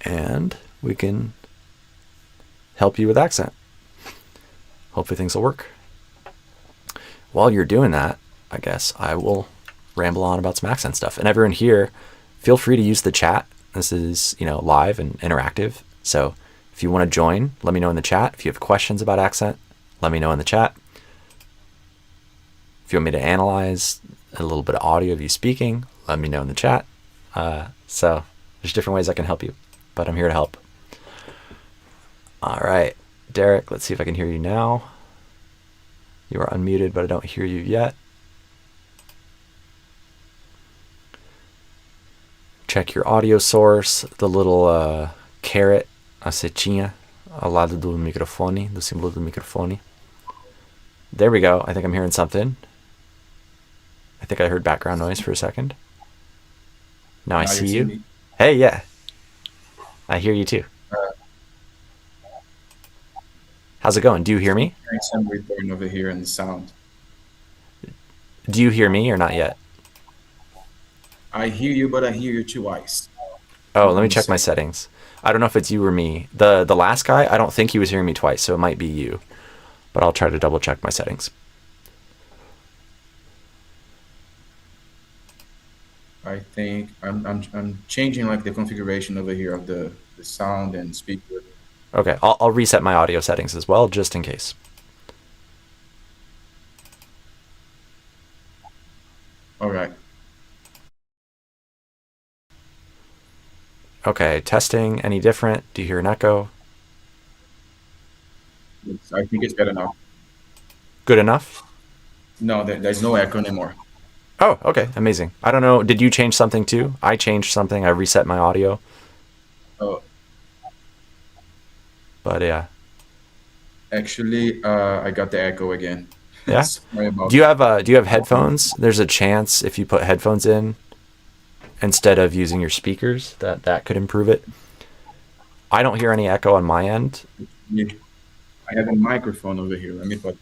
And we can help you with accent. Hopefully things will work. While you're doing that, I guess I will ramble on about some accent stuff. And everyone here, feel free to use the chat. This is, live and interactive. So if you want to join, let me know in the chat. If you have questions about accent, let me know in the chat. If you want me to analyze a little bit of audio of you speaking, let me know in the chat. So there's different ways I can help you, but I'm here to help. All right, Derek, let's see if I can hear you now. You are unmuted, but I don't hear you yet. Check your audio source, the little caret, a setinha, ao lado do microfone, do símbolo do microfone. There we go. I think I'm hearing something. I think I heard background noise for a second. Now I see you. Me. Hey, yeah. I hear you too. How's it going? Do you hear me? Some return over here in the sound. Do you hear me or not yet? I hear you, but I hear you twice. Oh, let me check my settings. I don't know if it's you or me. The last guy, I don't think he was hearing me twice, so it might be you. But I'll try to double check my settings. I think I'm changing like the configuration over here of the sound and speaker. Okay, I'll reset my audio settings as well, just in case. All right. Okay, testing. Any different? Do you hear an echo? I think it's good enough. Good enough? No, there's no echo anymore. Oh, okay, amazing. I don't know, did you change something too? I changed something, I reset my audio. Oh. But yeah. Actually, I got the echo again. Yeah? Do you have headphones? There's a chance if you put headphones in instead of using your speakers that could improve it. I don't hear any echo on my end. I have a microphone over here. Let me put.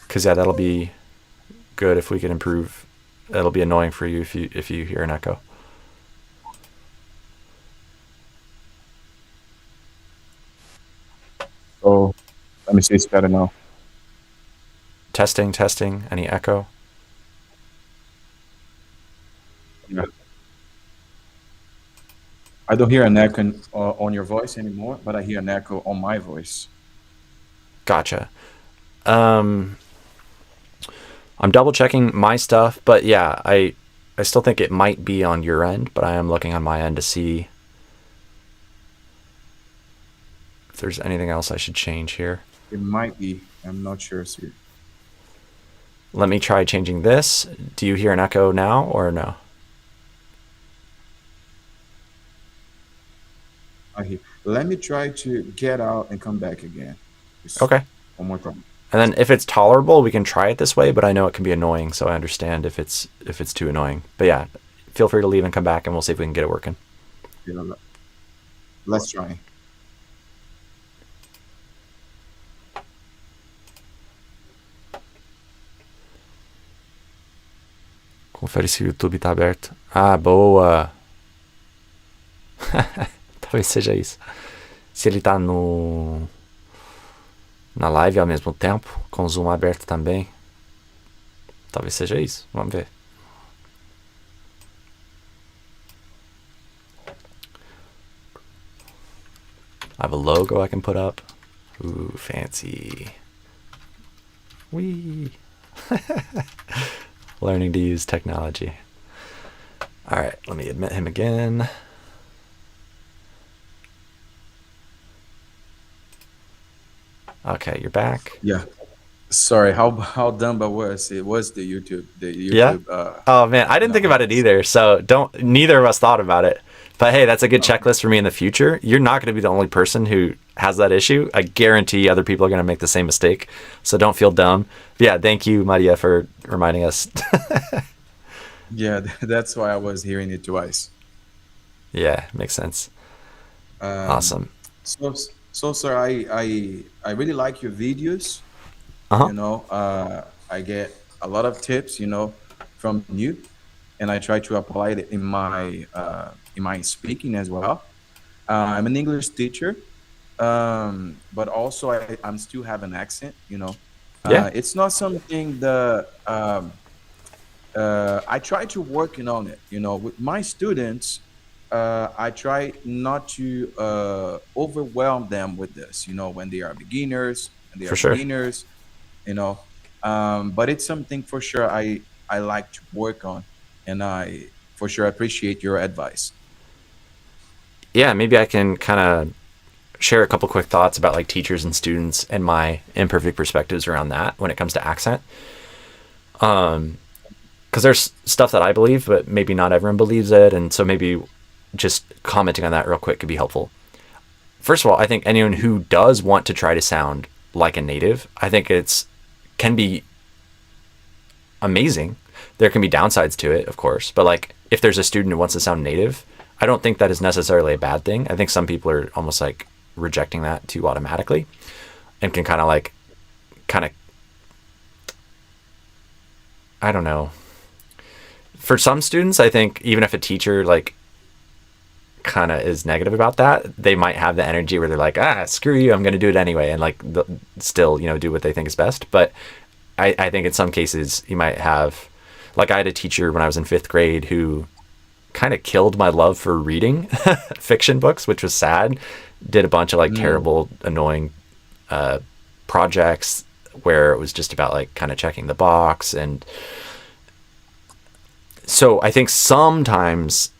Because yeah, that'll be good if we can improve. It'll be annoying for you if you hear an echo. So let me see, it's better now. Testing, testing. Any echo? Yeah. I don't hear an echo on your voice anymore, but I hear an echo on my voice. Gotcha. I'm double checking my stuff, but yeah, I still think it might be on your end, but I am looking on my end to see if there's anything else I should change here. It might be. I'm not sure. See. Let me try changing this. Do you hear an echo now or no? I hear. Let me try to get out and come back again. Just Okay. one more time. And then if it's tolerable, we can try it this way, but I know it can be annoying, so I understand if it's too annoying. But yeah, feel free to leave and come back and we'll see if we can get it working. You know, let's try. Confere se o YouTube tá aberto. Ah, boa! Talvez seja isso. Se ele tá na live ao mesmo tempo, com o Zoom aberto também. Talvez seja isso. Vamos ver. I have a logo I can put up. Ooh, fancy. Whee! Learning to use technology. All right, let me admit him again. Okay, you're back. Yeah. Sorry, how dumb I was. It was the YouTube. Yeah? Oh man, I didn't think about it either. So neither of us thought about it. But hey, that's a good checklist for me in the future. You're not going to be the only person who has that issue. I guarantee other people are going to make the same mistake. So don't feel dumb. But yeah, thank you, Maria, for reminding us. Yeah, that's why I was hearing it twice. Yeah, makes sense. Awesome. So sir, I really like your videos. Uh-huh. You know, I get a lot of tips, you know, from you, and I try to apply it in my speaking as well. I'm an English teacher, but also I'm still have an accent, you know. Yeah. It's not something that I try to working on it, you know. With my students, I try not to overwhelm them with this, you know, when they are beginners, For sure. you know. But it's something for sure I like to work on, and I for sure appreciate your advice. Yeah, maybe I can kind of share a couple quick thoughts about like teachers and students and my imperfect perspectives around that when it comes to accent. Because there's stuff that I believe, but maybe not everyone believes it, and so maybe just commenting on that real quick could be helpful. First of all, I think anyone who does want to try to sound like a native, I think can be amazing. There can be downsides to it, of course, but like if there's a student who wants to sound native, I don't think that is necessarily a bad thing. I think some people are almost like rejecting that too automatically and can kind of I don't know. For some students, I think even if a teacher like kind of is negative about that, they might have the energy where they're like, screw you, I'm going to do it anyway, and like still, you know, do what they think is best. But I think in some cases you might have, like I had a teacher when I was in 5th grade who kind of killed my love for reading fiction books, which was sad. Did a bunch of like terrible, annoying projects where it was just about like kind of checking the box. And so I think sometimes,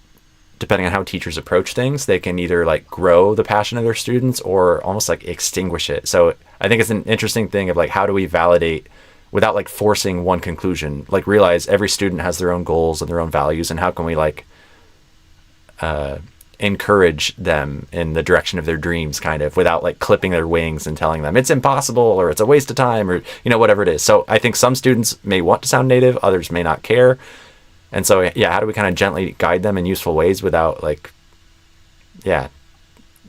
depending on how teachers approach things, they can either like grow the passion of their students or almost like extinguish it. So I think it's an interesting thing of like, how do we validate without like forcing one conclusion, like realize every student has their own goals and their own values, and how can we like encourage them in the direction of their dreams, kind of, without like clipping their wings and telling them it's impossible or it's a waste of time or, you know, whatever it is. So I think some students may want to sound native, others may not care. And so, yeah, how do we kind of gently guide them in useful ways without like, yeah,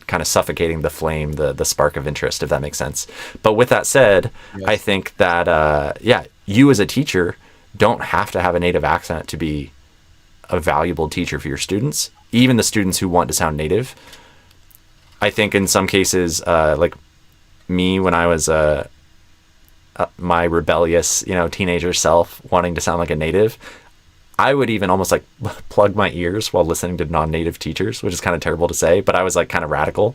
kind of suffocating the flame, the spark of interest, if that makes sense. But with that said, yes. I think that, you as a teacher don't have to have a native accent to be a valuable teacher for your students, even the students who want to sound native. I think in some cases, like me when I was my rebellious, teenager self wanting to sound like a native, I would even almost like plug my ears while listening to non-native teachers, which is kind of terrible to say, but I was like kind of radical.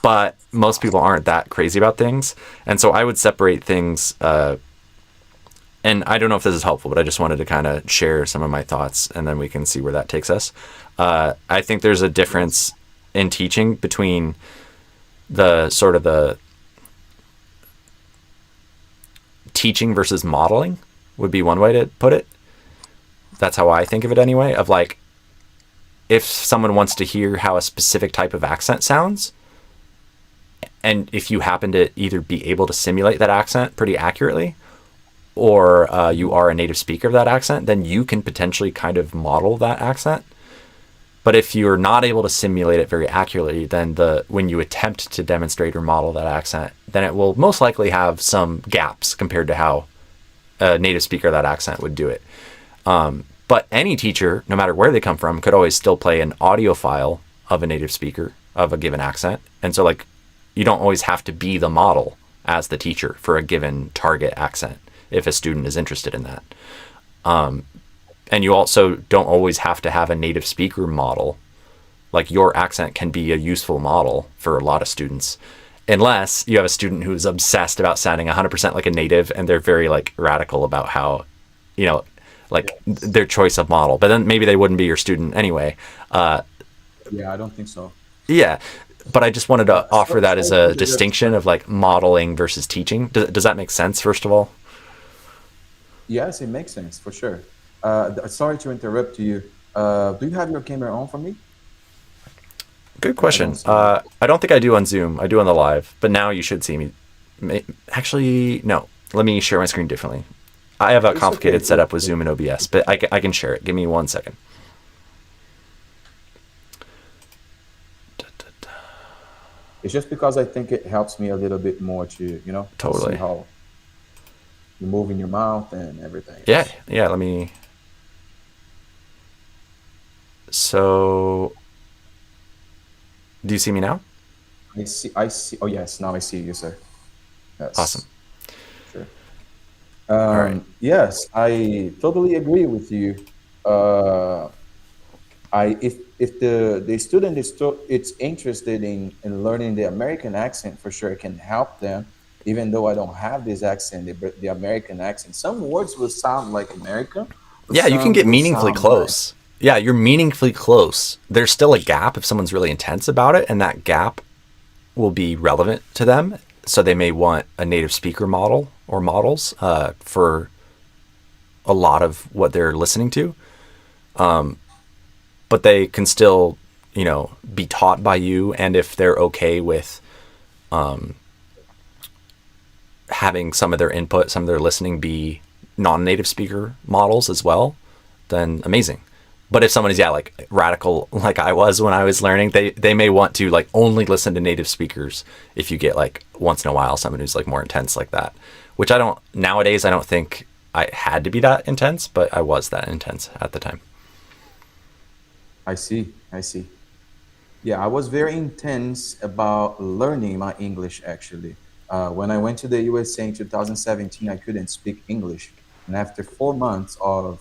But most people aren't that crazy about things. And so I would separate things. And I don't know if this is helpful, but I just wanted to kind of share some of my thoughts, and then we can see where that takes us. I think there's a difference in teaching between the sort of the teaching versus modeling would be one way to put it. That's how I think of it anyway, of like, if someone wants to hear how a specific type of accent sounds, and if you happen to either be able to simulate that accent pretty accurately, or you are a native speaker of that accent, then you can potentially kind of model that accent. But if you're not able to simulate it very accurately, then when you attempt to demonstrate or model that accent, then it will most likely have some gaps compared to how a native speaker of that accent would do it. But any teacher, no matter where they come from, could always still play an audio file of a native speaker of a given accent. And so like, you don't always have to be the model as the teacher for a given target accent if a student is interested in that. And you also don't always have to have a native speaker model. Like, your accent can be a useful model for a lot of students, unless you have a student who is obsessed about sounding 100% like a native, and they're very like radical about how, their choice of model. But then maybe they wouldn't be your student anyway. Yeah, I don't think so. Yeah. But I just wanted to offer that as a distinction of like modeling versus teaching. Does that make sense, first of all? Yes, it makes sense for sure. Sorry to interrupt you. Do you have your camera on for me? Good question. I don't think I do on Zoom. I do on the live, but now you should see me. Actually, no. Let me share my screen differently. I have a complicated setup with Zoom and OBS, but I can share it. Give me 1 second. It's just because I think it helps me a little bit more to, Totally. see how you move in your mouth and everything. Yeah. Let me. So, do you see me now? I see. Oh, yes. Now I see you, sir. Yes. Awesome. Sure. right. Yes, I totally agree with you. If the student is interested in learning the American accent, for sure it can help them. Even though I don't have this accent, the American accent, some words will sound like American. Yeah, you can get meaningfully close. Yeah, you're meaningfully close. There's still a gap if someone's really intense about it, and that gap will be relevant to them. So they may want a native speaker model or models for a lot of what they're listening to. But they can still, be taught by you. And if they're okay with having some of their input, some of their listening be non-native speaker models as well, then amazing. But if someone is, like radical, like I was when I was learning, they may want to like only listen to native speakers if you get like once in a while someone who's like more intense like that, which nowadays I don't think I had to be that intense, but I was that intense at the time. I see. Yeah, I was very intense about learning my English, actually. When I went to the USA in 2017, I couldn't speak English. And after 4 months of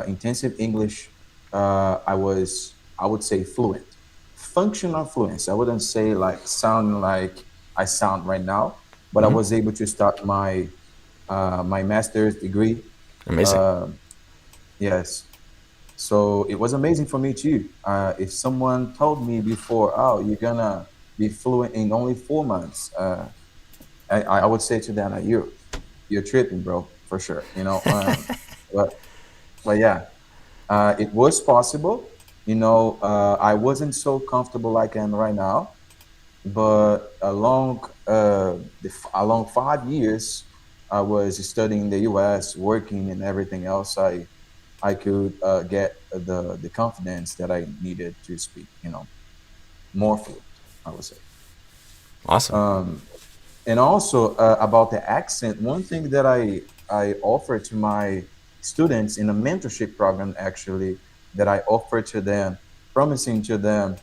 intensive English, I would say fluent. Functional fluency. I wouldn't say like sound like I sound right now, but I was able to start my master's degree. Amazing. Yes. So it was amazing for me too. If someone told me before, oh, you're gonna be fluent in only 4 months, I would say to them, you're tripping, bro, for sure. But yeah, it was possible. I wasn't so comfortable like I am right now, but along 5 years, I was studying in the U.S., working and everything else. I could get the confidence that I needed to speak, more fluent, I would say. Awesome. And also about the accent, one thing that I offer to my students in a mentorship program, actually, that I offer to them, promising to them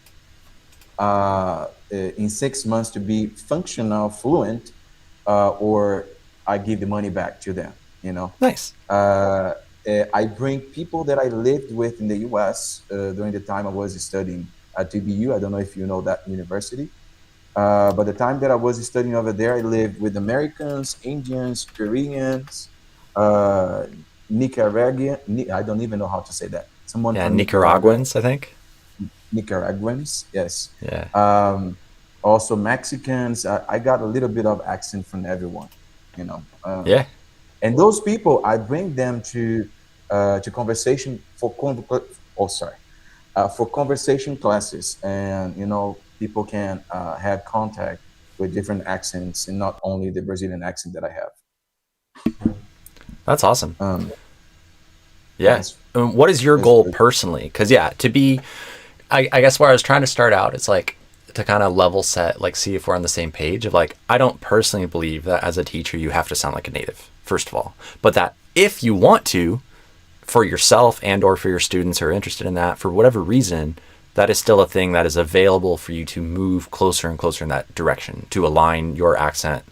in 6 months to be functional, fluent, or I give the money back to them. You know, Nice. I bring people that I lived with in the U.S. During the time I was studying at TBU. I don't know if you know that university. But the time that I was studying over there, I lived with Americans, Indians, Koreans, uh, Nicaraguan. I don't even know how to say that. Someone Yeah, from Nicaragua, Nicaraguans, I think. Nicaraguans, yes. Yeah. Also Mexicans. I got a little bit of accent from everyone, you know. Yeah. And those people, I bring them to conversation oh, sorry, for conversation classes, and you know, people can have contact with different accents and not only the Brazilian accent that I have. That's awesome. Yeah. Yes, What is your that's goal good. personally? Because yeah, to be, I guess where I was trying to start out, it's like to kind of level set, like see if we're on the same page. Of like, I don't personally believe that as a teacher you have to sound like a native, first of all, but that if you want to, for yourself and or for your students who are interested in that, for whatever reason, that is still a thing that is available for you to move closer and closer in that direction to align your accent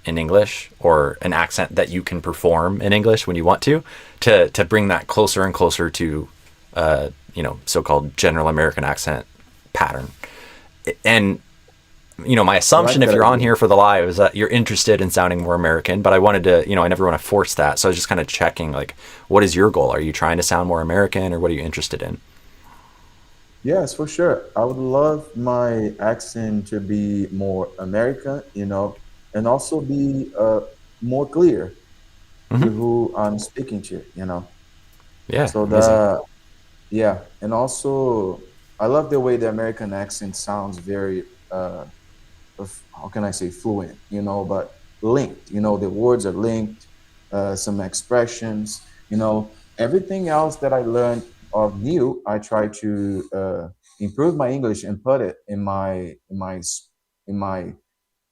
in English or an accent that you can perform in English when you want to bring that closer and closer to so-called general American accent pattern. And my I assumption like if that you're on idea. here for the live is that you're interested in sounding more American, but I wanted to, I never want to force that. So I was just kind of checking, like, what is your goal? Are you trying to sound more American or what are you interested in? Yes, for sure. I would love my accent to be more American, you know, and also be more clear to Hmm. who I'm speaking to, you know. Yeah, So amazing. the Yeah, and also I love the way the American accent sounds very how can I say fluent, you know, but linked. You know, the words are linked, some expressions, you know, everything else that I learned of new, I try to improve my English and put it in my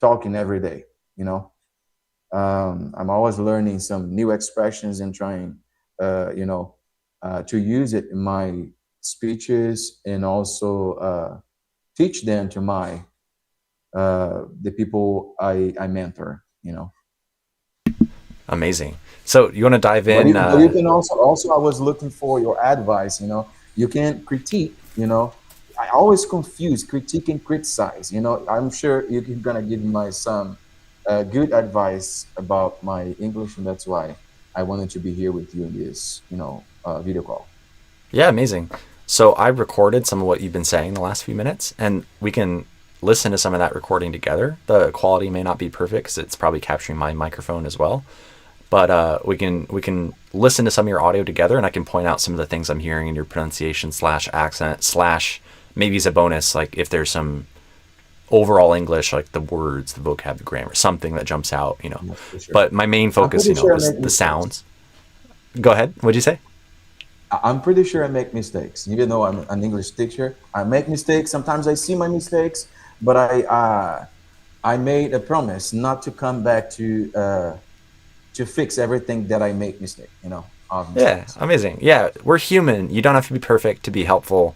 talking every day. You know, I'm always learning some new expressions and trying, you know, to use it in my speeches and also teach them to my the people I mentor. You know, Amazing. So you want to dive but in? you can also I was looking for your advice. You know, you can critique. You know, I always confuse critique and criticize. You know, I'm sure you're gonna give my some good advice about my English, and that's why I wanted to be here with you in this, you know, video call. Yeah, amazing. So I recorded some of what you've been saying the last few minutes, and we can listen to some of that recording together. The quality may not be perfect because it's probably capturing my microphone as well. But we can listen to some of your audio together, and I can point out some of the things I'm hearing in your pronunciation slash accent slash maybe as a bonus, like if there's some overall English, like the words, the vocab, the grammar, something that jumps out. Yes, for sure. But my main I'm focus, pretty sure I is make the mistakes. sounds. Go ahead. What'd you say? I'm pretty sure I make mistakes. Even though I'm an English teacher, I make mistakes. Sometimes I see my mistakes, but I made a promise not to come back to fix everything that I make mistake. You know, of Yeah, mistakes. amazing. Yeah, we're human. You don't have to be perfect to be helpful,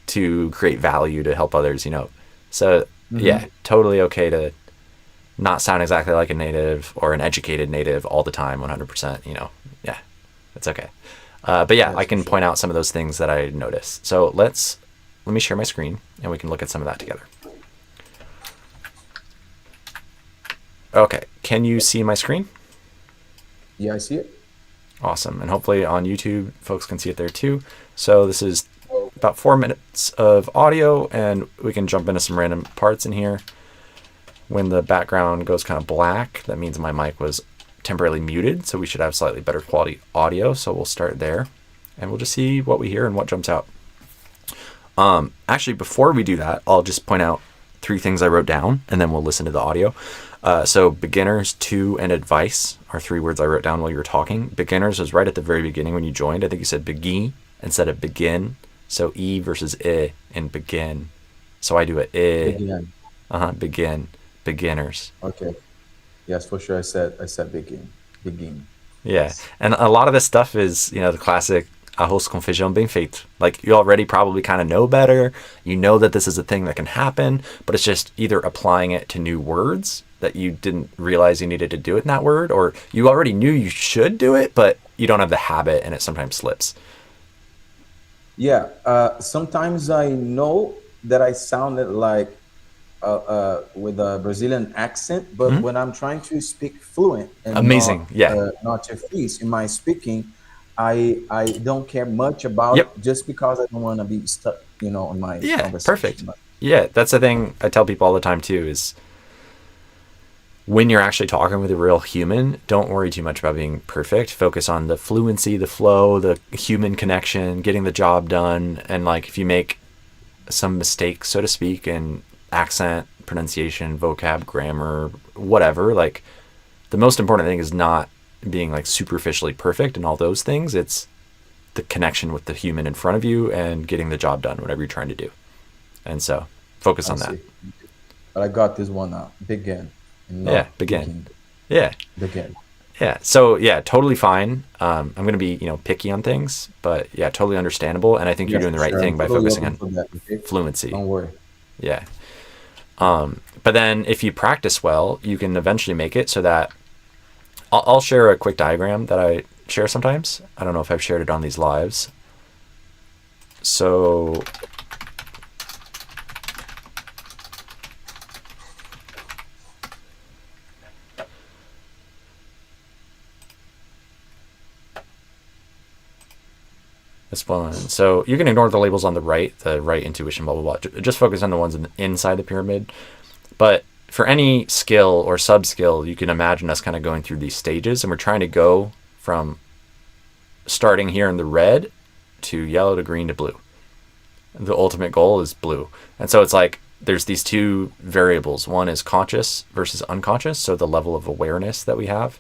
to create value, to help others. So, Hmm. yeah, totally okay to not sound exactly like a native or an educated native all the time, 100%. Yeah, it's okay. But yeah, I Yes, for can sure. point out some of those things that I notice. So let me share my screen and we can look at some of that together. Okay, can you see my screen? Yeah, I see it. Awesome. And hopefully on YouTube, folks can see it there too. So this is about 4 minutes of audio, and we can jump into some random parts in here. When the background goes kind of black, that means my mic was temporarily muted, so we should have slightly better quality audio. So we'll start there, and we'll just see what we hear and what jumps out. Actually, before we do that, I'll just point out 3 things I wrote down, and then we'll listen to the audio. So beginners, to, and advice are 3 words I wrote down while you were talking. Beginners was right at the very beginning when you joined. I think you said begin instead of begin. So E versus I in begin. So I do a I. Begin. Begin. Beginners. Okay. Yes, for sure. I said begin. Begin. Yeah. Yes. And a lot of this stuff is, the classic arroz com feijão bem feito. Like, you already probably kind of know better. You know that this is a thing that can happen, but it's just either applying it to new words that you didn't realize you needed to do it in that word, or you already knew you should do it, but you don't have the habit and it sometimes slips. Yeah, sometimes I know that I sounded like with a Brazilian accent, but when I'm trying to speak fluent and Amazing, not, yeah. not to freeze in my speaking, I don't care much about Yep. it just because I don't want to be stuck, you know, in my Yeah, conversation. perfect. Yeah, that's the thing I tell people all the time too, is when you're actually talking with a real human, don't worry too much about being perfect. Focus on the fluency, the flow, the human connection, getting the job done. And like, if you make some mistakes, so to speak, in accent, pronunciation, vocab, grammar, whatever, like, the most important thing is not being like superficially perfect and all those things. It's the connection with the human in front of you and getting the job done, whatever you're trying to do. And so focus on that. See. But I got this one now. Begin. Yeah, begin. Yeah. Begin. Yeah. So yeah, totally fine. I'm going to be, picky on things, but yeah, totally understandable. And I think you're doing the right thing by focusing on fluency. Don't worry. Yeah. But then if you practice well, you can eventually make it so that I'll share a quick diagram that I share sometimes. I don't know if I've shared it on these lives. So this one. So you can ignore the labels on the right intuition, blah, blah, blah. Just focus on the ones inside the pyramid. But for any skill or sub-skill, you can imagine us kind of going through these stages, and we're trying to go from starting here in the red to yellow to green to blue. The ultimate goal is blue. And so it's like there's these two variables. One is conscious versus unconscious, so the level of awareness that we have.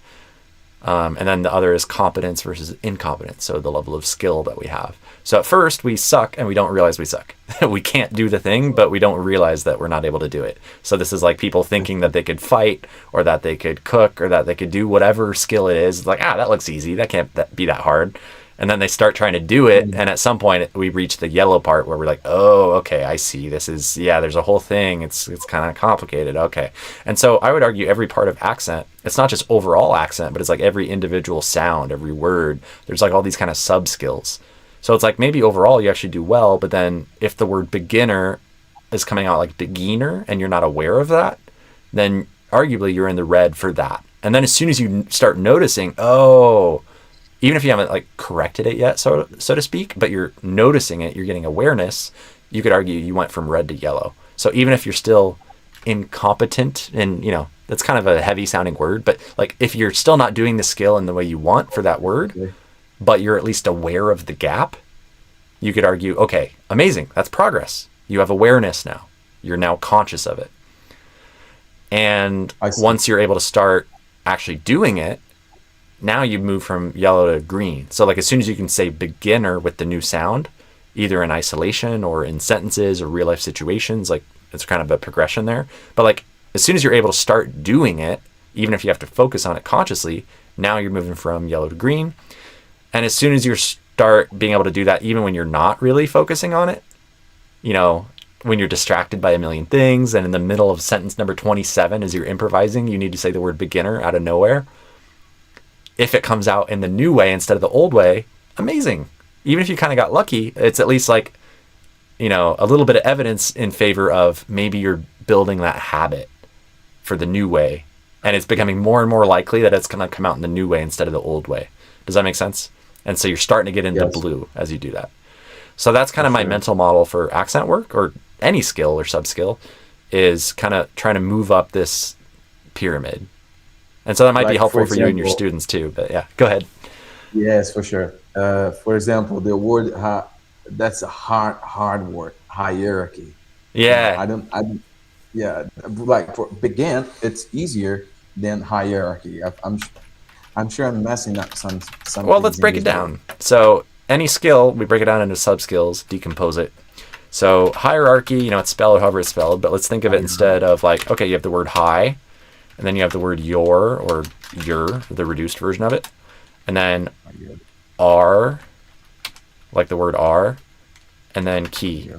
And then the other is competence versus incompetence, so the level of skill that we have. So at first we suck and we don't realize we suck. We can't do the thing, but we don't realize that we're not able to do it. So this is like people thinking that they could fight or that they could cook or that they could do whatever skill it is. It's like, that looks easy. That can't be that hard. And then they start trying to do it. And at some point we reach the yellow part where we're like, oh, okay, I see. This is, there's a whole thing. It's kind of complicated. Okay. And so I would argue every part of accent, it's not just overall accent, but it's like every individual sound, every word. There's like all these kind of sub skills. So it's like maybe overall you actually do well, but then if the word beginner is coming out like beginner and you're not aware of that, then arguably you're in the red for that. And then as soon as you start noticing, even if you haven't like corrected it yet, so to speak, but you're noticing it, you're getting awareness, you could argue you went from red to yellow. So even if you're still incompetent, and that's kind of a heavy sounding word, but like if you're still not doing the skill in the way you want for that word, but you're at least aware of the gap, you could argue, okay, amazing, that's progress. You have awareness now. You're now conscious of it. And once you're able to start actually doing it, now you move from yellow to green. So like as soon as you can say beginner with the new sound, either in isolation or in sentences or real life situations, like it's kind of a progression there. But like as soon as you're able to start doing it, even if you have to focus on it consciously, now you're moving from yellow to green. And as soon as you start being able to do that, even when you're not really focusing on it, when you're distracted by a million things and in the middle of sentence number 27 as you're improvising, you need to say the word beginner out of nowhere. If it comes out in the new way instead of the old way, amazing. Even if you kind of got lucky, it's at least like, a little bit of evidence in favor of maybe you're building that habit for the new way. And it's becoming more and more likely that it's going to come out in the new way instead of the old way. Does that make sense? And so you're starting to get into blue as you do that. So that's kind of my mental model for accent work or any skill or sub-skill, is kind of trying to move up this pyramid. And so that might be helpful for you and your students too, but yeah, go ahead. Yes, for sure. For example, the word, that's a hard word, hierarchy. Yeah. Like for begin, it's easier than hierarchy. I'm sure I'm messing up some. Well, let's break it down. So any skill, we break it down into sub-skills, decompose it. So hierarchy, it's spelled however it's spelled, but let's think of it instead of like, okay, you have the word high, and then you have the word your or your, the reduced version of it. And then R, like the word R, and then key.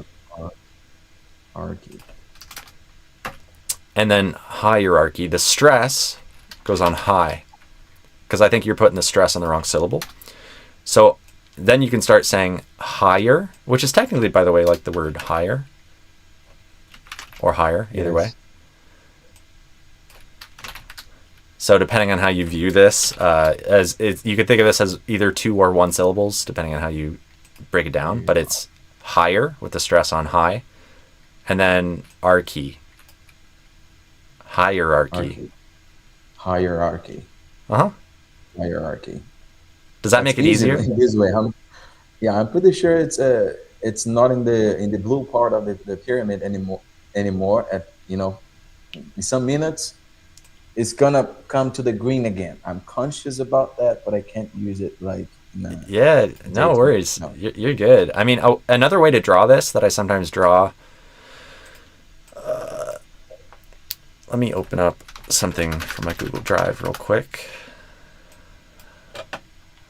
Hierarchy. And then hierarchy. The stress goes on high, because I think you're putting the stress on the wrong syllable. So then you can start saying higher, which is technically, by the way, like the word higher or higher, either way. So depending on how you view this, you could think of this as either 2 or 1 syllables, depending on how you break it down. But it's higher with the stress on high, and then archy. Hierarchy. Hierarchy. Uh-huh. Hierarchy. Does that make it easier? This way, I'm pretty sure it's not in the blue part of the pyramid anymore. At in some minutes, it's gonna come to the green again. I'm conscious about that, but I can't use it like. Yeah, no worries. No. You're good. I mean, another way to draw this that I sometimes draw. Let me open up something from my Google Drive real quick.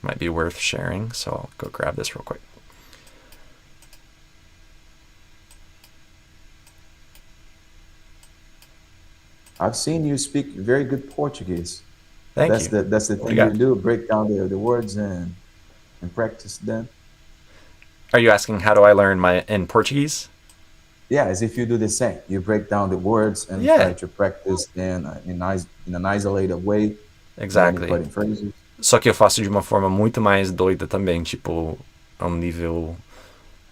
Might be worth sharing, so I'll go grab this real quick. I've seen you speak very good Portuguese. Thank you. That's the thing you do, break down the words and practice them. Are you asking how do I learn in Portuguese? Yeah, as if you do the same. You break down the words and try to practice them in an isolated way. Exactly. Só que eu faço de uma forma muito mais doida também, tipo, a um nível...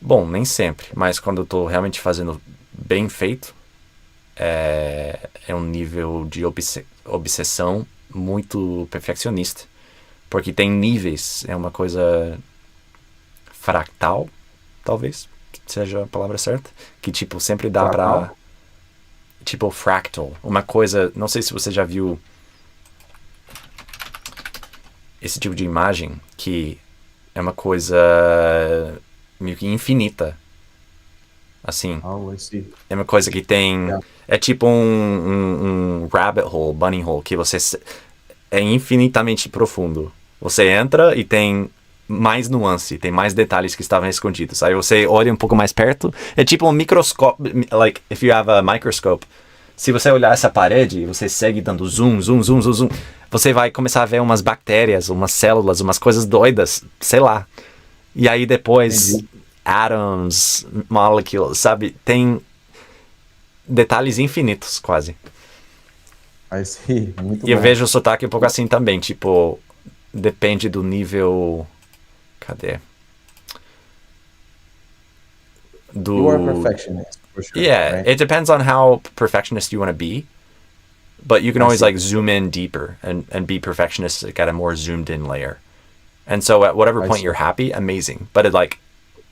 Bom, nem sempre, mas quando eu tô realmente fazendo bem feito, é um nível de obsessão muito perfeccionista. Porque tem níveis, é uma coisa fractal, talvez seja a palavra certa, que tipo sempre dá pra... Tipo fractal, uma coisa, não sei se você já viu esse tipo de imagem, que é uma coisa meio que infinita, assim. I see. É uma coisa que tem... É tipo um rabbit hole, bunny hole, que você... É infinitamente profundo. Você entra e tem mais nuance, tem mais detalhes que estavam escondidos. Aí você olha um pouco mais perto, é tipo um microscópio, like if you have a microscope. Se você olhar essa parede e você segue dando zoom, zoom, zoom, zoom, zoom, você vai começar a ver umas bactérias, umas células, umas coisas doidas, sei lá. E aí depois, atoms, molecules, sabe? Tem detalhes infinitos, quase. I see. Muito e eu bom. vejo o sotaque um pouco assim também, tipo, depende do nível... Cadê? You are a perfectionist, for sure. Yeah, right? It depends on how perfectionist you want to be. But you can always like zoom in deeper and be perfectionistic at a more zoomed in layer. And so at whatever point you're happy, amazing. But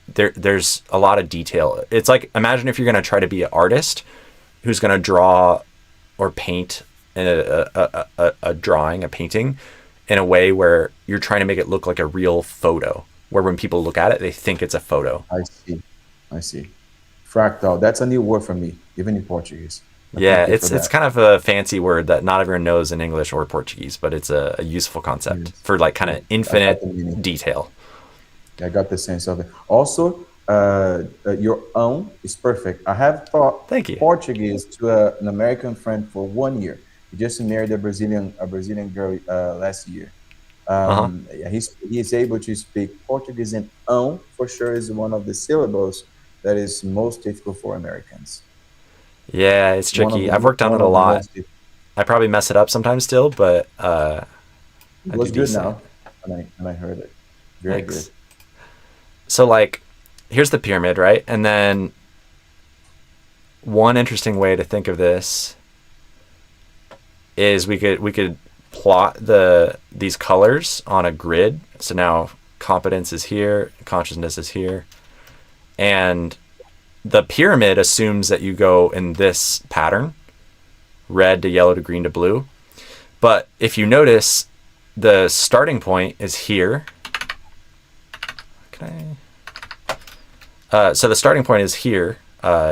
there's a lot of detail. It's like, imagine if you're going to try to be an artist who's going to draw or paint a drawing, a painting, in a way where you're trying to make it look like a real photo, where when people look at it, they think it's a photo. I see. Fractal. That's a new word for me, even in Portuguese. Yeah, it's kind of a fancy word that not everyone knows in English or Portuguese, but it's a useful concept for like kind of infinite detail. I got the sense of it. Also, your own is perfect. I have taught Portuguese to an American friend for 1 year. He just married a Brazilian girl last year. He's able to speak Portuguese, and for sure is one of the syllables that is most difficult for Americans. Yeah, it's tricky. I've worked on it a lot. I probably mess it up sometimes still, but it was good now, and I heard it. Very good. So like, here's the pyramid, right? And then one interesting way to think of this is we could plot these colors on a grid. So now competence is here, consciousness is here, and the pyramid assumes that you go in this pattern, red to yellow to green to blue. But if you notice, the starting point is here. So the starting point is here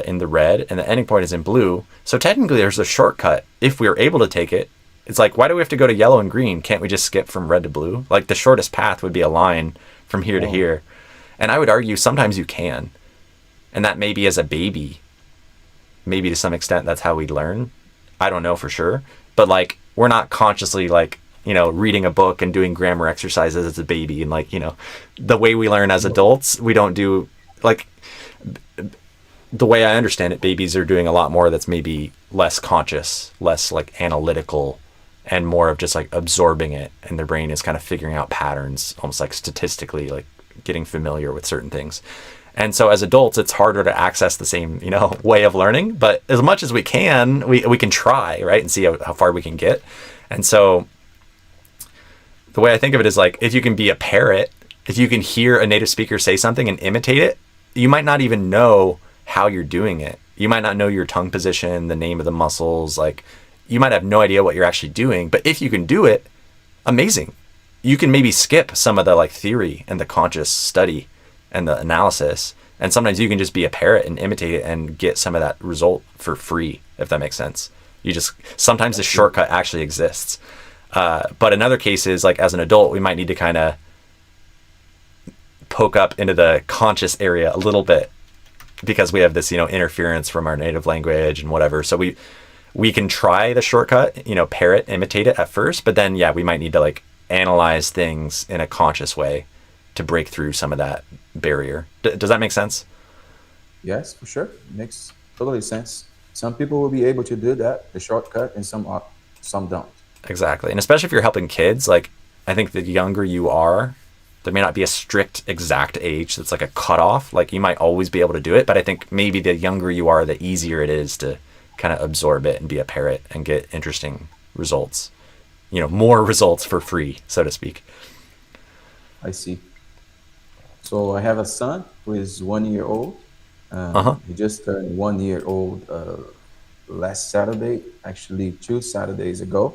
in the red, and the ending point is in blue. So technically there's a shortcut. If we were able to take it, it's like, why do we have to go to yellow and green? Can't we just skip from red to blue? Like the shortest path would be a line from here to here. And I would argue sometimes you can. And that maybe as a baby, maybe to some extent that's how we learn. I don't know for sure. But like, we're not consciously like, you know, reading a book and doing grammar exercises as a baby. And like, you know, the way we learn as adults, we don't do like, the way I understand it, babies are doing a lot more that's maybe less conscious, less like analytical, and more of just like absorbing it. And their brain is kind of figuring out patterns, almost like statistically, like getting familiar with certain things. And so as adults, it's harder to access the same, you know, way of learning. But as much as we can, we can try, right, and see how far we can get. And so the way I think of it is like, if you can be a parrot, if you can hear a native speaker say something and imitate it, you might not even know how you're doing it. You might not know your tongue position, the name of the muscles. Like, you might have no idea what you're actually doing. But if you can do it, amazing. You can maybe skip some of the like theory and the conscious study and the analysis. And sometimes you can just be a parrot and imitate it and get some of that result for free, if that makes sense. You just, sometimes the shortcut actually exists. But in other cases, like as an adult, we might need to kind of poke up into the conscious area a little bit, because we have this, you know, interference from our native language and whatever. So we can try the shortcut, you know, parrot, imitate it at first, but then, yeah, we might need to like analyze things in a conscious way to break through some of that barrier. Does that make sense? Yes, for sure. Makes totally sense. Some people will be able to do that, the shortcut, and some don't. Exactly. And especially if you're helping kids, like, I think the younger you are, there may not be a strict exact age that's like a cutoff. Like, you might always be able to do it, but I think maybe the younger you are, the easier it is to kind of absorb it and be a parrot and get interesting results. You know, more results for free, so to speak. I see. So I have a son who is 1 year old. He just turned 1 year old last Saturday, actually 2 Saturdays ago.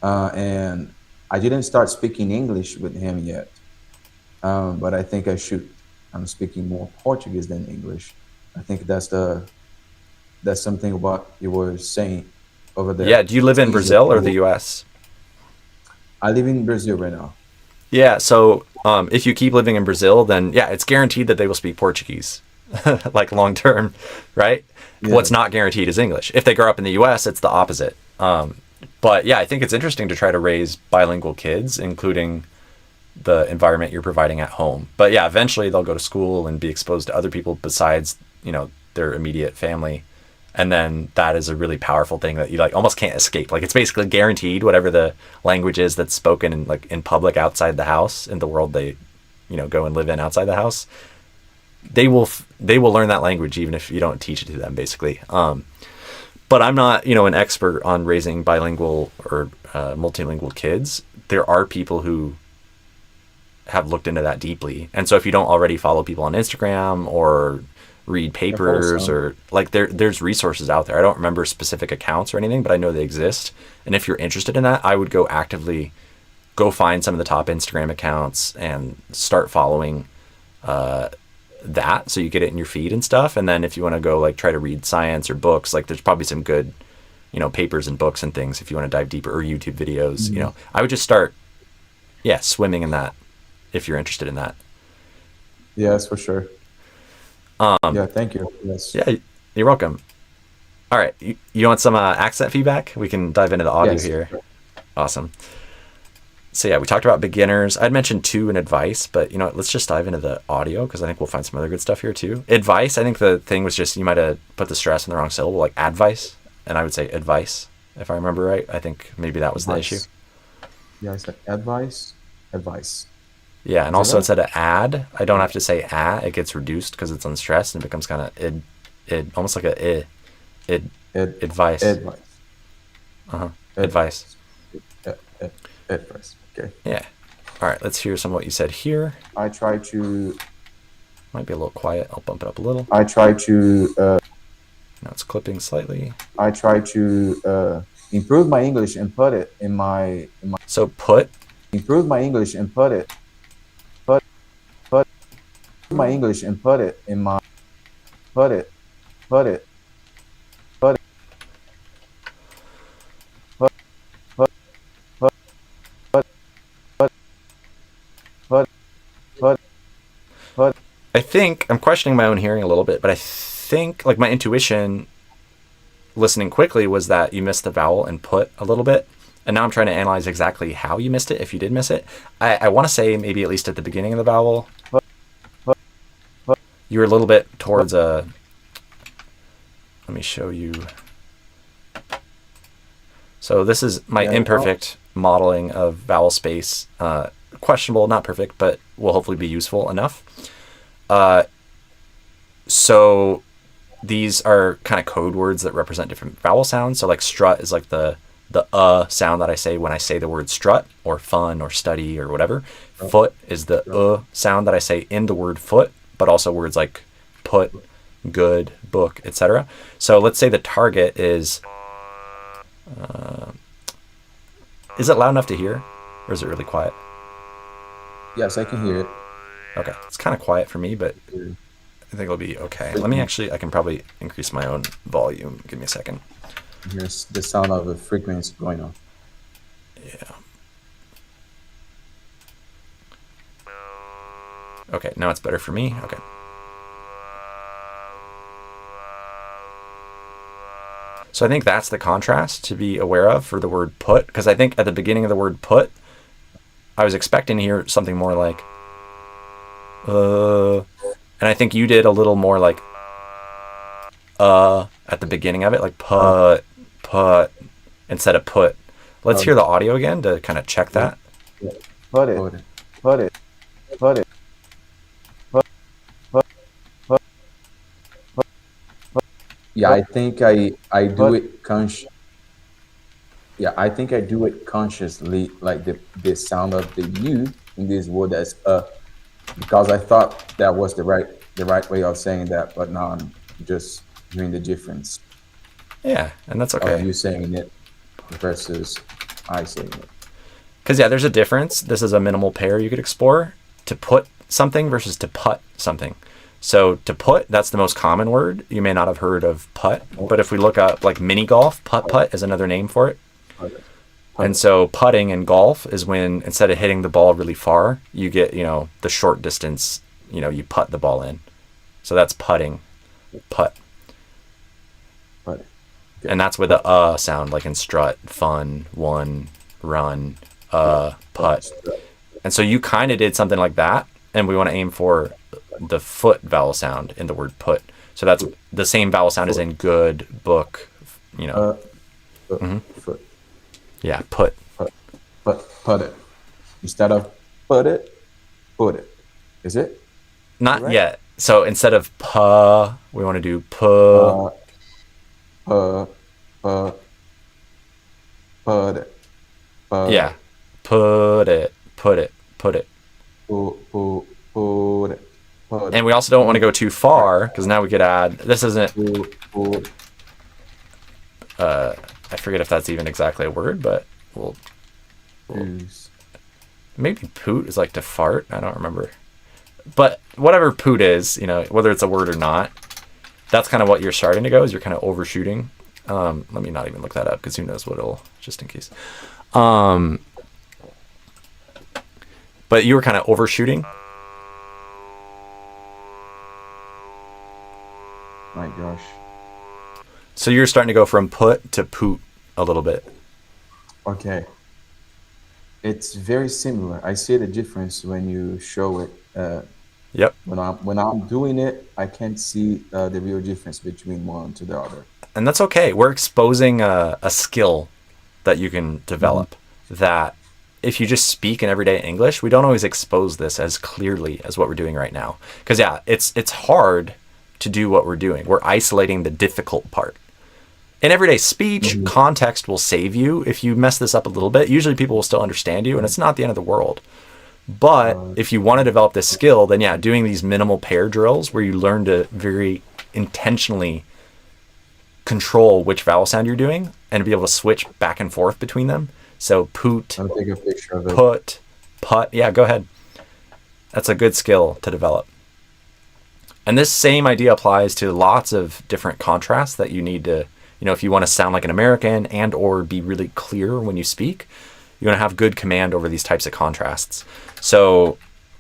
And I didn't start speaking English with him yet, but I think I should. I'm speaking more Portuguese than English. I think that's something about you were saying over there. Yeah. Do you live in Brazil or the US? I live in Brazil right now. Yeah. So if you keep living in Brazil, then yeah, it's guaranteed that they will speak Portuguese, like long term, right? Yeah. What's not guaranteed is English. If they grow up in the US, it's the opposite. But yeah, I think it's interesting to try to raise bilingual kids, including the environment you're providing at home. But yeah, eventually they'll go to school and be exposed to other people besides, you know, their immediate family. And then that is a really powerful thing that you like almost can't escape. Like, it's basically guaranteed whatever the language is that's spoken in like in public outside the house, in the world they, you know, go and live in outside the house. They will learn that language even if you don't teach it to them, basically. But I'm not, you know, an expert on raising bilingual or multilingual kids. There are people who have looked into that deeply. And so if you don't already follow people on Instagram or read papers or like there's resources out there. I don't remember specific accounts or anything, but I know they exist. And if you're interested in that, I would go actively go find some of the top Instagram accounts and start following that, so you get it in your feed and stuff. And then if you want to go like try to read science or books, like there's probably some good, you know, papers and books and things if you want to dive deeper, or YouTube videos. You know, I would just start swimming in that if you're interested in that. Yes, for sure. Yeah, thank you. Yes. Yeah, you're welcome. All right, you want some accent feedback? We can dive into the audio here. Awesome. So yeah, we talked about beginners. I'd mentioned 2 in advice, but you know what, let's just dive into the audio because I think we'll find some other good stuff here too. Advice, I think the thing was just you might have put the stress in the wrong syllable, like advice, and I would say advice if I remember right. I think maybe that was the issue. Yeah, I said advice. Yeah, and also instead of ad, I don't have to say it gets reduced because it's unstressed and it becomes kind of id, almost like a advice. Advice. Advice. Okay. Yeah. All right, let's hear some of what you said here. I try to. Might be a little quiet. I'll bump it up a little. I try to. Now it's clipping slightly. I try to improve my English and put it in my. So put. Improve my English and put it. My English and put it in my. Put it. I think I'm questioning my own hearing a little bit, but I think like my intuition listening quickly was that you missed the vowel and put a little bit. And now I'm trying to analyze exactly how you missed it, if you did miss it. I want to say maybe at least at the beginning of the vowel, you were a little bit towards a... Let me show you. So this is my imperfect modeling of vowel space. Questionable, not perfect, but will hopefully be useful enough. So these are kind of code words that represent different vowel sounds. So like strut is like the sound that I say when I say the word strut or fun or study or whatever. Foot is the sound that I say in the word foot, but also words like put, good, book, etc. So let's say the target is it loud enough to hear, or is it really quiet? Yes, I can hear it. Okay, it's kind of quiet for me, but I think it'll be okay. Let me actually, I can probably increase my own volume. Give me a second. Here's the sound of a frequency going on. Yeah. Okay, now it's better for me. Okay. So I think that's the contrast to be aware of for the word put, because I think at the beginning of the word put, I was expecting to hear something more like, and I think you did a little more like, at the beginning of it, like put, instead of put. Let's hear the audio again to kind of check that. Put it. Put it. Put it. Yeah, I think I do it I think I do it consciously, like the sound of the U in this word as because I thought that was the right way of saying that, but now I'm just doing the difference. Yeah, and that's okay. Of you saying it versus I saying it. Because yeah, there's a difference. This is a minimal pair you could explore. To put something versus to put something. So to put, that's the most common word. You may not have heard of putt, but if we look up like mini golf, putt is another name for it. And so putting in golf is when instead of hitting the ball really far, you get, the short distance, you putt the ball in. So that's putting, putt. Okay. And that's with the sound, like in strut, fun, one, run, putt. And so you kind of did something like that, and we want to aim for the foot vowel sound in the word put. So that's the same vowel sound as in good, book, Foot. Yeah, put. Put it. Instead of put it. Is it? Not right? yet. So instead of we want to do Put it. Yeah. Put it. Put it. And we also don't want to go too far, because now we could add, this isn't, I forget if that's even exactly a word, but we'll maybe poot is like to fart. I don't remember. But whatever poot is, whether it's a word or not, that's kind of what you're starting to go, is you're kind of overshooting. Let me not even look that up, because who knows what it'll, just in case. But you were kind of overshooting. My gosh. So you're starting to go from put to poot a little bit. Okay. It's very similar. I see the difference when you show it. Yep. When I'm doing it, I can't see the real difference between one to the other. And that's okay. We're exposing a skill that you can develop, that if you just speak in everyday English, we don't always expose this as clearly as what we're doing right now. Because yeah, it's hard to do what we're doing. We're isolating the difficult part. In everyday speech, context will save you. If you mess this up a little bit, usually people will still understand you, and it's not the end of the world. But if you want to develop this skill, then yeah, doing these minimal pair drills where you learn to very intentionally control which vowel sound you're doing and be able to switch back and forth between them. So poot, I'll take a picture of it. put. Yeah, go ahead. That's a good skill to develop. And this same idea applies to lots of different contrasts that you need to, if you want to sound like an American and or be really clear when you speak, you want to have good command over these types of contrasts. So,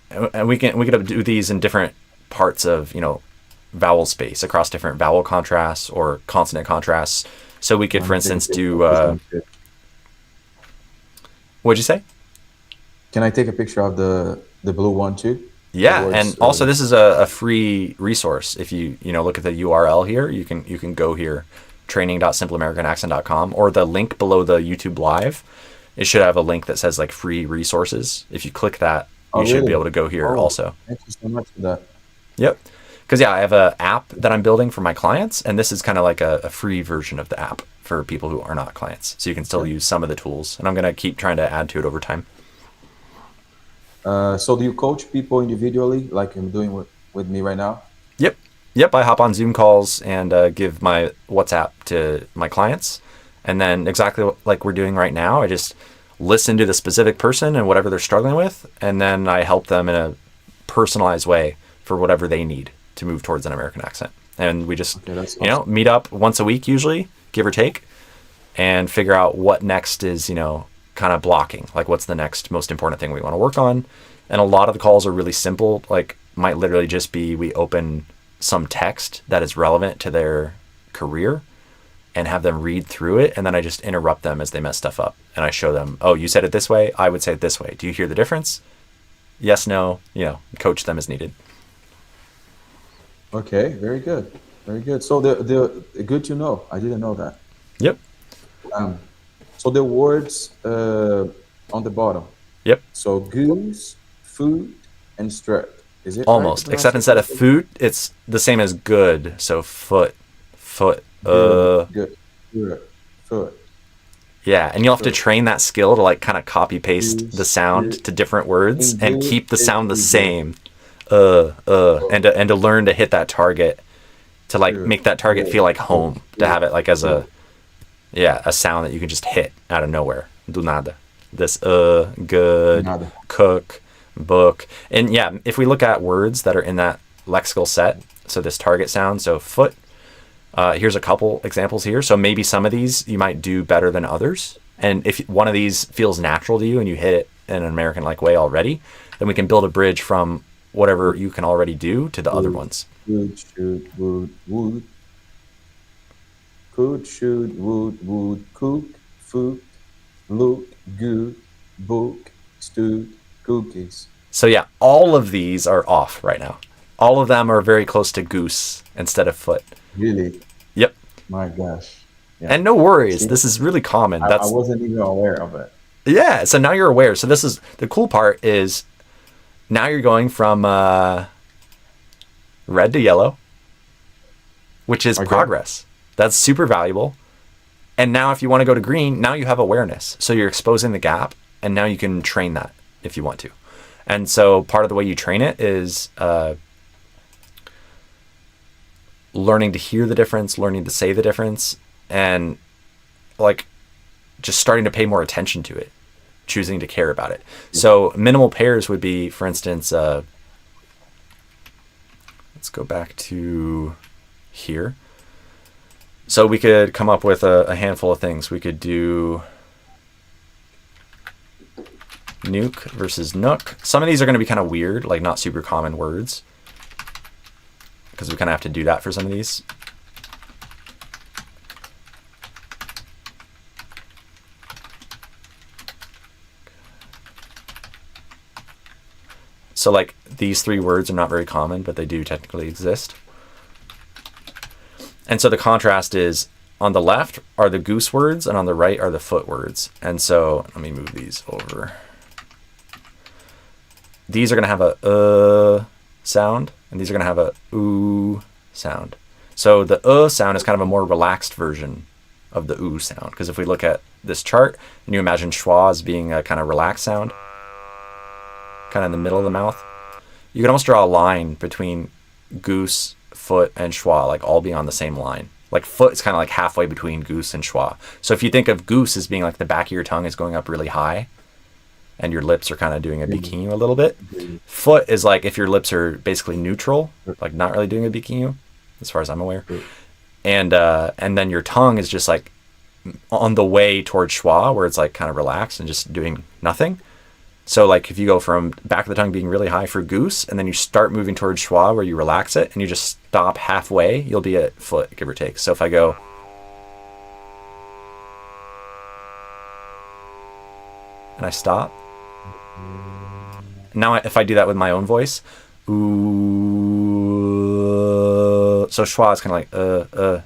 and we could do these in different parts of, vowel space across different vowel contrasts or consonant contrasts. So we could, for instance, do, what'd you say? Can I take a picture of the blue one too? Yeah, and also this is a free resource. If you look at the URL here, you can go here, training.simpleamericanaccent.com, or the link below the YouTube live. It should have a link that says like free resources. If you click that, you should be able to go here also. Thank you so much for that. Yep. Because I have an app that I'm building for my clients, and this is kind of like a free version of the app for people who are not clients. So you can still use some of the tools, and I'm going to keep trying to add to it over time. So do you coach people individually, like I'm doing with me right now? Yep. I hop on Zoom calls and give my WhatsApp to my clients. And then exactly like we're doing right now, I just listen to the specific person and whatever they're struggling with. And then I help them in a personalized way for whatever they need to move towards an American accent. And we just, awesome. Meet up once a week, usually, give or take, and figure out what next is, kind of blocking. Like what's the next most important thing we want to work on. And a lot of the calls are really simple, like might literally just be we open some text that is relevant to their career and have them read through it, and then I just interrupt them as they mess stuff up, and I show them, oh, you said it this way, I would say it this way. Do you hear the difference? Yes, no, coach them as needed. Okay, very good. Very good. So the good to know. I didn't know that. Yep. So the words on the bottom. Yep. So goose, food, and strut. Is it almost, right? Except instead of food, it's the same as good. So foot. Good. Foot. Yeah, and you'll have to train that skill to like kind of copy paste the sound to different words and keep the sound the same. And to learn to hit that target, to like make that target feel like home, to have it like as a sound that you can just hit out of nowhere. Do nada. This good, nada. Cook, book. And yeah, if we look at words that are in that lexical set, so this target sound, so foot, here's a couple examples here. So maybe some of these you might do better than others. And if one of these feels natural to you and you hit it in an American-like way already, then we can build a bridge from whatever you can already do to the other ones. Would, should, would. Could, should, would, cook, food, look, good, book, stood, cookies. So yeah, all of these are off right now. All of them are very close to goose instead of foot. Really? Yep. My gosh. Yeah. And no worries. See, this is really common. I wasn't even aware of it. Yeah. So now you're aware. So this is the cool part is now you're going from red to yellow, which is progress. That's super valuable. And now if you want to go to green, now you have awareness. So you're exposing the gap, and now you can train that if you want to. And so part of the way you train it is learning to hear the difference, learning to say the difference, and like just starting to pay more attention to it, choosing to care about it. So minimal pairs would be, for instance, let's go back to here. So we could come up with a handful of things. We could do nuke versus nook. Some of these are going to be kind of weird, like not super common words, because we kind of have to do that for some of these. So like these three words are not very common, but they do technically exist. And so the contrast is on the left are the goose words and on the right are the foot words. And so let me move these over. These are going to have a sound, and these are going to have a oo sound. So the sound is kind of a more relaxed version of the oo sound. Because if we look at this chart and you imagine schwa as being a kind of relaxed sound, kind of in the middle of the mouth, you can almost draw a line between goose, foot, and schwa, like all being on the same line. Like foot is kind of like halfway between goose and schwa. So if you think of goose as being like the back of your tongue is going up really high and your lips are kind of doing a bikinyu a little bit, foot is like if your lips are basically neutral, like not really doing a bikinyu, as far as I'm aware. And then your tongue is just like on the way towards schwa, where it's like kind of relaxed and just doing nothing. So like if you go from back of the tongue being really high for goose, and then you start moving towards schwa where you relax it, and you just stop halfway, you'll be at foot, give or take. So if I go, and I stop, now if I do that with my own voice, ooh, so schwa is kind of like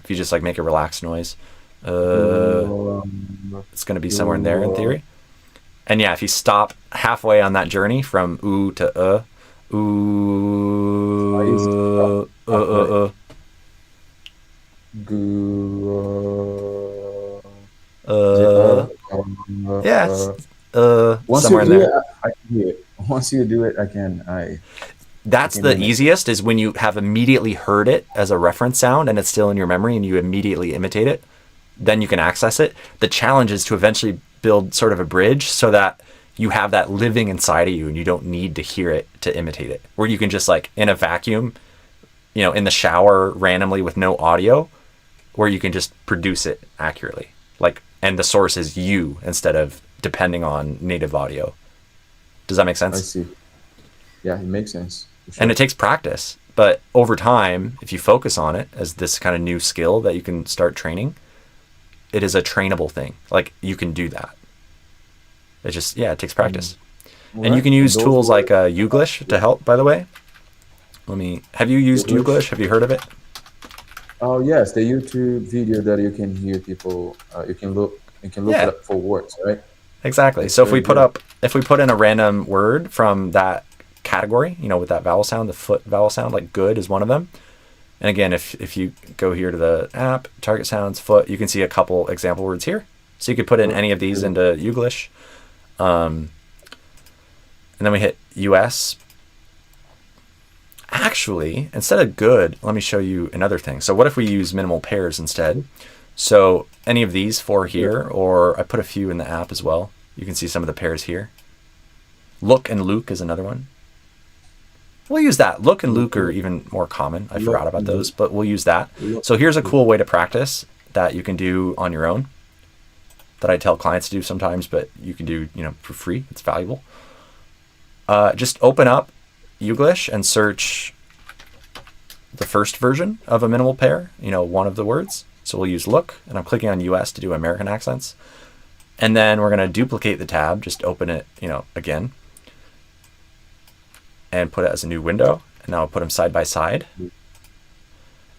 if you just like make a relaxed noise, it's going to be somewhere in there in theory. And yeah, if you stop halfway on that journey from ooh to ooh, yeah, Once somewhere you in do there. it, I can hear it. Once you do it, I can. That's the mimic. easiest, is when you have immediately heard it as a reference sound and it's still in your memory and you immediately imitate it, then you can access it. The challenge is to eventually build sort of a bridge so that you have that living inside of you and you don't need to hear it to imitate it, where you can just like in a vacuum, in the shower randomly with no audio, where you can just produce it accurately, like, and the source is you instead of depending on native audio. Does that make sense? I see. Yeah, it makes sense. For sure. And it takes practice, but over time, if you focus on it as this kind of new skill that you can start training, it is a trainable thing. Like you can do that. It just, it takes practice. And you can use tools like Youglish to help, by the way. Have you used Youglish? Have you heard of it? Oh yes, the YouTube video that you can hear people. You can look it up for words, right? Exactly. So if we put in a random word from that category, with that vowel sound, the foot vowel sound, like good is one of them. And again, if you go here to the app, target sounds, foot, you can see a couple example words here. So you could put in any of these into Youglish. And then we hit US. Actually, instead of good, let me show you another thing. So what if we use minimal pairs instead? So any of these 4 here, or I put a few in the app as well. You can see some of the pairs here. Look and Luke is another one. We'll use that. Look and Luke are even more common. I forgot about those, but we'll use that. So here's a cool way to practice that you can do on your own, that I tell clients to do sometimes, but you can do, for free. It's valuable. Just open up Youglish and search the first version of a minimal pair, one of the words. So we'll use look, and I'm clicking on US to do American accents. And then we're going to duplicate the tab, just open it, again, and put it as a new window. And now I'll put them side by side.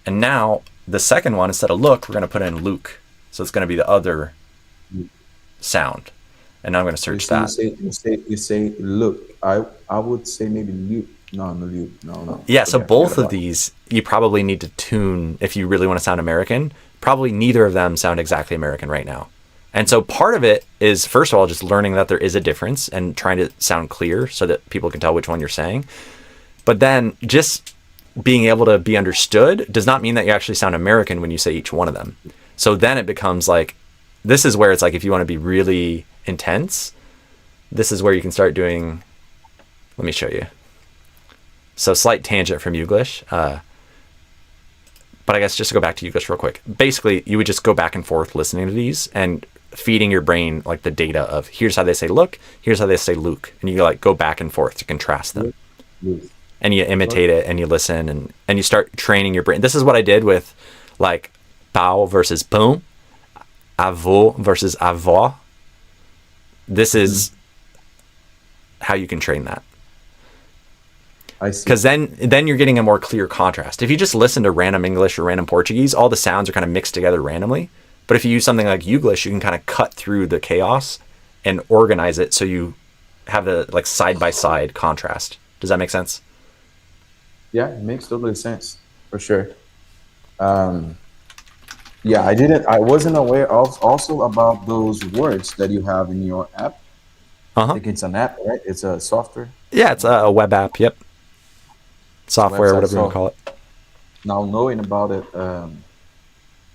And now the second one, instead of look, we're going to put in Luke. So it's going to be the other sound. And now I'm going to search that. You say look. I would say maybe Luke. No, Luke. No. Yeah, so both of these you probably need to tune if you really want to sound American. Probably neither of them sound exactly American right now. And so part of it is, first of all, just learning that there is a difference and trying to sound clear so that people can tell which one you're saying. But then just being able to be understood does not mean that you actually sound American when you say each one of them. So then it becomes like, this is where it's like, if you want to be really intense, this is where you can start doing, let me show you. So slight tangent from Youglish. But I guess just to go back to Youglish real quick. Basically, you would just go back and forth listening to these and feeding your brain like the data of here's how they say look, here's how they say Luke. And you like go back and forth to contrast them. And you imitate it and you listen and you start training your brain. This is what I did with like pau versus pão, avô versus avó. This is how you can train that. I see. Because then you're getting a more clear contrast. If you just listen to random English or random Portuguese, all the sounds are kind of mixed together randomly. But if you use something like Youglish, you can kind of cut through the chaos and organize it so you have a like side-by-side contrast. Does that make sense? Yeah, it makes totally sense, for sure. Yeah, I wasn't aware of also about those words that you have in your app. I think it's an app, right? It's a software. Yeah, it's a web app. Yep. Software, Website. whatever you want to call it. Now knowing about it,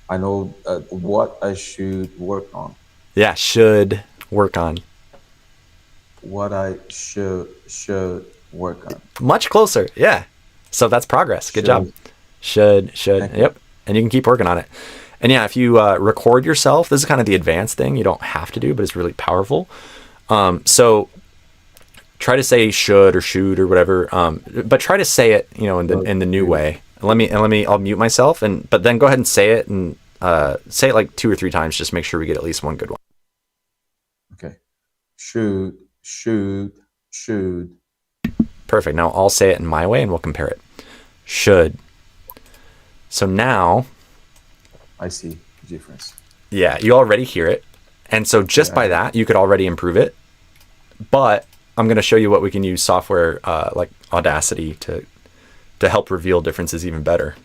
I know what I should work on. Yeah, should work on. What I should work on. Much closer. Yeah. So that's progress. Good job. Should. Yep. And you can keep working on it. And yeah, if you record yourself, this is kind of the advanced thing you don't have to do, but it's really powerful. So try to say should or shoot or whatever, but try to say it, in the new way. I'll mute myself, but then go ahead and say it, and say it like 2 or 3 times. Just make sure we get at least one good one. Okay. Shoot, shoot, shoot. Perfect. Now I'll say it in my way and we'll compare it. Should. So now, I see the difference. yeah, you already hear it. And so just by that, you could already improve it. But I'm going to show you what we can use software like Audacity to help reveal differences even better.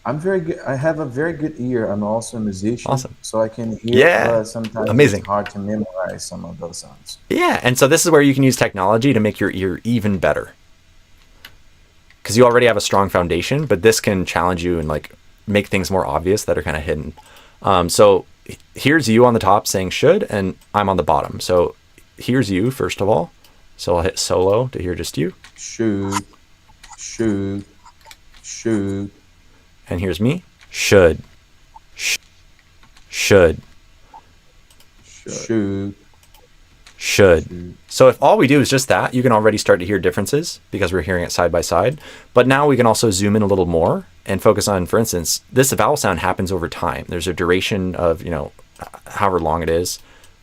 I'm very good. I have a very good ear. I'm also a musician. Awesome. So I can hear, Yeah. but sometimes Amazing. it's hard to memorize some of those sounds. Yeah, and so this is where you can use technology to make your ear even better. Because you already have a strong foundation, but this can challenge you and like make things more obvious that are kind of hidden. So here's you on the top saying should, and I'm on the bottom. So here's you, first of all. So I'll hit solo to hear just you. Shoot, shoot, shoot. And here's me. Should. Should. Shoot. Should. So if all we do is just that, you can already start to hear differences because we're hearing it side by side. But now we can also zoom in a little more and focus on, for instance, this vowel sound happens over time. There's a duration of, however long it is.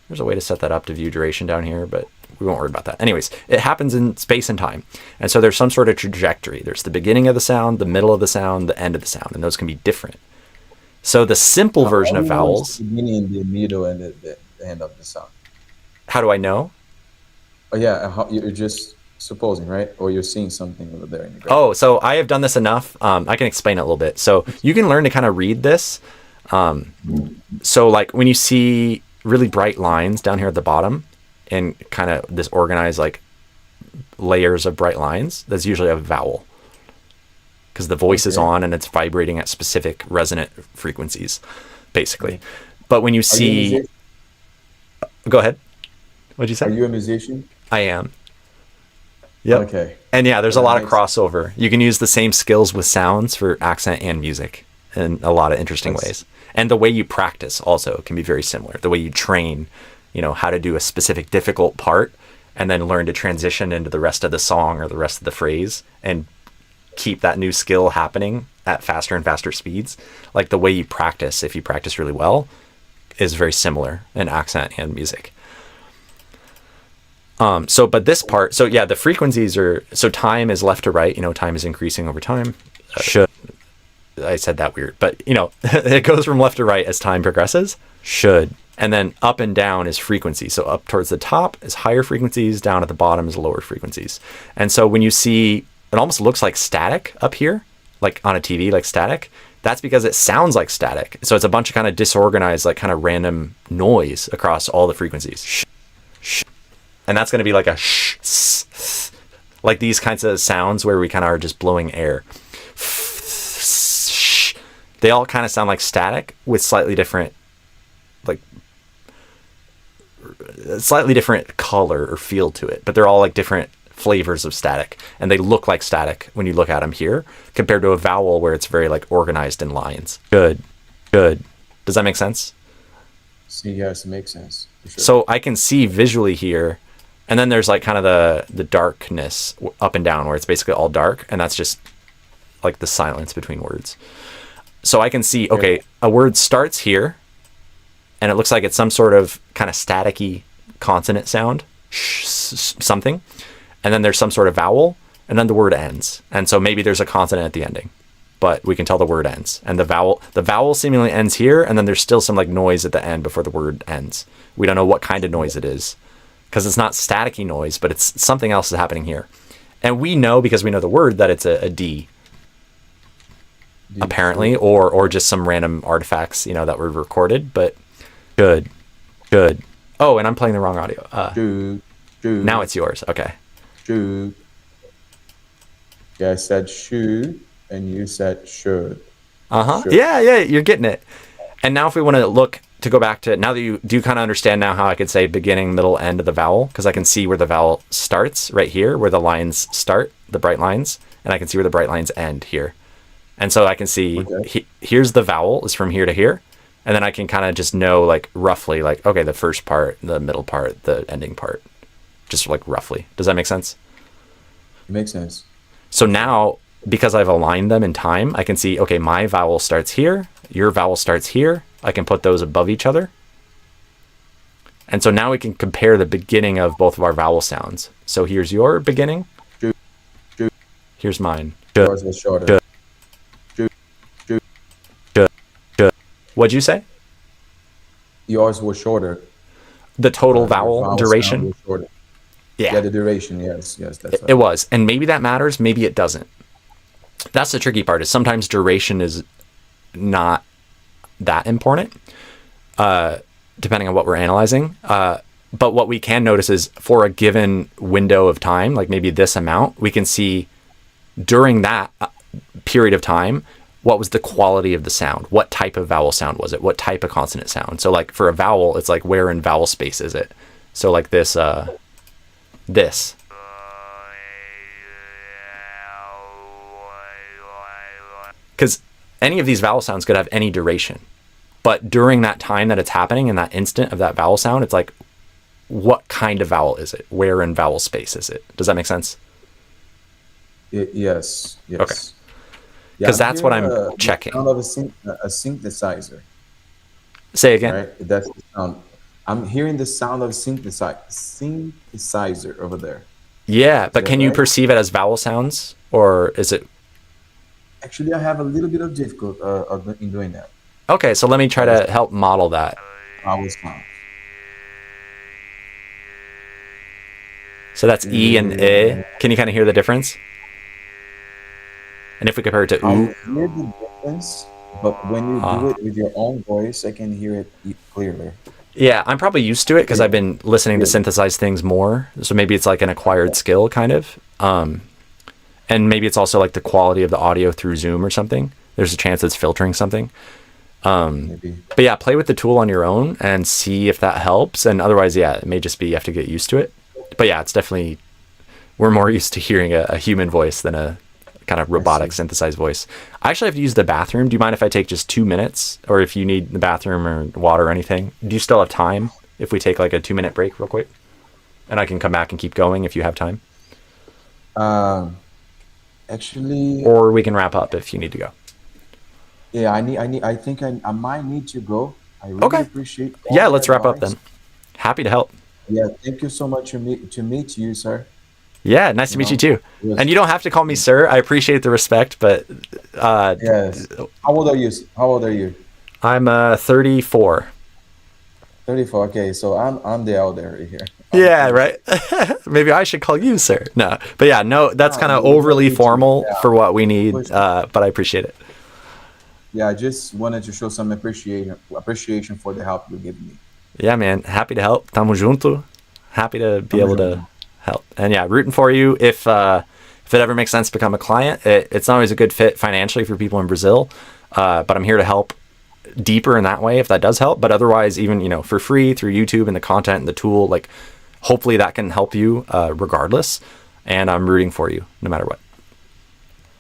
There's a way to set that up to view duration down here, but we won't worry about that. Anyways, it happens in space and time. And so there's some sort of trajectory. There's the beginning of the sound, the middle of the sound, the end of the sound, and those can be different. So the simple version of vowels. The beginning, the middle, and the end of the sound. How do I know? Oh yeah, you're just supposing, right? Or you're seeing something over there in the graph. Oh, so I have done this enough. I can explain it a little bit. So you can learn to kind of read this. So like when you see really bright lines down here at the bottom and kind of this organized like layers of bright lines, that's usually a vowel because the voice is on and it's vibrating at specific resonant frequencies, basically. But when you see... Go ahead. What'd you say? Are you a musician? I am. Yep. Okay. And yeah, there's a lot of crossover. You can use the same skills with sounds for accent and music in a lot of interesting ways. And the way you practice also can be very similar. The way you train, how to do a specific difficult part and then learn to transition into the rest of the song or the rest of the phrase and keep that new skill happening at faster and faster speeds. Like the way you practice, if you practice really well, is very similar in accent and music. But this part, the frequencies are, so time is left to right, time is increasing over time. I said that weird, but it goes from left to right as time progresses. Should. And then up and down is frequency. So up towards the top is higher frequencies, down at the bottom is lower frequencies. And so when you see, it almost looks like static up here, like on a TV, like static. That's because it sounds like static. So it's a bunch of kind of disorganized, like kind of random noise across all the frequencies. And that's going to be like a sh, like these kinds of sounds where we kind of are just blowing air. They all kind of sound like static with slightly different color or feel to it, but they're all like different flavors of static, and they look like static when you look at them here compared to a vowel where it's very like organized in lines. Good. Does that make sense? See, yes, it makes sense. For sure. So I can see visually here, and then there's like kind of the darkness up and down where it's basically all dark, and that's just like the silence between words. So I can see, okay, a word starts here, and it looks like it's some sort of kind of staticky consonant sound, something, and then there's some sort of vowel, and then the word ends. And so maybe there's a consonant at the ending, but we can tell the word ends. And the vowel seemingly ends here, and then there's still some like noise at the end before the word ends. We don't know what kind of noise it is, because it's not staticky noise, but it's something else is happening here. And we know, because we know the word, that it's a D. Apparently, or just some random artifacts, that were recorded, but good. Oh, and I'm playing the wrong audio. Now it's yours. Okay. Shoot. Yeah, I said shoot, and you said should. Sure. Yeah, you're getting it. And now if we want to go back to, now that you do kind of understand now how I could say beginning, middle, end of the vowel, because I can see where the vowel starts right here, where the lines start, the bright lines, and I can see where the bright lines end here. And so I can see here's the vowel is from here to here. And then I can kind of just know like roughly like, okay, the first part, the middle part, the ending part, just like roughly. Does that make sense? It makes sense. So now, because I've aligned them in time, I can see, okay, my vowel starts here, your vowel starts here. I can put those above each other. And so now we can compare the beginning of both of our vowel sounds. So here's your beginning. Here's mine. Yours was shorter. What'd you say? Yours was shorter. The total Your vowel sound duration? was shorter. Yeah. Yeah, the duration. Yes, that's right. It was. And maybe that matters, maybe it doesn't. That's the tricky part, is sometimes duration is not that important, depending on what we're analyzing. But what we can notice is for a given window of time, like maybe this amount, we can see during that period of time, what was the quality of the sound? What type of vowel sound was it? What type of consonant sound? So like for a vowel, it's like where in vowel space is it? So like this, this. Because any of these vowel sounds could have any duration. But during that time that it's happening, in that instant of that vowel sound, it's like, what kind of vowel is it? Where in vowel space is it? Does that make sense? Yes. Okay. Because that's what I'm checking. The sound of a synthesizer. Say again. Right? That's the sound. I'm hearing the sound of synthesizer over there. Yeah, but can you right? perceive it as vowel sounds, or is it? Actually, I have a little bit of difficulty in doing that. Okay, so let me try to help model that. Vowel sound. So that's E and I. Can you kind of hear the difference? And if we compare it to I oo, hear the difference, but when you do it with your own voice, I can hear it clearly. yeah, I'm probably used to it because I've been listening to synthesized things more. So maybe it's like an acquired skill, kind of. And maybe it's also like the quality of the audio through Zoom or something. There's a chance it's filtering something. Maybe. But yeah, play with the tool on your own and see if that helps. And otherwise, yeah, it may just be you have to get used to it. But yeah, it's definitely, we're more used to hearing a human voice than a kind of robotic synthesized voice. I actually have to use the bathroom. Do you mind if I take just 2 minutes? Or if you need the bathroom or water or anything? Do you still have time if we take like a 2-minute break real quick? And I can come back and keep going if you have time. Actually, Or we can wrap up if you need to go. yeah, I think I might need to go. I really Okay. appreciate all Yeah, the let's wrap up advice. then. Happy to help. Yeah, thank you so much to meet you, sir. Yeah, nice to meet you too. Yes. And you don't have to call me sir. I appreciate the respect, but Yes. How old are you? How old are you? I'm 34. 34. Okay, so I'm the elder here. Yeah, right. Maybe I should call you sir. No, but yeah, no, that's No, kind of you don't overly need to. formal Yeah. for what we need, Push. but I appreciate it. Yeah, I just wanted to show some appreciation for the help you give me. Yeah, man, happy to help. Tamo junto. Happy to be Tamo able to junto. help. And yeah, rooting for you. If it ever makes sense to become a client, it's not always a good fit financially for people in Brazil, but I'm here to help deeper in that way if that does help. But otherwise, even for free through YouTube and the content and the tool, like hopefully that can help you regardless. And I'm rooting for you no matter what.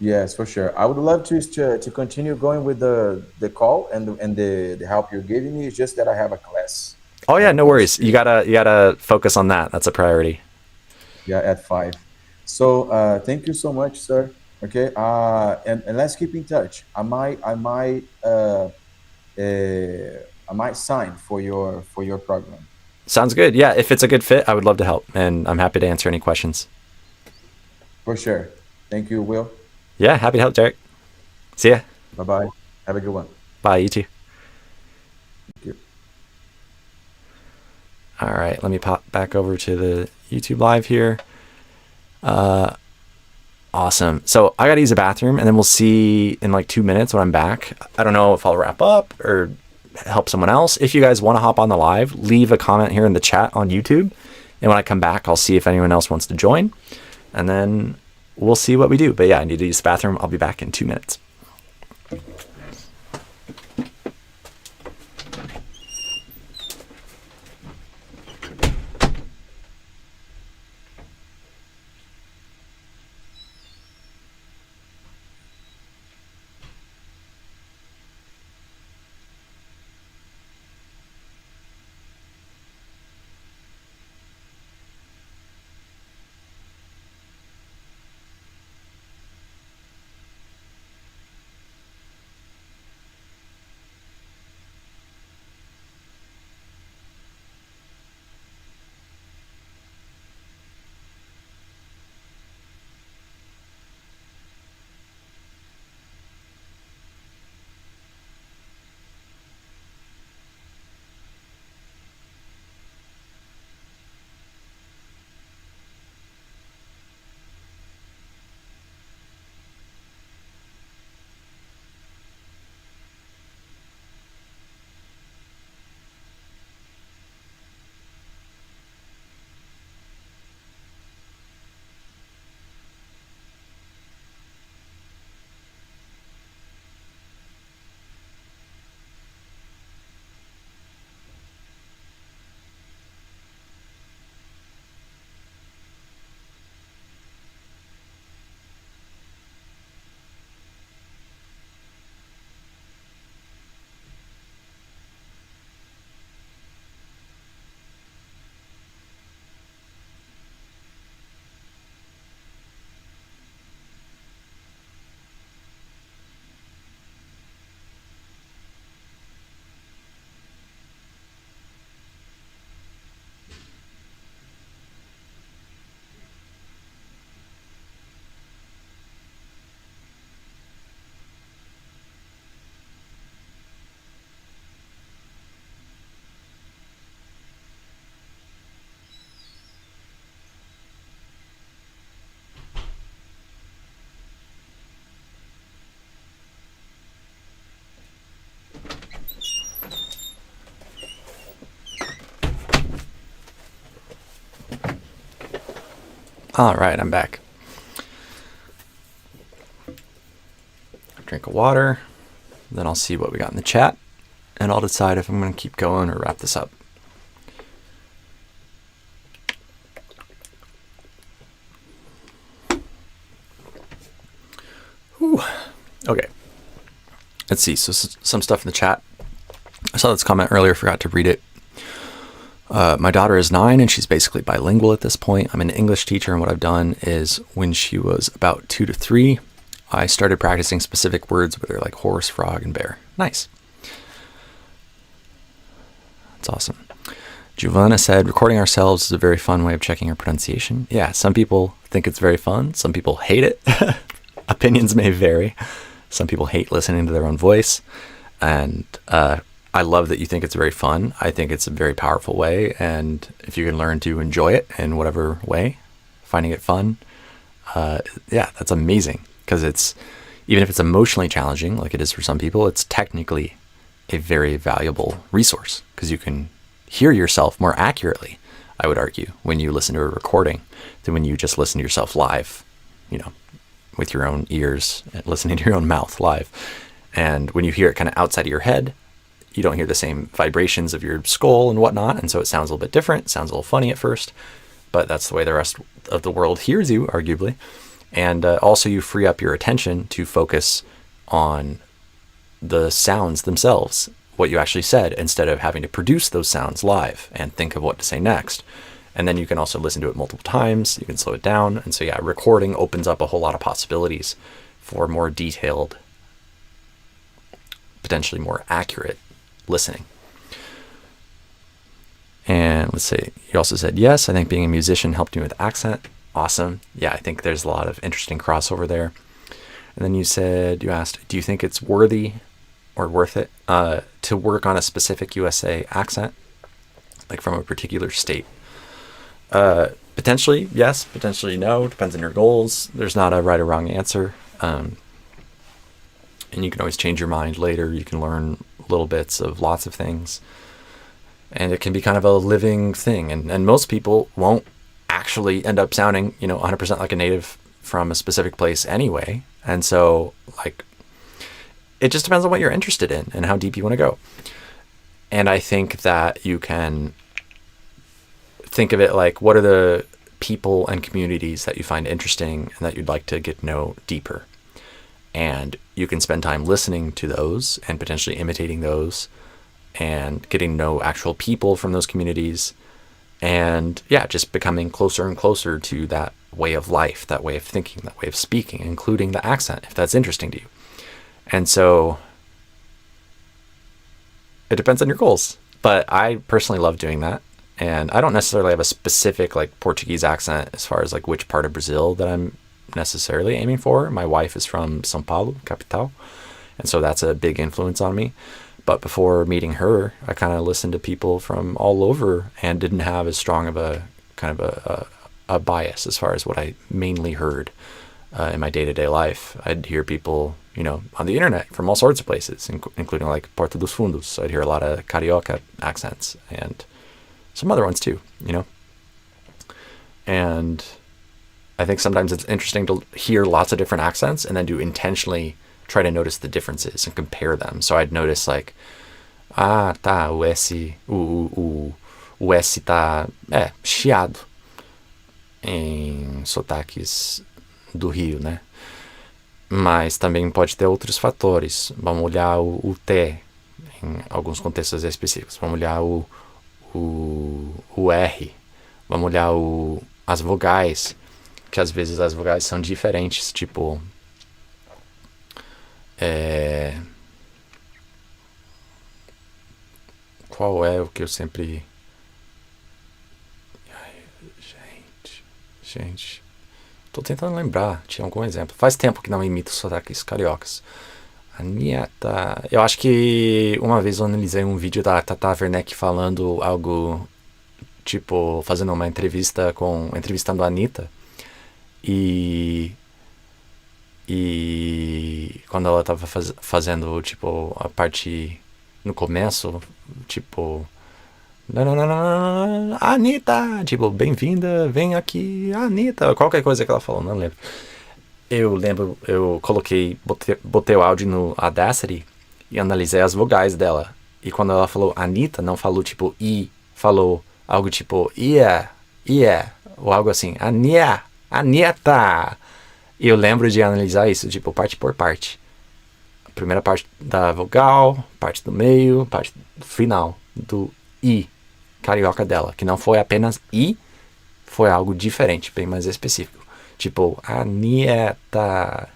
Yes, for sure. I would love to continue going with the call and the help you're giving me. It's just that I have a class. Oh yeah, no worries. You gotta focus on that. That's a priority. Yeah, at 5. So thank you so much, sir. Okay. And let's keep in touch. I might sign for your program. Sounds good. Yeah, if it's a good fit, I would love to help, and I'm happy to answer any questions. For sure. Thank you, Will. Yeah, happy to help, Derek. See ya. Bye bye. Have a good one. Bye, you too. Thank you. All right, let me pop back over to the YouTube live here. Awesome. So I gotta use the bathroom, and then we'll see in like 2 minutes when I'm back. I don't know if I'll wrap up or help someone else. If you guys want to hop on the live, leave a comment here in the chat on YouTube, and when I come back, I'll see if anyone else wants to join, and then we'll see what we do. But yeah, I need to use the bathroom. I'll be back in 2 minutes. All right, I'm back. Drink of water, then I'll see what we got in the chat, and I'll decide if I'm going to keep going or wrap this up. Whew. Okay. Let's see. So some stuff in the chat. I saw this comment earlier, forgot to read it. My daughter is 9 and she's basically bilingual at this point. I'm an English teacher, and what I've done is when she was about 2 to 3, I started practicing specific words with her, like horse, frog, and bear. Nice. That's awesome. Giovanna said, recording ourselves is a very fun way of checking our pronunciation. Yeah, some people think it's very fun. Some people hate it. Opinions may vary. Some people hate listening to their own voice. And I love that you think it's very fun. I think it's a very powerful way. And if you can learn to enjoy it in whatever way, finding it fun, yeah, that's amazing. Because it's, even if it's emotionally challenging, like it is for some people, it's technically a very valuable resource because you can hear yourself more accurately, I would argue, when you listen to a recording than when you just listen to yourself live, you know, with your own ears and listening to your own mouth live. And when you hear it kind of outside of your head, you don't hear the same vibrations of your skull and whatnot. And so it sounds a little bit different. It sounds a little funny at first, but that's the way the rest of the world hears you, arguably. And also you free up your attention to focus on the sounds themselves, what you actually said, instead of having to produce those sounds live and think of what to say next. And then you can also listen to it multiple times. You can slow it down. And so, yeah, recording opens up a whole lot of possibilities for more detailed, potentially more accurate listening. And let's see, you also said, yes, I think being a musician helped me with accent. Awesome. Yeah, I think there's a lot of interesting crossover there. And then you asked, do you think it's worthy or worth it to work on a specific USA accent, like from a particular state? Potentially yes, potentially no. Depends on your goals. There's not a right or wrong answer. And you can always change your mind later. You can learn little bits of lots of things. And it can be kind of a living thing. And most people won't actually end up sounding, 100% like a native from a specific place anyway. And so, like, it just depends on what you're interested in and how deep you want to go. And I think that you can think of it like, what are the people and communities that you find interesting and that you'd like to get to know deeper? And you can spend time listening to those and potentially imitating those and getting to know actual people from those communities. And yeah, just becoming closer and closer to that way of life, that way of thinking, that way of speaking, including the accent, if that's interesting to you. And so it depends on your goals. But I personally love doing that. And I don't necessarily have a specific like Portuguese accent as far as like which part of Brazil that I'm necessarily aiming for. My wife is from São Paulo, capital. And so that's a big influence on me. But before meeting her, I kind of listened to people from all over and didn't have as strong of a kind of a bias as far as what I mainly heard in my day-to-day life. I'd hear people, on the internet from all sorts of places, including like Porta dos Fundos. So I'd hear a lot of Carioca accents and some other ones too, And I think sometimes it's interesting to hear lots of different accents and then to intentionally try to notice the differences and compare them. So I'd notice like, tá, o S tá, chiado em sotaques do Rio, né? Mas também pode ter outros fatores. Vamos olhar o T em alguns contextos específicos. Vamos olhar o R. Vamos olhar as vogais, que às vezes as vogais são diferentes, tipo... Qual é o que eu sempre... Gente... Tô tentando lembrar, tinha algum exemplo. Faz tempo que não imito sotaques cariocas. Anitta... Eu acho que uma vez eu analisei um vídeo da Tata Werneck falando algo... Tipo, fazendo uma entrevistando a Anitta. E quando ela tava fazendo, tipo, a parte no começo, tipo, não, não, não, não, não, Anitta, tipo, bem-vinda, vem aqui, Anitta, qualquer coisa que ela falou, não lembro. Eu lembro, eu botei o áudio no Audacity e analisei as vogais dela. E quando ela falou Anitta, não falou tipo I, falou algo tipo ia, ou algo assim, Ania, Anitta. E eu lembro de analisar isso, tipo, parte por parte. A primeira parte da vogal, parte do meio, parte final do I, carioca dela, que não foi apenas I, foi algo diferente, bem mais específico. Tipo, Anitta.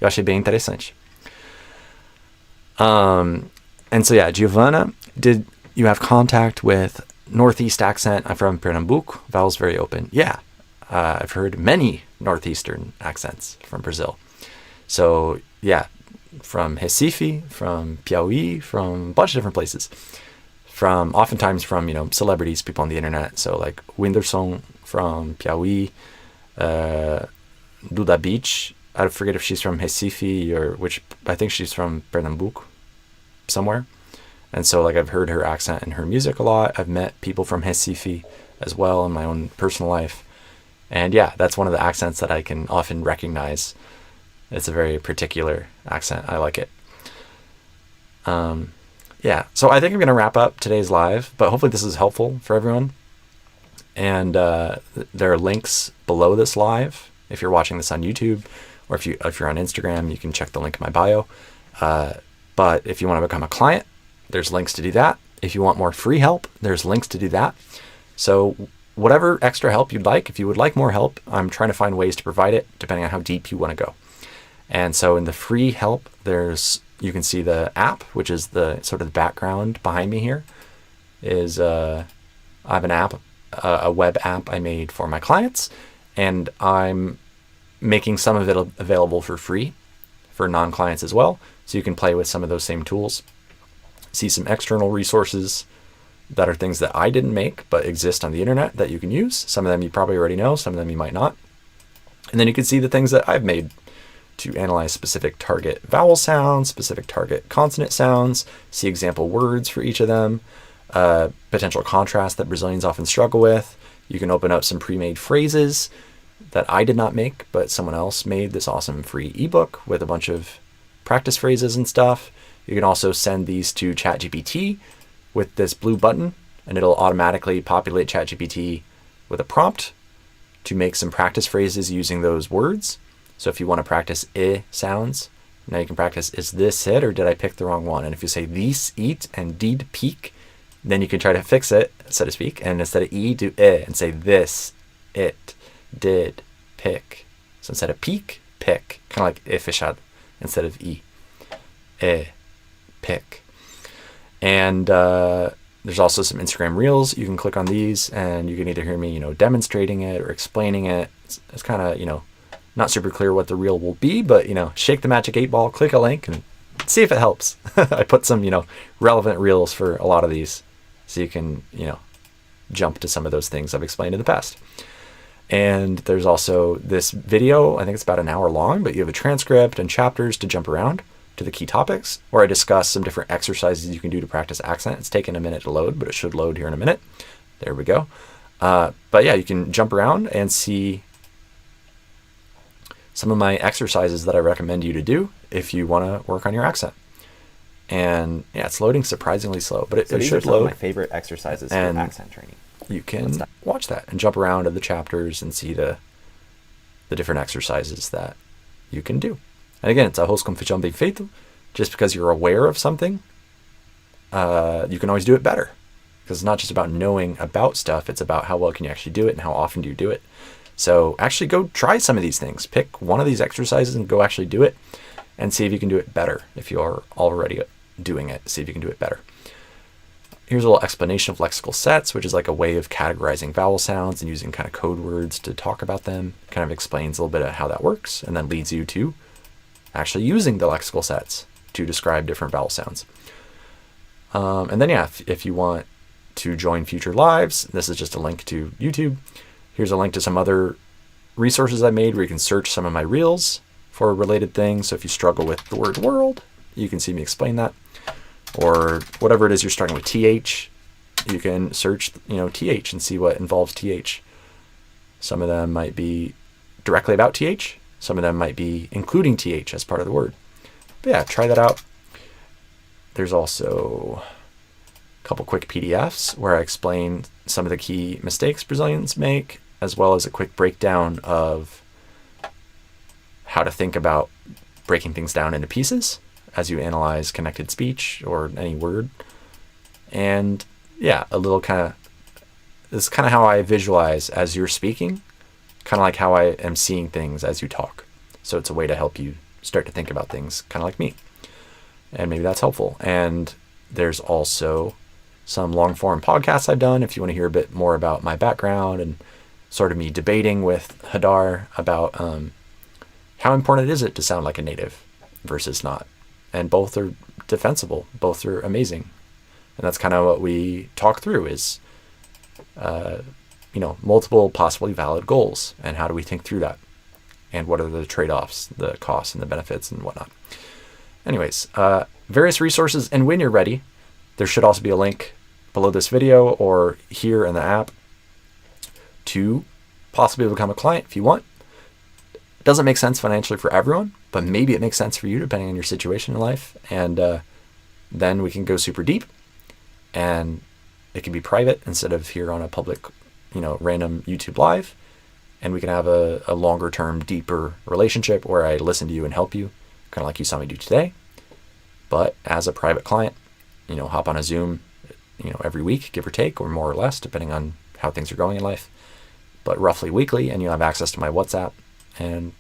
Eu achei bem interessante. And so yeah, Giovanna, did you have contact with Northeast accent? I'm from Pernambuco. Vowels very open. Yeah, I've heard many Northeastern accents from Brazil. So yeah, from Recife, from Piauí, from a bunch of different places. Oftentimes from, celebrities, people on the internet. So like Whindersson from Piauí, Duda Beach. I forget if she's from Recife or which. I think she's from Pernambuco, somewhere. And so like I've heard her accent and her music a lot. I've met people from Recife as well in my own personal life. And yeah, that's one of the accents that I can often recognize. It's a very particular accent. I like it. Yeah, so I think I'm going to wrap up today's live, but hopefully this is helpful for everyone. And there are links below this live. If you're watching this on YouTube, or if you're on Instagram, you can check the link in my bio. But if you want to become a client, there's links to do that. If you want more free help, there's links to do that. So whatever extra help you'd like, if you would like more help, I'm trying to find ways to provide it depending on how deep you want to go. And so in the free help, you can see the app, which is the sort of the background behind me here, is I have an app, a web app I made for my clients, and I'm making some of it available for free for non-clients as well. So you can play with some of those same tools, see some external resources that are things that I didn't make but exist on the internet that you can use. Some of them you probably already know, some of them you might not. And then you can see the things that I've made to analyze specific target vowel sounds, specific target consonant sounds, see example words for each of them, potential contrast that Brazilians often struggle with. You can open up some pre-made phrases that I did not make, but someone else made this awesome free ebook with a bunch of practice phrases and stuff. You can also send these to ChatGPT with this blue button, and it'll automatically populate ChatGPT with a prompt to make some practice phrases using those words. So if you want to practice I sounds, now you can practice, is this it or did I pick the wrong one? And if you say this, eat, and did peak, then you can try to fix it, so to speak, and instead of I, do I, and say this, it, did, pick. So instead of peak, pick, kind of like fechado, instead of I, pick. And there's also some Instagram Reels. You can click on these and you can either hear me, demonstrating it or explaining it. It's kind of, not super clear what the reel will be, but, shake the magic 8-ball, click a link and see if it helps. I put some, relevant reels for a lot of these so you can, jump to some of those things I've explained in the past. And there's also this video, I think it's about an hour long, but you have a transcript and chapters to jump around to the key topics, where I discuss some different exercises you can do to practice accent. It's taken a minute to load, but it should load here in a minute. There we go. But yeah, you can jump around and see some of my exercises that I recommend you to do if you want to work on your accent. And yeah, it's loading surprisingly slow, but it should load. Some of my favorite exercises for accent training. You can watch that and jump around to the chapters and see the different exercises that you can do. And again, it's arroz com feijão bem feito. Just because you're aware of something, you can always do it better. Because it's not just about knowing about stuff, it's about how well can you actually do it and how often do you do it. So actually go try some of these things. Pick one of these exercises and go actually do it and see if you can do it better. If you're already doing it, see if you can do it better. Here's a little explanation of lexical sets, which is like a way of categorizing vowel sounds and using kind of code words to talk about them. Kind of explains a little bit of how that works and then leads you to actually using the lexical sets to describe different vowel sounds. And then yeah, if you want to join future lives, this is just a link to YouTube. Here's a link to some other resources I made where you can search some of my reels for related things. So if you struggle with the word world, you can see me explain that. Or whatever it is you're starting with TH, you can search, TH and see what involves TH. Some of them might be directly about TH. Some of them might be including TH as part of the word. But yeah, try that out. There's also a couple quick PDFs where I explain some of the key mistakes Brazilians make, as well as a quick breakdown of how to think about breaking things down into pieces as you analyze connected speech or any word. And yeah, this is kind of how I visualize as you're speaking, kind of like how I am seeing things as you talk. So it's a way to help you start to think about things kind of like me. And maybe that's helpful. And there's also some long form podcasts I've done if you want to hear a bit more about my background and sort of me debating with Hadar about how important is it to sound like a native versus not. And both are defensible. Both are amazing. And that's kind of what we talk through is, multiple possibly valid goals. And how do we think through that? And what are the trade-offs, the costs and the benefits and whatnot. Anyways, various resources. And when you're ready, there should also be a link below this video or here in the app to possibly become a client if you want. It doesn't make sense financially for everyone, but maybe it makes sense for you depending on your situation in life. And then we can go super deep, and it can be private instead of here on a public, random YouTube live. And we can have a longer term, deeper relationship where I listen to you and help you, kind of like you saw me do today. But as a private client, hop on a Zoom, every week, give or take, or more or less, depending on how things are going in life. But roughly weekly, and you have access to my WhatsApp, and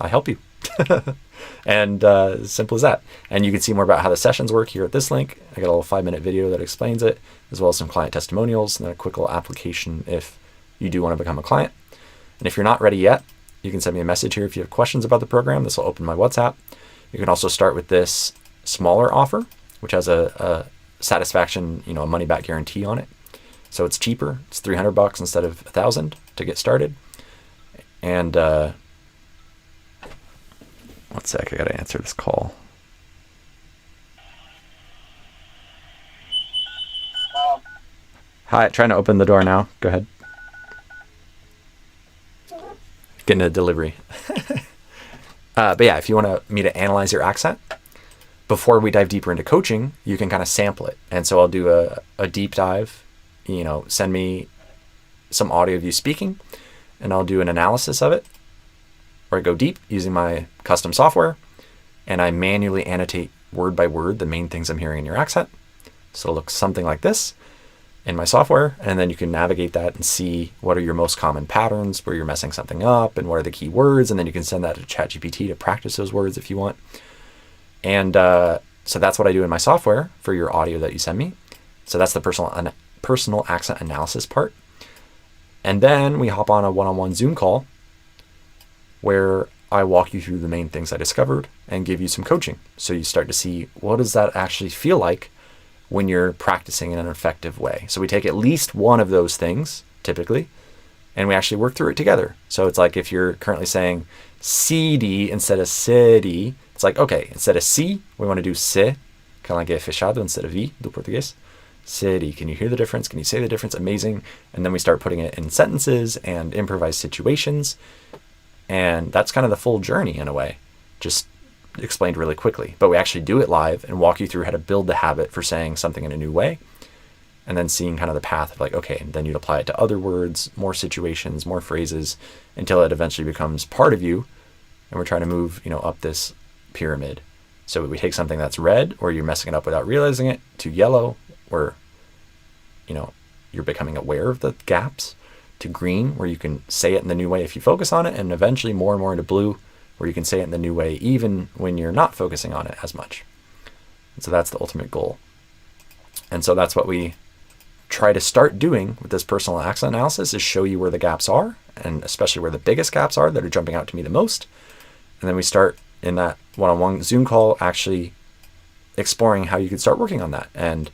I help you. And as simple as that. And you can see more about how the sessions work here at this link. I got a little 5-minute video that explains it, as well as some client testimonials and then a quick little application if you do want to become a client. And if you're not ready yet, you can send me a message here if you have questions about the program. This will open my WhatsApp. You can also start with this smaller offer, which has a satisfaction, a money back guarantee on it. So it's cheaper. It's $300 instead of $1,000 to get started. And one sec, I gotta answer this call. Hi, trying to open the door now. Go ahead. Getting a delivery. But yeah, if you want me to analyze your accent, before we dive deeper into coaching, you can kind of sample it. And so I'll do a deep dive, send me some audio of you speaking, and I'll do an analysis of it, or I go deep using my custom software, and I manually annotate word by word the main things I'm hearing in your accent. So it looks something like this in my software, and then you can navigate that and see what are your most common patterns where you're messing something up, and what are the key words, and then you can send that to ChatGPT to practice those words if you want. And so that's what I do in my software for your audio that you send me. So that's the personal accent analysis part. And then we hop on a one-on-one Zoom call where I walk you through the main things I discovered and give you some coaching. So you start to see, what does that actually feel like when you're practicing in an effective way? So we take at least one of those things typically, and we actually work through it together. So it's like if you're currently saying CD instead of city, it's like, okay, instead of C, we want to do se, kind of like é fechado instead of vi, do português. City, can you hear the difference? Can you say the difference? Amazing. And then we start putting it in sentences and improvised situations. And that's kind of the full journey in a way, just explained really quickly. But we actually do it live and walk you through how to build the habit for saying something in a new way. And then seeing kind of the path of like, okay, then you'd apply it to other words, more situations, more phrases, until it eventually becomes part of you. And we're trying to move, up this pyramid. So we take something that's red, or you're messing it up without realizing it, to yellow, where, you're becoming aware of the gaps, to green, where you can say it in the new way if you focus on it, and eventually more and more into blue, where you can say it in the new way even when you're not focusing on it as much. And so that's the ultimate goal. And so that's what we try to start doing with this personal accent analysis, is show you where the gaps are, and especially where the biggest gaps are that are jumping out to me the most. And then we start in that one-on-one Zoom call actually exploring how you can start working on that. And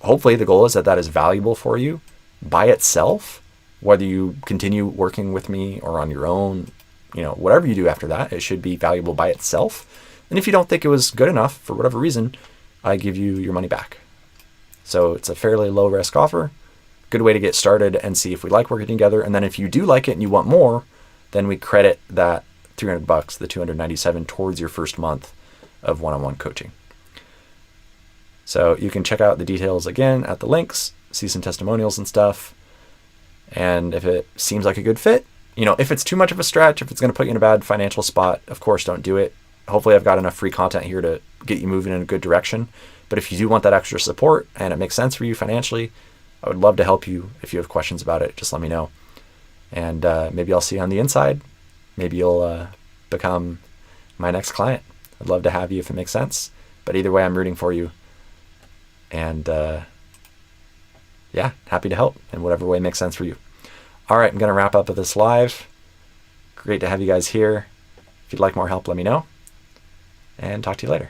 hopefully the goal is that is valuable for you by itself, whether you continue working with me or on your own, whatever you do after that, it should be valuable by itself. And if you don't think it was good enough for whatever reason, I give you your money back. So it's a fairly low risk offer. Good way to get started and see if we like working together. And then if you do like it and you want more, then we credit that $300, the $297, towards your first month of one-on-one coaching. So you can check out the details again at the links, see some testimonials and stuff. And if it seems like a good fit, if it's too much of a stretch, if it's going to put you in a bad financial spot, of course, don't do it. Hopefully I've got enough free content here to get you moving in a good direction. But if you do want that extra support and it makes sense for you financially, I would love to help you. If you have questions about it, just let me know. And maybe I'll see you on the inside. Maybe you'll become my next client. I'd love to have you if it makes sense. But either way, I'm rooting for you. And happy to help in whatever way makes sense for you. All right, I'm going to wrap up with this live. Great to have you guys here. If you'd like more help, let me know. And talk to you later.